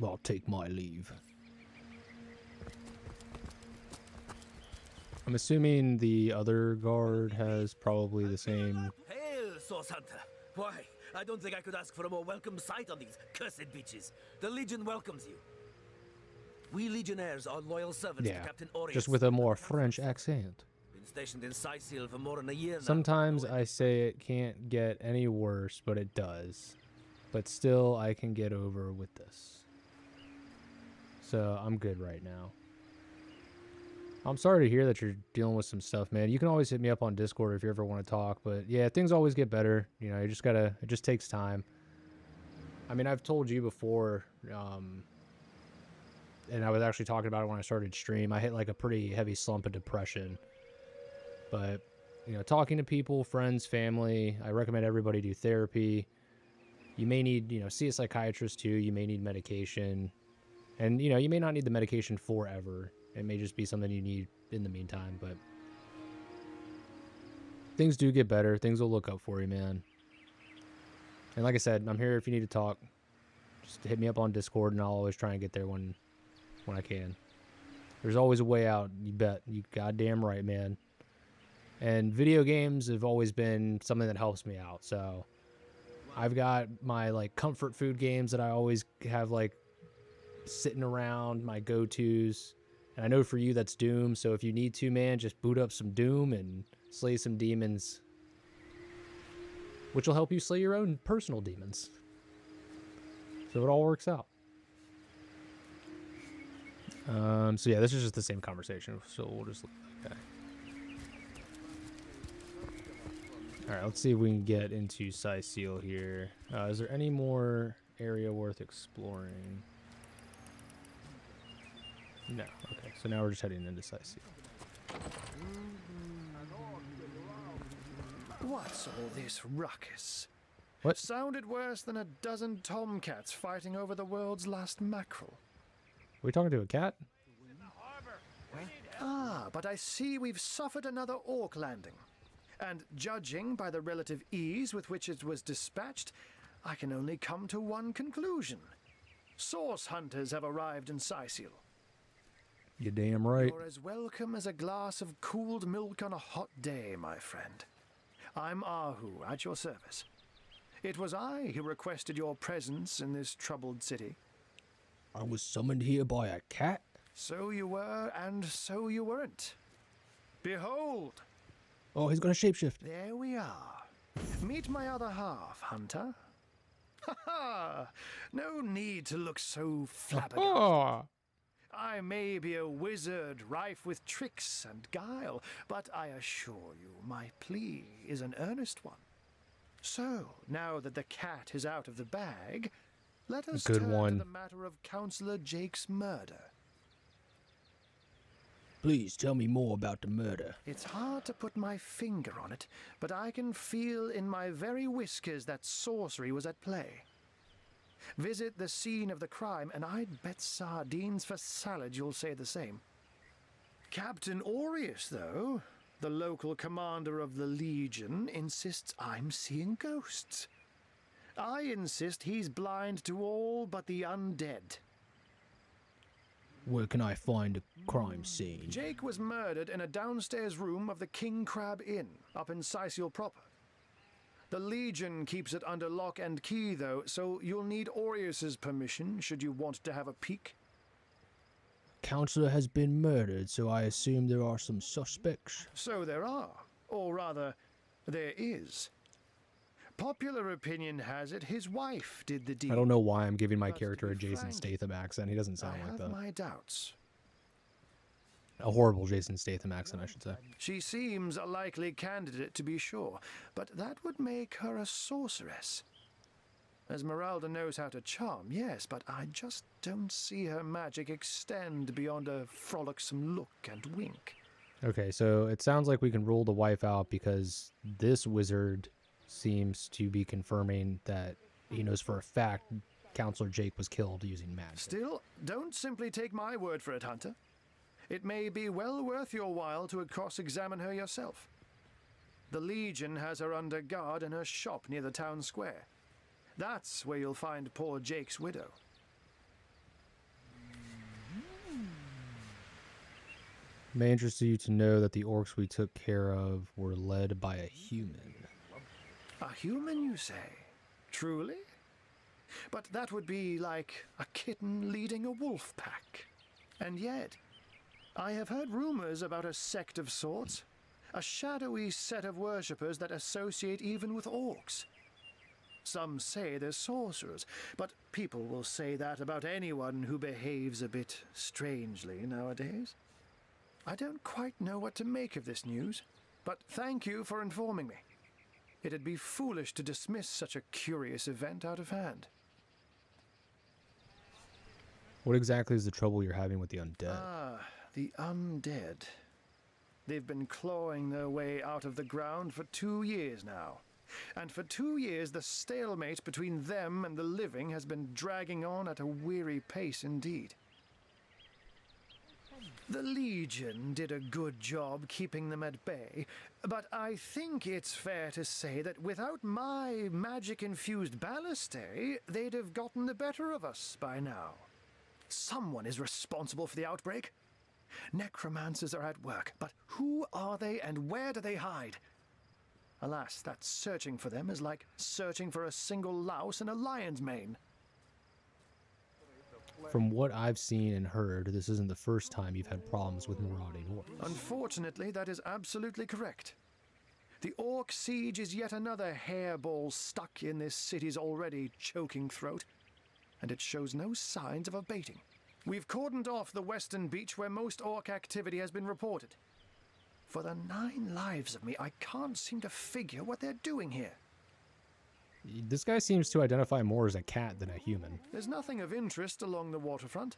I'll take my leave. I'm assuming the other guard has probably the same. Hail, Source Hunter! Why, I don't think I could ask for a more welcome sight on these cursed beaches. The Legion welcomes you. We Legionnaires are loyal servants to Captain Orius. Just with a more French accent. Been stationed in Sicil for more than a year now. Sometimes I say it can't get any worse, but it does. But still, I can get over with this. So I'm good right now. I'm sorry to hear that you're dealing with some stuff, man. You can always hit me up on Discord if you ever want to talk. But yeah, things always get better. You know, you just gotta, it just takes time. I mean, I've told you before, and I was actually talking about it when I started stream. I hit like a pretty heavy slump of depression. But, you know, talking to people, friends, family, I recommend everybody do therapy. You may need, you know, see a psychiatrist too. You may need medication. And, you know, you may not need the medication forever. It may just be something you need in the meantime, but things do get better. Things will look up for you, man. And like I said, I'm here if you need to talk. Just hit me up on Discord, and I'll always try and get there when I can. There's always a way out. You bet. You goddamn right, man. And video games have always been something that helps me out. So I've got my like comfort food games that I always have like sitting around, my go-tos. And I know for you that's Doom, so if you need to, man, just boot up some Doom and slay some demons. Which will help you slay your own personal demons. So it all works out. So yeah, this is just the same conversation, so we'll just okay. Alright, let's see if we can get into Sicil here. Is there any more area worth exploring? No. Okay, so now we're just heading into Sicil. What's all this ruckus? What? Sounded worse than a dozen tomcats fighting over the world's last mackerel. Are we talking to a cat? Ah, but I see we've suffered another orc landing. And judging by the relative ease with which it was dispatched, I can only come to one conclusion. Source hunters have arrived in Sicil. You're damn right. You're as welcome as a glass of cooled milk on a hot day, my friend. I'm Ahu, at your service. It was I who requested your presence in this troubled city. I was summoned here by a cat? So you were, and so you weren't. Behold! Oh, he's gonna shapeshift. There we are. Meet my other half, Hunter. Ha ha! No need to look so flabbergasted. I may be a wizard rife with tricks and guile, but I assure you my plea is an earnest one. So, now that the cat is out of the bag, let us turn to the matter of Councillor Jake's murder. Please tell me more about the murder. It's hard to put my finger on it, but I can feel in my very whiskers that sorcery was at play. Visit the scene of the crime, and I'd bet sardines for salad you'll say the same. Captain Orius, though, the local commander of the Legion, insists I'm seeing ghosts. I insist he's blind to all but the undead. Where can I find a crime scene? Jake was murdered in a downstairs room of the King Crab Inn, up in Sicil proper. The Legion keeps it under lock and key, though, so you'll need Orius's permission should you want to have a peek. Counselor has been murdered, so I assume there are some suspects. So there are, or rather, there is. Popular opinion has it his wife did the deed. I don't know why I'm giving my character a Jason Statham accent. He doesn't sound like that. I have my doubts. A horrible Jason Statham accent, I should say. She seems a likely candidate, to be sure, but that would make her a sorceress. Esmeralda knows how to charm, yes, but I just don't see her magic extend beyond a frolicsome look and wink. Okay, so it sounds like we can rule the wife out because this wizard seems to be confirming that he knows for a fact Counselor Jake was killed using magic. Still, don't simply take my word for it, Hunter. It may be well worth your while to cross-examine her yourself. The Legion has her under guard in her shop near the town square. That's where you'll find poor Jake's widow. May interest you to know that the orcs we took care of were led by a human. A human, you say? Truly? But that would be like a kitten leading a wolf pack. And yet, I have heard rumors about a sect of sorts, a shadowy set of worshippers that associate even with orcs. Some say they're sorcerers, but people will say that about anyone who behaves a bit strangely nowadays. I don't quite know what to make of this news, but thank you for informing me. It'd be foolish to dismiss such a curious event out of hand. What exactly is the trouble you're having with the undead? Ah, the undead. They've been clawing their way out of the ground for 2 years now. And for 2 years, the stalemate between them and the living has been dragging on at a weary pace indeed. The Legion did a good job keeping them at bay, but I think it's fair to say that without my magic-infused ballistae, they'd have gotten the better of us by now. Someone is responsible for the outbreak. Necromancers are at work, but who are they and where do they hide? Alas, that searching for them is like searching for a single louse in a lion's mane. From what I've seen and heard, this isn't the first time you've had problems with marauding orcs. Unfortunately, that is absolutely correct. The orc siege is yet another hairball stuck in this city's already choking throat, and it shows no signs of abating. We've cordoned off the western beach where most orc activity has been reported. For the 9 lives of me, I can't seem to figure what they're doing here. This guy seems to identify more as a cat than a human. There's nothing of interest along the waterfront,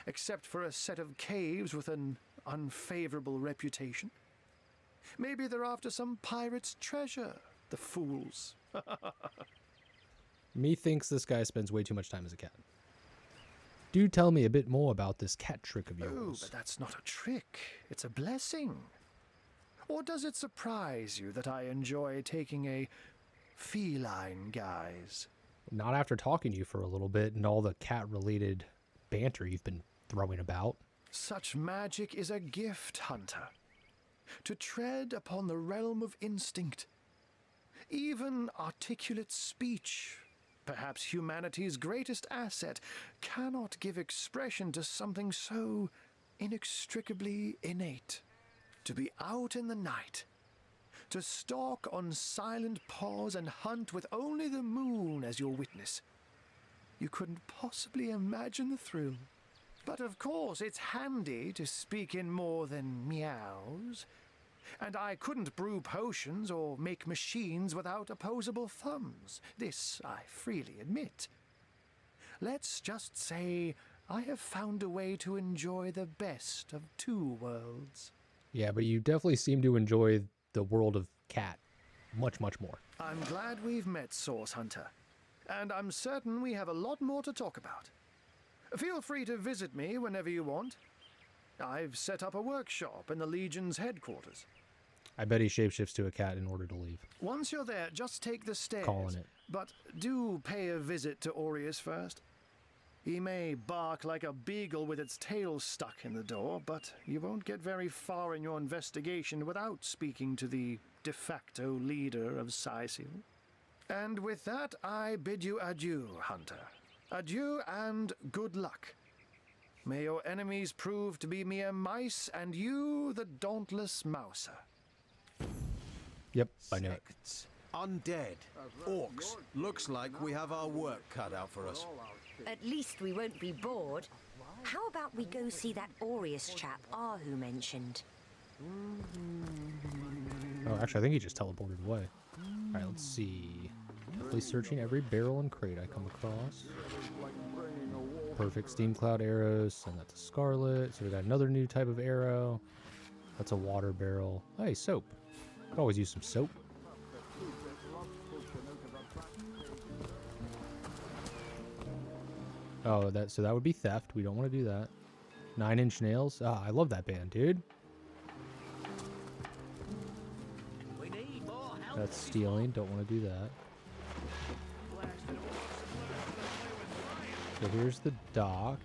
except for a set of caves with an unfavorable reputation. Maybe they're after some pirate's treasure, the fools. Methinks this guy spends way too much time as a cat. Do tell me a bit more about this cat trick of yours. Oh, but that's not a trick. It's a blessing. Or does it surprise you that I enjoy taking a feline guise? Not after talking to you for a little bit and all the cat-related banter you've been throwing about. Such magic is a gift, Hunter. To tread upon the realm of instinct. Even articulate speech, perhaps humanity's greatest asset, cannot give expression to something so inextricably innate. To be out in the night, to stalk on silent paws and hunt with only the moon as your witness. You couldn't possibly imagine the thrill. But of course, it's handy to speak in more than meows. And I couldn't brew potions or make machines without opposable thumbs. This I freely admit. Let's just say I have found a way to enjoy the best of 2 worlds. Yeah, but you definitely seem to enjoy the world of cat much, much more. I'm glad we've met, Source Hunter. And I'm certain we have a lot more to talk about. Feel free to visit me whenever you want. I've set up a workshop in the Legion's headquarters. I bet he shapeshifts to a cat in order to leave. Once you're there, just take the stairs. Calling it. But do pay a visit to Aureus first. He may bark like a beagle with its tail stuck in the door, but you won't get very far in your investigation without speaking to the de facto leader of Sicil. And with that, I bid you adieu, Hunter. Adieu and good luck. May your enemies prove to be mere mice, and you the dauntless mouser. Yep, I know it. Undead. Orcs. Looks like we have our work cut out for us. At least we won't be bored. How about we go see that Aureus chap Ahu mentioned? Oh, actually, I think he just teleported away. Alright, let's see. Definitely searching every barrel and crate I come across. Perfect steam cloud arrows. Send that to Scarlet. So we got another new type of arrow. That's a water barrel. Hey, soap. Could always use some soap. Oh, so that would be theft. We don't want to do that. 9-inch nails. Ah, I love that band, dude. That's stealing. Don't want to do that. So here's the dock.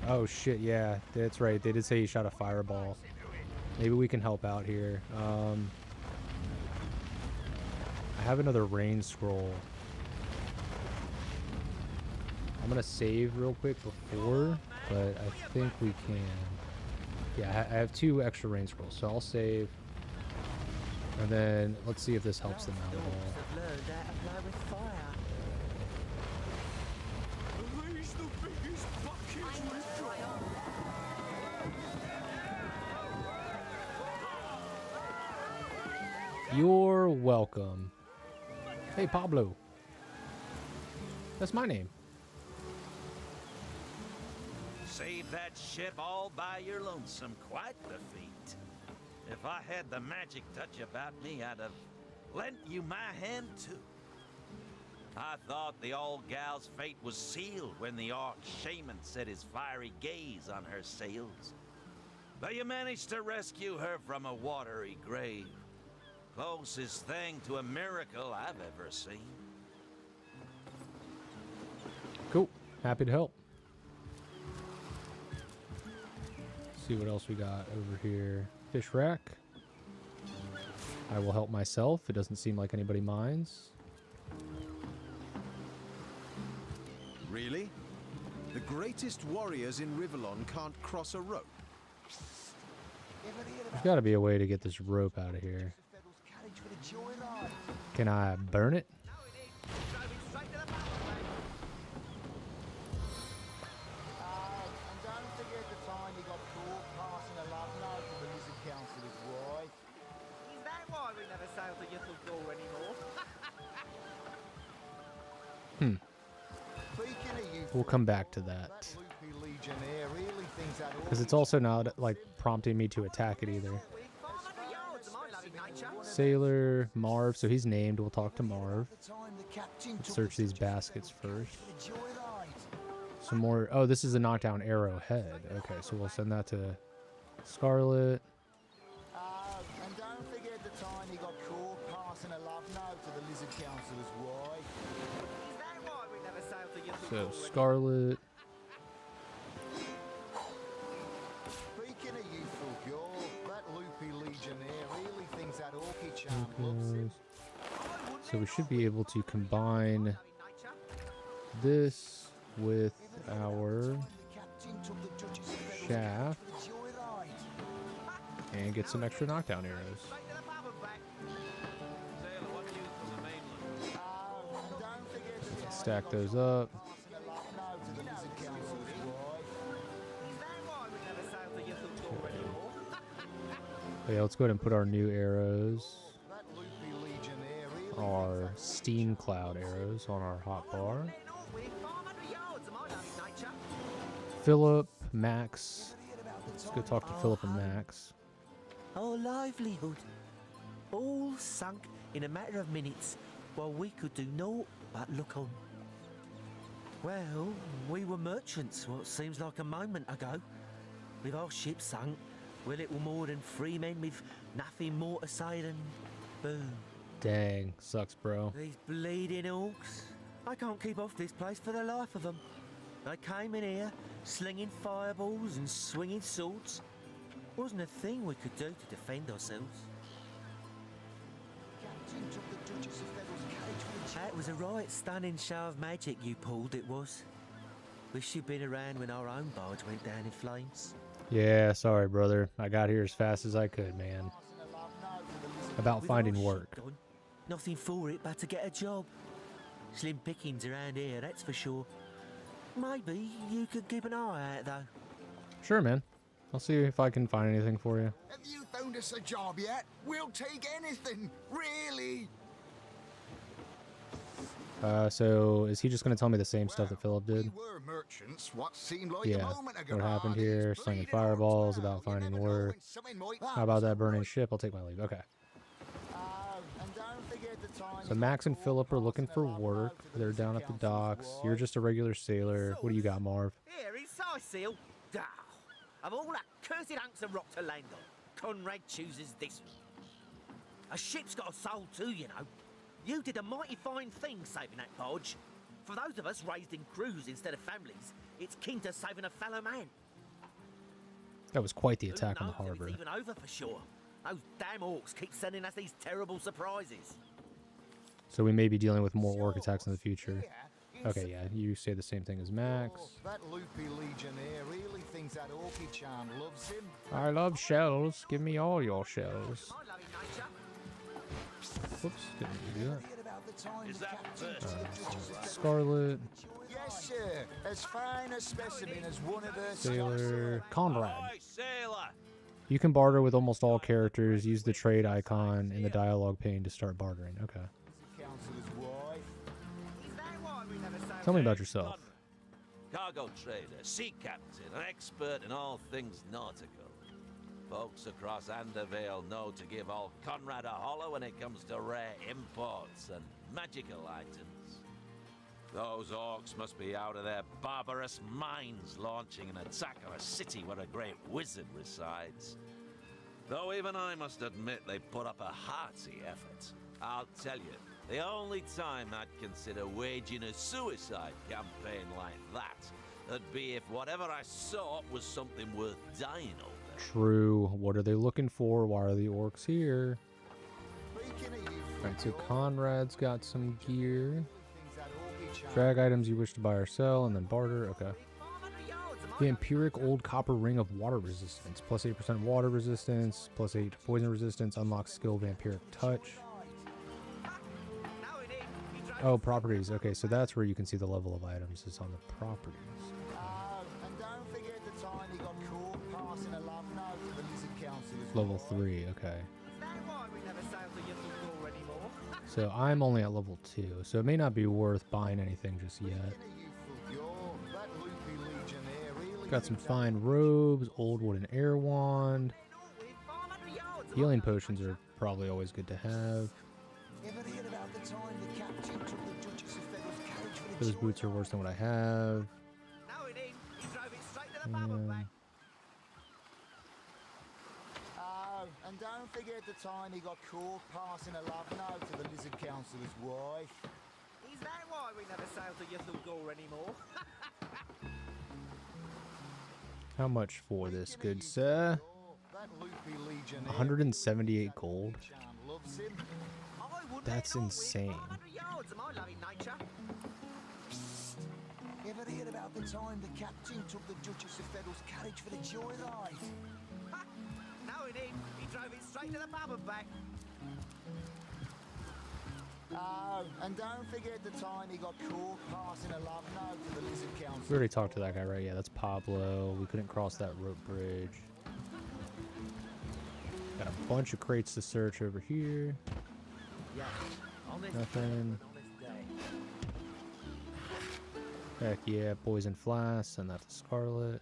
Oh shit, yeah, that's right. They did say he shot a fireball. Maybe we can help out here. I have another rain scroll. I'm gonna save real quick before, but I think we can. Yeah, I have 2 extra rain scrolls, so I'll save. And then let's see if this helps them out at all. You're welcome. Hey, Pablo. That's my name. Save that ship all by your lonesome. Quite the feat. If I had the magic touch about me, I'd have lent you my hand too. I thought the old gal's fate was sealed when the orc shaman set his fiery gaze on her sails. But you managed to rescue her from a watery grave. Closest thing to a miracle I've ever seen. Cool. Happy to help. See what else we got over here. Fish rack. I will help myself. It doesn't seem like anybody minds. Really? The greatest warriors in Rivellion can't cross a rope. There's got to be a way to get this rope out of here. Can I burn it? We'll come back to that. Because it's also not like prompting me to attack it either. Sailor, Marv, so he's named. We'll talk to Marv. Let's search these baskets first. Some more. Oh, this is a knockdown arrow head. Okay, so we'll send that to Scarlet. And don't forget the time he got caught passing a love note to the Lizard Council's wife. Is that why we never sailed to So Scarlet. Speaking of youthful girl, that loopy legionnaire really thinks that orky charm looks. So we should be able to combine this with our shaft and get some extra knockdown arrows. Stack those up. Oh yeah, let's go ahead and put our new arrows, our steam cloud arrows, on our hotbar. Philip, Max. Let's go talk to Philip and Max. Our livelihood, all sunk in a matter of minutes, while we could do naught but look on. Well, we were merchants what seems like a moment ago. With our ship sunk, we're little more than 3 men with nothing more to say than boom. Dang, sucks, bro. These bleeding orcs. I can't keep off this place for the life of them. They came in here, slinging fireballs and swinging swords. Wasn't a thing we could do to defend ourselves. That was a right stunning show of magic you pulled, it was. Wish you'd been around when our own barge went down in flames. Yeah, sorry, brother. I got here as fast as I could, man. About finding work. Nothing for it but to get a job. Slim pickings around here, that's for sure. Maybe you could keep an eye out, though. Sure, man. I'll see if I can find anything for you. Have you found us a job yet? We'll take anything, really. So is he just going to tell me the same stuff that Philip did? We were merchants, what seemed like Yeah. a moment ago. What happened here? Slinging fireballs, about finding work. How about that burning ship? I'll take my leave. Okay. So Max and Philip are looking for work. They're down at the docks. You're just a regular sailor. What do you got, Marv? Here, inside seal. Of all that cursed hunks of rock to land on, Conrad chooses this one. A ship's got a soul too, you know. You did a mighty fine thing saving that barge. For those of us raised in crews instead of families, it's kin to saving a fellow man. That was quite the attack on the harbor. It's even over for sure. Those damn orcs keep sending us these terrible surprises. So we may be dealing with more orc attacks in the future. Okay, yeah, you say the same thing as Max. That loopy legionnaire really thinks that Orchid-chan loves him. I love shells. Give me all your shells. Whoops, didn't mean to do that. Is that Scarlet. Yes, sir. As fine a specimen as one of her Sailor. Conrad. Sailor! You can barter with almost all characters. Use the trade icon in the dialogue pane to start bartering. Okay. Tell me about yourself. Cargo trader, sea captain, an expert in all things nautical. Folks across Andervale know to give old Conrad a hollow when it comes to rare imports and magical items. Those orcs must be out of their barbarous minds launching an attack on a city where a great wizard resides. Though even I must admit they put up a hearty effort. I'll tell you, the only time I'd consider waging a suicide campaign like that would be if whatever I sought was something worth dying over. True. What are they looking for? Why are the orcs here? Alright, so Conrad's got some gear. Drag items you wish to buy or sell, and then barter. Okay. Vampiric Old Copper Ring of Water Resistance. Plus 8% water resistance. Plus 8 poison resistance. Unlocks skill Vampiric Touch. Oh, properties. Okay, so that's where you can see the level of items is on the properties. And don't forget the time he got caught passing a love note to the Lizard Council. Level 3, okay. Is that why we never sail to Yellow Door anymore? So I'm only at level 2, so it may not be worth buying anything just yet. Got some fine robes, old wooden air wand. Healing potions are probably always good to have. Those boots are worse than what I have. And don't forget the time he got caught passing a love note to the Lizard Councilor's wife. Is that why we never sail to Yellow Door anymore? How much for this, good sir? 178 gold. That's insane. Ever hear about the time the captain took the Duchess of Federal's carriage for the joyride? No, he didn't. He drove it straight to the pub and back. Oh, and don't forget the time he got caught passing a love note to the Lizard Council. We already talked to that guy, right? Yeah, that's Pablo. We couldn't cross that rope bridge. Got a bunch of crates to search over here. Yeah, on this Nothing. Heck yeah, poison flask, send that to Scarlet.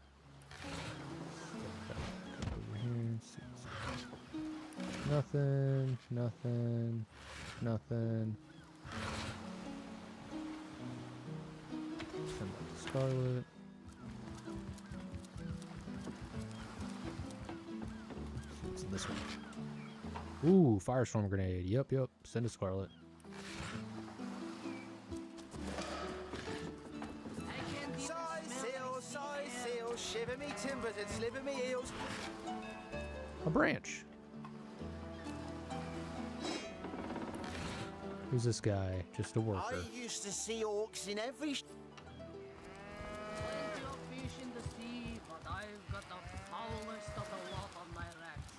Over here, nothing, nothing, nothing. Send that to Scarlet. What's in this one? Ooh, firestorm grenade. Yep, yep. Send to Scarlet. Shiver me timbers and sliver me heels. A branch. Who's this guy? Just a worker. I used to see orcs in every... Fish in the sea, but I've got the foulest of the lot on my racks.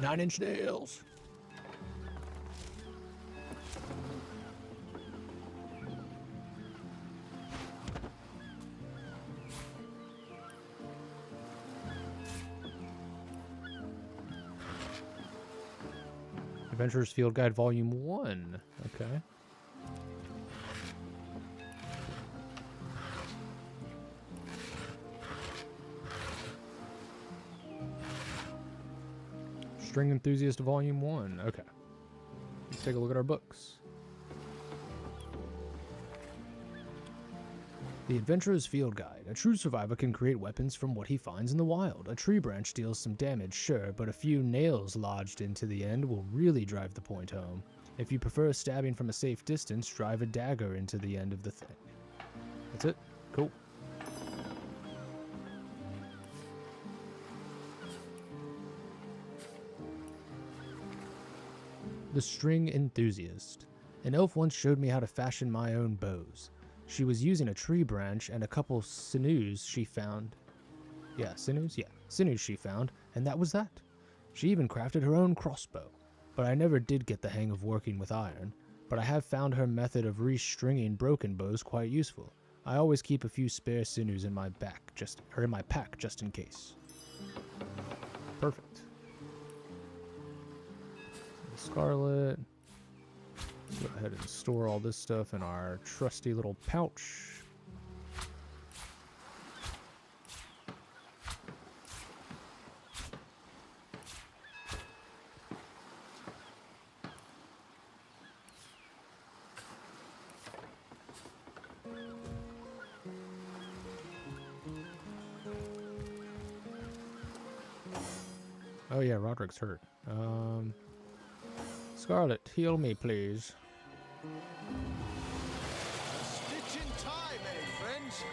Nine-inch nails. Adventurers Field Guide Volume 1. Okay. String Enthusiast Volume 1. Okay. Let's take a look at our books. The Adventurer's Field Guide. A true survivor can create weapons from what he finds in the wild. A tree branch deals some damage, sure, but a few nails lodged into the end will really drive the point home. If you prefer stabbing from a safe distance, drive a dagger into the end of the thing. That's it. Cool. The String Enthusiast. An elf once showed me how to fashion my own bows. She was using a tree branch and a couple sinews she found. Yeah, sinews? Yeah, sinews she found, and that was that. She even crafted her own crossbow. But I never did get the hang of working with iron, but I have found her method of restringing broken bows quite useful. I always keep a few spare sinews in my pack just in case. Perfect. Scarlet. Go ahead and store all this stuff in our trusty little pouch. Oh yeah, Roderick's hurt. Scarlet, heal me, please. Stitch in time, eh, friends?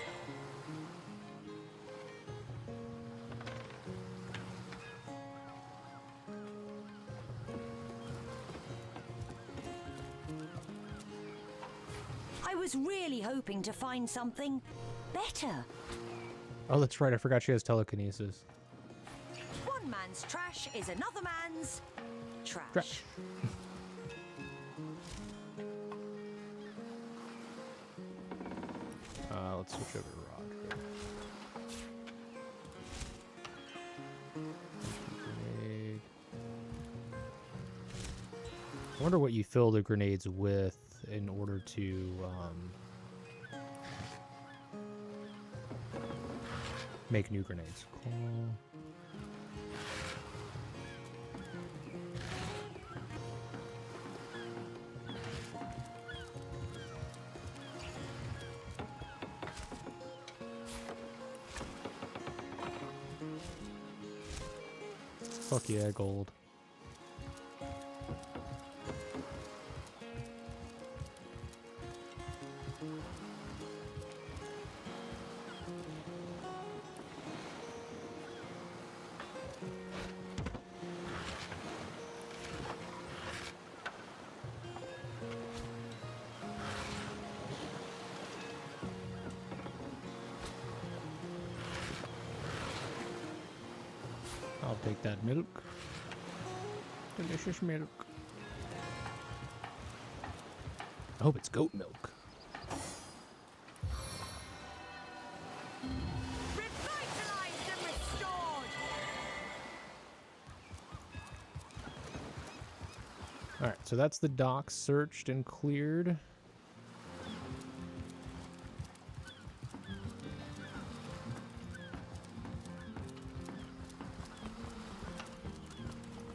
I was really hoping to find something better. Oh, that's right. I forgot she has telekinesis. One man's trash is another man's trash. Let's switch over to Roderick. Grenade. I wonder what you fill the grenades with in order to make new grenades. Cool. Fuck yeah, gold. I'll take that milk. Delicious milk. I hope it's goat milk. Revitalized and restored. Alright, so that's the docks searched and cleared.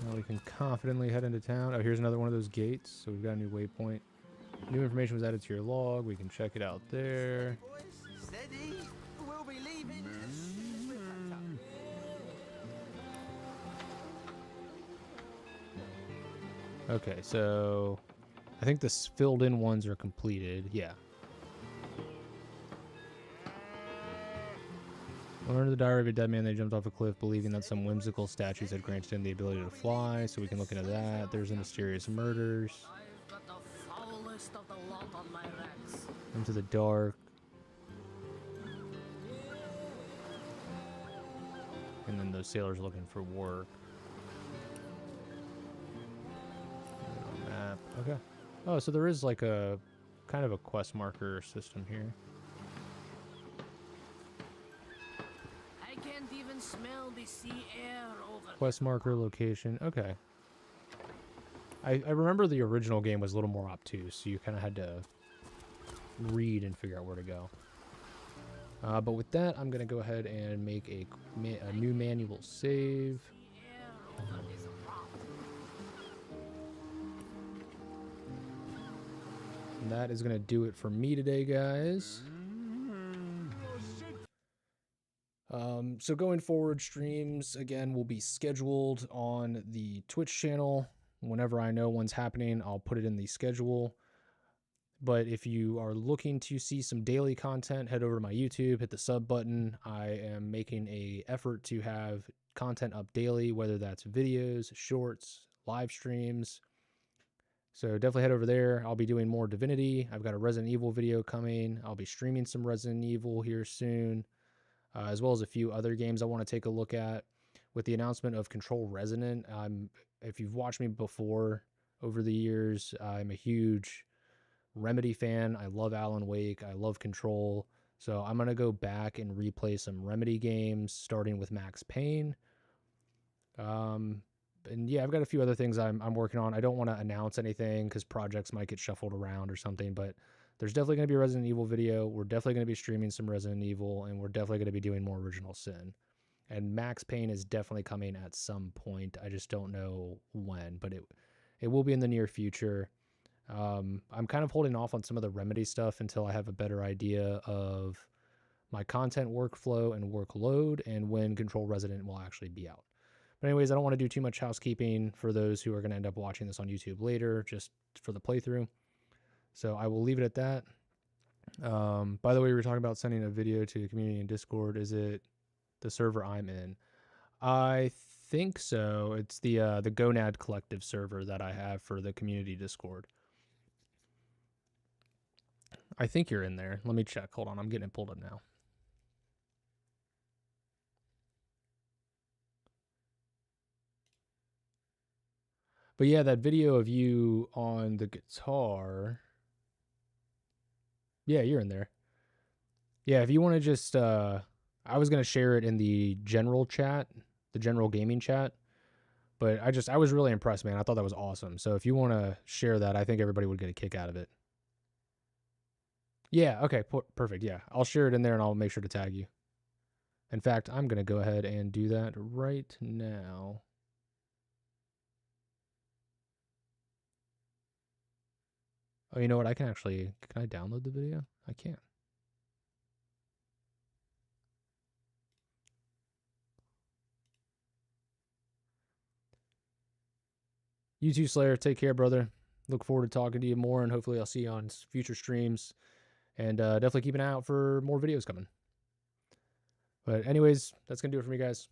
Now we can confidently head into town. Oh, here's another one of those gates. So we've got a new waypoint. New information was added to your log. We can check it out there. Steady. We'll be leaving. Okay, so I think the filled in ones are completed. Yeah. Learn the diary of a dead man. They jumped off a cliff, believing that some whimsical statues had granted him the ability to fly. So we can look into that. There's the mysterious murders. I've got the foulest of the lot on my racks. Into the dark. And then those sailors looking for work. Map. Okay. Oh, so there is like a kind of a quest marker system here. I can't even smell the sea air over. Quest marker location. Okay. I remember the original game was a little more obtuse, so you kind of had to read and figure out where to go. But with that, I'm going to go ahead and make a new manual save. that is going to do it for me today, guys. So going forward, streams, again, will be scheduled on the Twitch channel. Whenever I know one's happening, I'll put it in the schedule. But if you are looking to see some daily content, head over to my YouTube, hit the sub button. I am making an effort to have content up daily, whether that's videos, shorts, live streams. So definitely head over there. I'll be doing more Divinity. I've got a Resident Evil video coming. I'll be streaming some Resident Evil here soon, as well as a few other games I want to take a look at. With the announcement of Control Resonant, if you've watched me before over the years, I'm a huge Remedy fan. I love Alan Wake. I love Control. So I'm going to go back and replay some Remedy games, starting with Max Payne. And yeah, I've got a few other things I'm working on. I don't want to announce anything because projects might get shuffled around or something, but there's definitely going to be a Resident Evil video. We're definitely going to be streaming some Resident Evil, and we're definitely going to be doing more Original Sin. And Max Payne is definitely coming at some point. I just don't know when, but it will be in the near future. I'm kind of holding off on some of the Remedy stuff until I have a better idea of my content workflow and workload and when Control Resident will actually be out. But anyways, I don't want to do too much housekeeping for those who are going to end up watching this on YouTube later, just for the playthrough. So I will leave it at that. By the way, we were talking about sending a video to the community in Discord. Is it the server I'm in? I think so. It's the Gonad Collective server that I have for the community Discord. I think you're in there. Let me check. Hold on. I'm getting it pulled up now. But yeah, that video of you on the guitar. Yeah, you're in there. Yeah, if you want to just, I was going to share it in the general chat, the general gaming chat. But I was really impressed, man. I thought that was awesome. So if you want to share that, I think everybody would get a kick out of it. Yeah, okay, perfect. Yeah, I'll share it in there and I'll make sure to tag you. In fact, I'm going to go ahead and do that right now. Oh, you know what? Can I download the video? I can. You too, Slayer. Take care, brother. Look forward to talking to you more, and hopefully I'll see you on future streams. And definitely keep an eye out for more videos coming. But anyways, that's going to do it for me, guys.